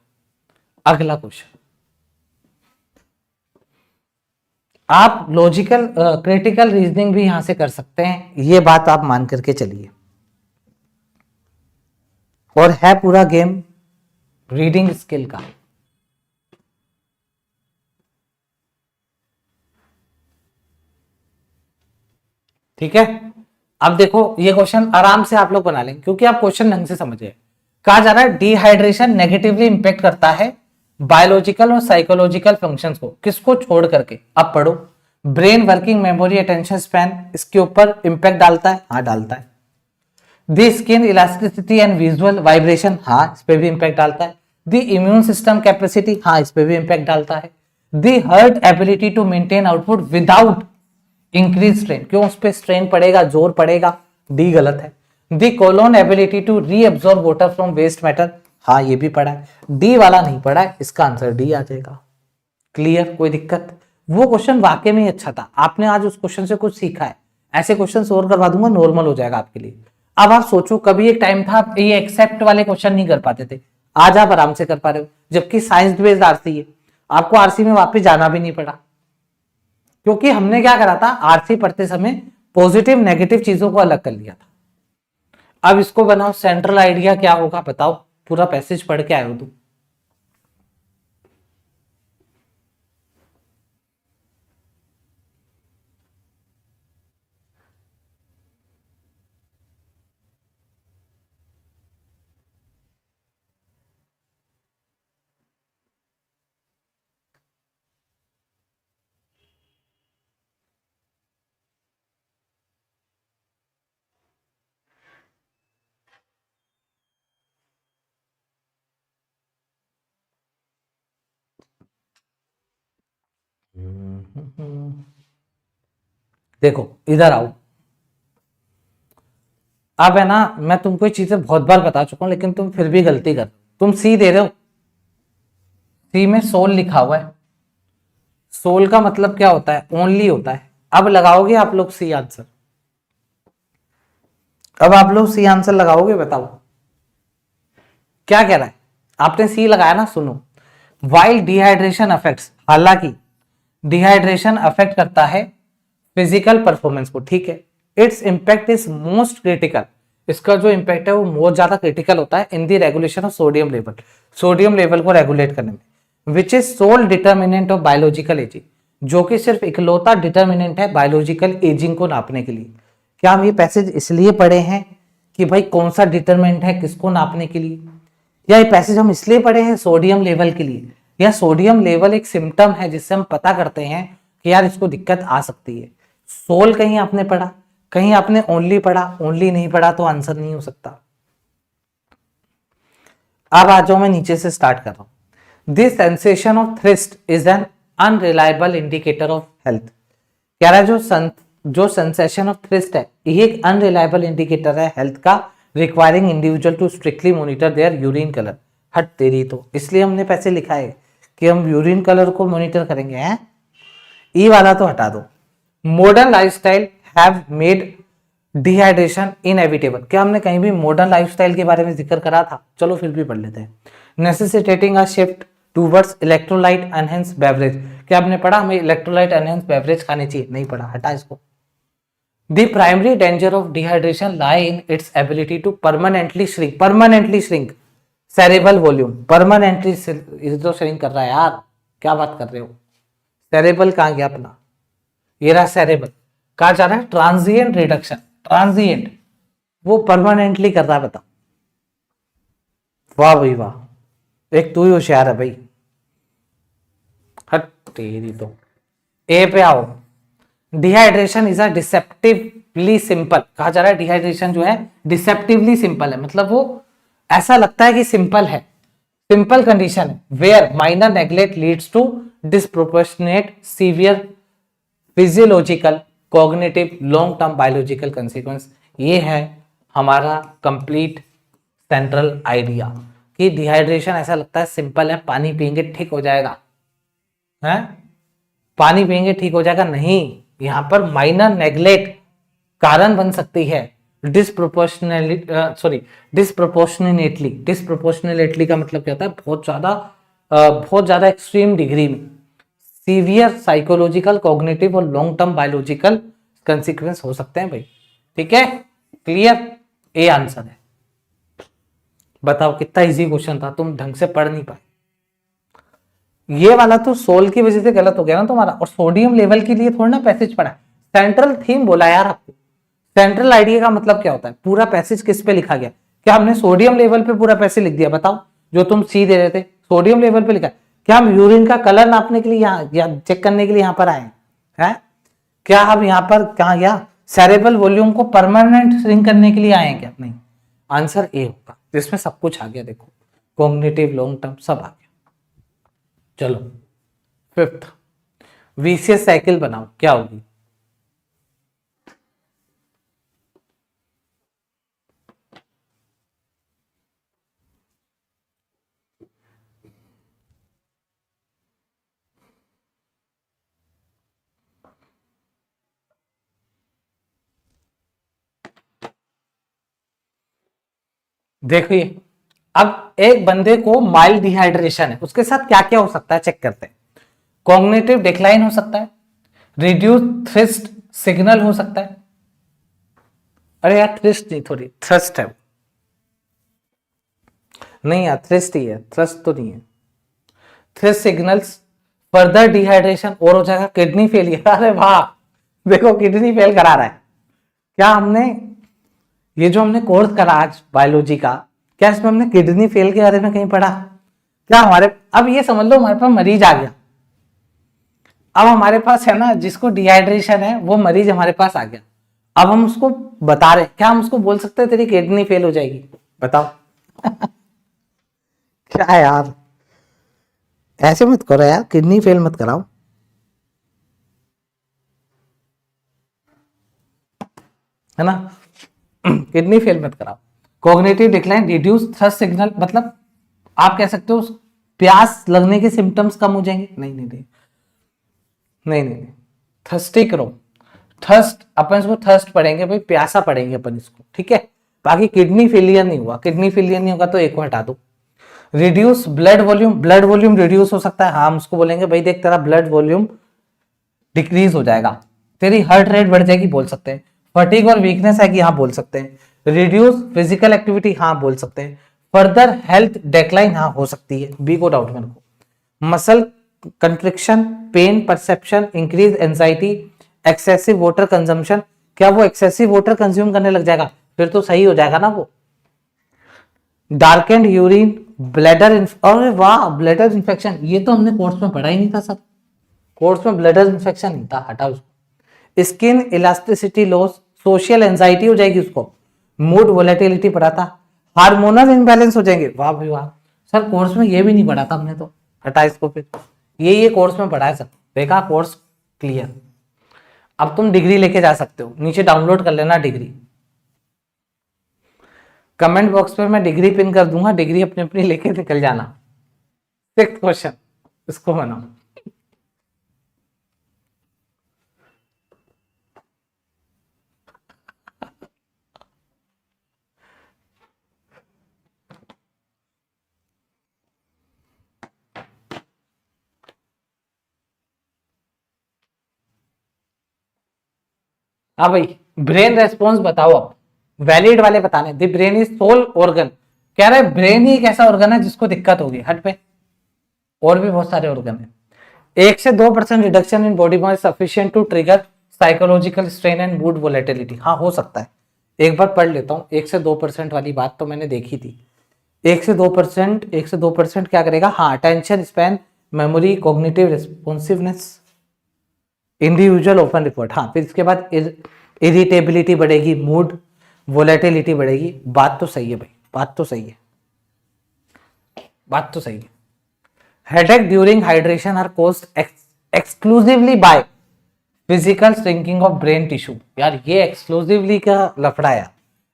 अगला क्वेश्चन, आप लॉजिकल क्रिटिकल रीजनिंग भी यहां से कर सकते हैं, ये बात आप मान करके चलिए। और है पूरा गेम रीडिंग स्किल का। ठीक है, अब देखो ये क्वेश्चन आराम से आप लोग बना लेंगे क्योंकि आप क्वेश्चन ढंग से समझे। कहा जा रहा है डिहाइड्रेशन नेगेटिवली इंपैक्ट करता है बायोलॉजिकल और साइकोलॉजिकल फंक्शंस को, किसको छोड़ करके। अब पढ़ो, brain working, memory, attention span, इसके ऊपर इंपैक्ट डालता है, हाँ डालता है। The skin elasticity and visual vibration, हाँ इस पे भी इंपैक्ट डालता है। दी इम्यून सिस्टम कैपेसिटी, हाँ इस पे भी इंपैक्ट डालता है। The heart ability to maintain output without increase strain, क्यों उस पर स्ट्रेन पड़ेगा, जोर पड़ेगा, डी गलत है। The colon ability to reabsorb water from waste metal, हाँ ये भी पढ़ा है, डी वाला नहीं पढ़ा है, इसका आंसर डी आ जाएगा। क्लियर, कोई दिक्कत। वो क्वेश्चन वाकई में अच्छा था, आपने आज उस क्वेश्चन से कुछ सीखा है। ऐसे क्वेश्चन और करवा दूंगा, नॉर्मल हो जाएगा आपके लिए। अब आप सोचो, कभी एक टाइम था आप ये एक्सेप्ट वाले क्वेश्चन नहीं कर पाते थे, आज आप आराम से कर पा रहे हो, जबकि साइंस बेस्ड आरसी है, आपको आरसी में वापस जाना भी नहीं पड़ा, क्योंकि हमने क्या करा था, आरसी पढ़ते समय पॉजिटिव नेगेटिव चीजों को अलग कर लिया था। अब इसको बनाओ, सेंट्रल आइडिया क्या होगा बताओ, पूरा पैसेज पढ़ के आए हो तुम। देखो इधर आओ, अब है ना, मैं तुमको ये चीजें बहुत बार बता चुका हूं लेकिन तुम फिर भी गलती कर, तुम सी दे रहे हो, सी में सोल लिखा हुआ है, सोल का मतलब क्या होता है, ओनली होता है। अब लगाओगे आप लोग सी आंसर, अब आप लोग सी आंसर लगाओगे, बताओ क्या कह रहा है। आपने सी लगाया ना, सुनो, वाइल डिहाइड्रेशन अफेक्ट्स, हालांकि डिहाइड्रेशन अफेक्ट करता है फिजिकल परफॉर्मेंस को, ठीक है। Its impact is most critical, इसका जो इम्पैक्ट है वो बहुत ज्यादा क्रिटिकल होता है in the regulation of sodium level, sodium level को रेगुलेट करने में। Which is sole determinant of biological aging, जो कि सिर्फ इकलौता डिटर्मिनेंट है बायोलॉजिकल एजिंग को नापने के लिए। क्या हम ये पैसेज इसलिए पढ़े हैं कि भाई कौन सा डिटर्मिनेंट है किसको नापने के लिए, या ये पैसेज हम इसलिए पढ़े हैं सोडियम लेवल के लिए, या सोडियम लेवल एक सिम्टम है जिससे हम पता करते हैं कि यार इसको दिक्कत आ सकती है। सोल कहीं आपने पढ़ा, कहीं आपने ओनली पढ़ा, ओनली नहीं पढ़ा तो आंसर नहीं हो सकता। अब आ जाओ, मैं नीचे से स्टार्ट कर रहा हूं। This sensation of thirst is an unreliable indicator of health. कह रहा है जो सेंसेशन ऑफ थ्रिस्ट है ये एक अनरिलायबल इंडिकेटर है हेल्थ का, requiring individual to strictly monitor their urine colour. हट तेरी तो, इसलिए हमने पैसे लिखा है कि हम यूरिन कलर को मॉनिटर करेंगे हैं। ई वाला तो हटा दो। Modern lifestyle have made dehydration inevitable. क्या हमने कहीं भी मॉडर्न लाइफस्टाइल के बारे में जिक्र करा था? चलो फिर भी पढ़ लेते हैं। Necessitating a shift towards electrolyte enhance beverage. क्या आपने पढ़ा हमें इलेक्ट्रोलाइट एनहेंस बेवरेज खाने चाहिए? नहीं पढ़ा, हटा इसको। The primary danger of dehydration lie in its ability to permanently shrink cerebral volume. Permanently जो श्रिंक कर रहा है यार, क्या बात कर रहे हो? सेरेबल कहां गया अपना? ये रहा सेरेबल। कहा जा रहा है ट्रांजिएंट रिडक्शन, ट्रांजिएंट, वो परमानेंटली कर रहा है। बताओ, वाह भाई वाह, एक तू ही होशियार है भाई। हट तेरी तो। ए पे आओ। Dehydration is a deceptively simple. कहा जा रहा है डिहाइड्रेशन जो है डिसेप्टिवली सिंपल है, मतलब वो ऐसा लगता है कि सिंपल है, सिंपल कंडीशन है। Where minor neglect leads to disproportionate severe physiological cognitive long term biological consequence. ये है हमारा कंप्लीट सेंट्रल आइडिया कि डिहाइड्रेशन ऐसा लगता है सिंपल है, पानी पियेंगे ठीक हो जाएगा, है पानी पियेंगे ठीक हो जाएगा। नहीं, यहां पर माइनर नेग्लेक्ट कारण बन सकती है। डिस्प्रोपोर्शनेटली का मतलब क्या होता है? बहुत ज्यादा एक्सट्रीम डिग्री में सीवियर साइकोलॉजिकल कॉग्निटिव और लॉन्ग टर्म बायोलॉजिकल कंसिक्वेंस हो सकते हैं भाई। ठीक है, क्लियर? ए आंसर है। बताओ कितना इजी क्वेश्चन था, तुम ढंग से पढ़ नहीं पाए। ये वाला तो सोल की वजह से गलत हो गया ना तुम्हारा, और सोडियम लेवल के लिए थोड़ा ना पैसेज पढ़ा। सेंट्रल थीम बोला यार आपको। सेंट्रल आइडिया का मतलब क्या होता है? पूरा पैसेज किस पे लिखा गया? क्या हमने सोडियम लेवल पे पूरा पैसेज लिख दिया? बताओ, जो तुम सी दे रहे थे सोडियम लेवल पे लिखा। क्या हम यूरिन का कलर नापने के लिए यहाँ या चेक करने के लिए यहाँ पर आए हैं? क्या हम यहाँ पर कहा गया सेरेबल वॉल्यूम को परमानेंट श्रिंक करने के लिए आए हैं क्या? नहीं, आंसर ए होगा, जिसमें सब कुछ आ गया। देखो, कॉग्निटिव लॉन्ग टर्म सब आ गया। चलो फिफ्थ, वीसीएस साइकिल बनाओ, क्या होगी? देखिए, अब एक बंदे को माइल्ड डिहाइड्रेशन है, उसके साथ क्या क्या हो सकता है चेक करते हैं। कॉग्निटिव डिक्लाइन हो सकता है, रिड्यूस थ्रस्ट सिग्नल हो सकता है। अरे यार थ्रस्ट नहीं, थोड़ी थ्रस्ट है, नहीं यार थ्रस्ट ही है, थ्रस्ट तो नहीं है। थ्रस्ट सिग्नल्स, फर्दर डिहाइड्रेशन और हो जाएगा, किडनी फेलियर। अरे वाह, देखो किडनी फेल करा रहा है। क्या हमने ये जो हमने कोर्स करा आज बायोलॉजी का, क्या इसमें हमने किडनी फेल के बारे में कहीं पढ़ा? क्या हमारे, अब ये समझ लो हमारे पास मरीज आ गया। अब हमारे पास है ना, जिसको डिहाइड्रेशन है वो मरीज हमारे पास आ गया। अब हम उसको बता रहे, क्या हम उसको बोल सकते हैं तेरी किडनी फेल हो जाएगी? बताओ। क्या यार, ऐसे मत करो यार, किडनी फेल मत कराओ, है ना। किडनी फेल मत कराओ। Cognitive decline, reduce thrust signal, मतलब आप कह सकते हो प्यास लगने के सिम्टम्स कम हो जाएंगे। नहीं नहीं नहीं नहीं नहीं, थर्स्टी करो। थर्स्ट, अपन इसको थर्स्ट पढ़ेंगे भाई, प्यासा पढ़ेंगे अपन इसको, ठीक है। बाकी किडनी फेलियर नहीं हुआ, किडनी फेलियर नहीं होगा तो एक को हटा दो। Reduce blood volume, blood volume reduce हो सकता है। हाँ, हम उसको बोलेंगे भाई देख तेरा ब्लड वॉल्यूम डिक्रीज हो जाएगा, तेरी हार्ट रेट बढ़ जाएगी, बोल सकते हैं। फटीग और वीकनेस आएगी, हाँ बोल सकते हैं। रिड्यूस फिजिकल एक्टिविटी, हाँ बोल सकते हैं। फर्दर हेल्थ डेक्लाइन, हाँ हो सकती है, बी को डाउट मेरे को। Muscle contraction, pain perception, increase anxiety, excessive water consumption, क्या वो एक्सेसिव वाटर कंज्यूम करने लग जाएगा? फिर तो सही हो जाएगा ना वो। डार्क एंड यूरिन, ब्लैडर, अरे वाह, ब्लैडर इन्फेक्शन, ये तो हमने कोर्स में पढ़ा ही नहीं था सर। कोर्स में ब्लैडर इन्फेक्शन नहीं था, हटा उसको। Skin elasticity loss, social anxiety हो जाएगी उसको, मूड वोलेटिलिटी पढ़ा था, हार्मोनल इम्बैलेंस हो जाएंगे। वाह भाई वाह सर, कोर्स में ये भी नहीं पढ़ा था हमने तो, हटा इसको फिर। ये कोर्स में पढ़ा है सर, देखा कोर्स क्लियर। अब तुम डिग्री लेके जा सकते हो, नीचे डाउनलोड कर लेना डिग्री। कमेंट बॉक्स में मैं डिग्री पिन कर दूंगा, डिग्री अपनी अपनी लेके निकल जाना। 6th क्वेश्चन, इसको बनाओ। हाँ भाई, ब्रेन रेस्पॉन्स बताओ अब, वैलिड वाले बताने। The brain is sole organ, कह रहा है ब्रेन ही एक ऐसा ऑर्गन है जिसको दिक्कत होगी, हट पे। और भी बहुत सारे ऑर्गन है। 1 से 2% reduction in body mass sufficient to trigger psychological strain and mood volatility, हाँ हो सकता है। एक बार पढ़ लेता हूँ, 1 से 2% वाली बात तो मैंने देखी थी। 1 से 2% क्या करेगा? हाँ, attention span, memory, cognitive responsiveness, individual open report. हाँ, फिर इसके बाद इरिटेबिलिटी बढ़ेगी, मूड वोलेटिलिटी बढ़ेगी। बात तो सही है भाई, बात तो सही है, बात तो सही है। Headache during hydration are caused exclusively by physical shrinking of brain tissue. यार ये एक्सक्लूसिवली का लफड़ा है।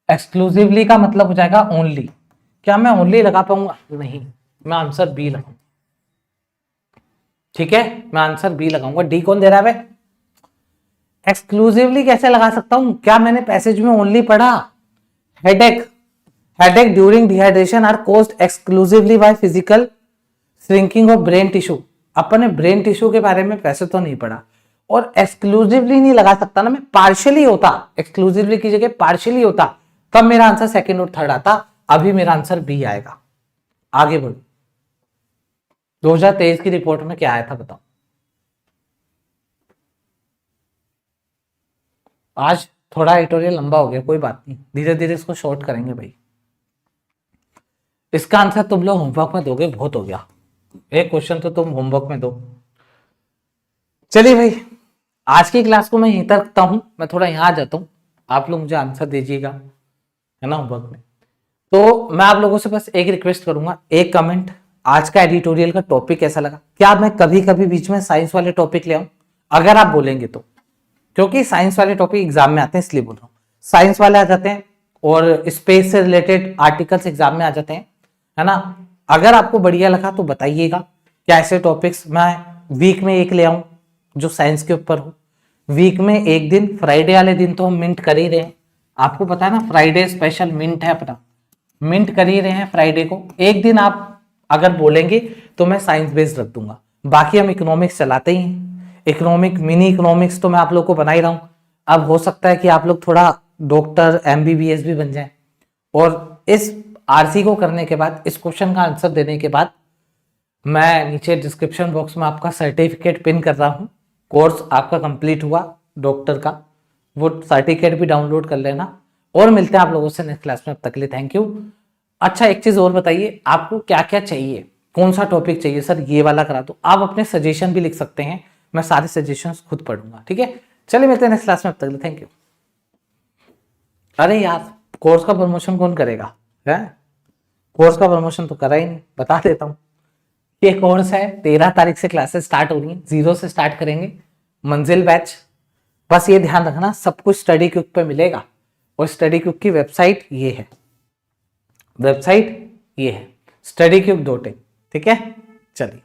एक्सक्लूसिवली का मतलब हो जाएगा ओनली। क्या मैं ओनली लगा पाऊंगा? नहीं, मैं आंसर बी लगाऊंगा। ठीक है, मैं आंसर बी लगाऊंगा। डी कौन दे रहा है? एक्सक्लूसिवली कैसे लगा सकता हूं? क्या मैंने पैसेज में ओनली पढ़ा? Headache during dehydration are caused exclusively by physical shrinking of brain tissue. अपन ने ब्रेन टिश्यू के बारे में पैसे तो नहीं पढ़ा, और एक्सक्लूसिवली नहीं लगा सकता ना मैं, पार्शियली होता। एक्सक्लूसिवली की जगह पार्शियली होता, तब मेरा आंसर सेकंड और थर्ड आता। अभी मेरा आंसर बी आएगा। आगे बढ़ो, 2023 की रिपोर्ट में क्या आया था बताओ। आज थोड़ा एडिटोरियल लंबा हो गया, कोई बात नहीं, धीरे धीरे इसको शॉर्ट करेंगे भाई। इसका आंसर तुम लोग होमवर्क में दोगे, बहुत हो गया। एक क्वेश्चन तो तुम होमवर्क में दो। चलिए भाई, आज की क्लास को मैं यहीं तक रखता हूं, मैं थोड़ा यहाँ आ जाता हूँ, आप लोग मुझे आंसर दीजिएगा, है ना, होमवर्क में। तो मैं आप लोगों से बस एक रिक्वेस्ट करूंगा, एक कमेंट, आज का एडिटोरियल का टॉपिक कैसा लगा। क्या मैं कभी कभी बीच में साइंस वाले टॉपिक ले आऊं? अगर आप बोलेंगे तो, क्योंकि साइंस वाले टॉपिक एग्जाम में आते हैं इसलिए बोल रहा हूँ। साइंस वाले आ जाते हैं और स्पेस से रिलेटेड आर्टिकल्स एग्जाम में आ जाते हैं, है ना। अगर आपको बढ़िया लगा तो बताइएगा, क्या ऐसे टॉपिक्स मैं वीक में एक ले आऊं जो साइंस के ऊपर हो। वीक में एक दिन, फ्राइडे वाले दिन तो हम मिंट कर ही रहे हैं, आपको पता है ना, फ्राइडे स्पेशल मिंट है अपना, मिंट कर ही रहे हैं फ्राइडे को। एक दिन आप अगर बोलेंगे तो मैं साइंस बेस्ड रख दूंगा, बाकी हम इकोनॉमिक्स चलाते ही हैं। इकोनॉमिक, मिनी इकोनॉमिक्स तो मैं आप लोग को बना ही रहा हूं। अब हो सकता है कि आप लोग थोड़ा डॉक्टर, एमबीबीएस भी बन जाए। और इस आरसी को करने के बाद, इस क्वेश्चन का आंसर देने के बाद, मैं नीचे डिस्क्रिप्शन बॉक्स में आपका सर्टिफिकेट पिन कर रहा हूँ। कोर्स आपका कंप्लीट हुआ डॉक्टर का, वो सर्टिफिकेट भी डाउनलोड कर लेना। और मिलते हैं आप लोगों से नेक्स्ट क्लास में, अब तक के लिए थैंक यू। अच्छा, एक चीज और बताइए, आपको क्या क्या चाहिए, कौन सा टॉपिक चाहिए? सर ये वाला करा दो, आप अपने सजेशन भी लिख सकते हैं, मैं सारे सजेशंस खुद पढ़ूंगा। ठीक है, चलिए मिलते हैं नेक्स्ट क्लास में, अब तक के लिए थैंक यू। अरे यार, कोर्स का प्रमोशन कौन करेगा? है, कोर्स का प्रमोशन तो करा ही नहीं, बता देता हूँ। ये कोर्स है, 13 तारीख से क्लासेस स्टार्ट हो रही है, 0 से स्टार्ट करेंगे, मंजिल बैच। बस ये ध्यान रखना, सब कुछ स्टडी क्विक पे मिलेगा, और स्टडी क्विक की वेबसाइट ये है, वेबसाइट ये है studycube.in। ठीक है, चलिए।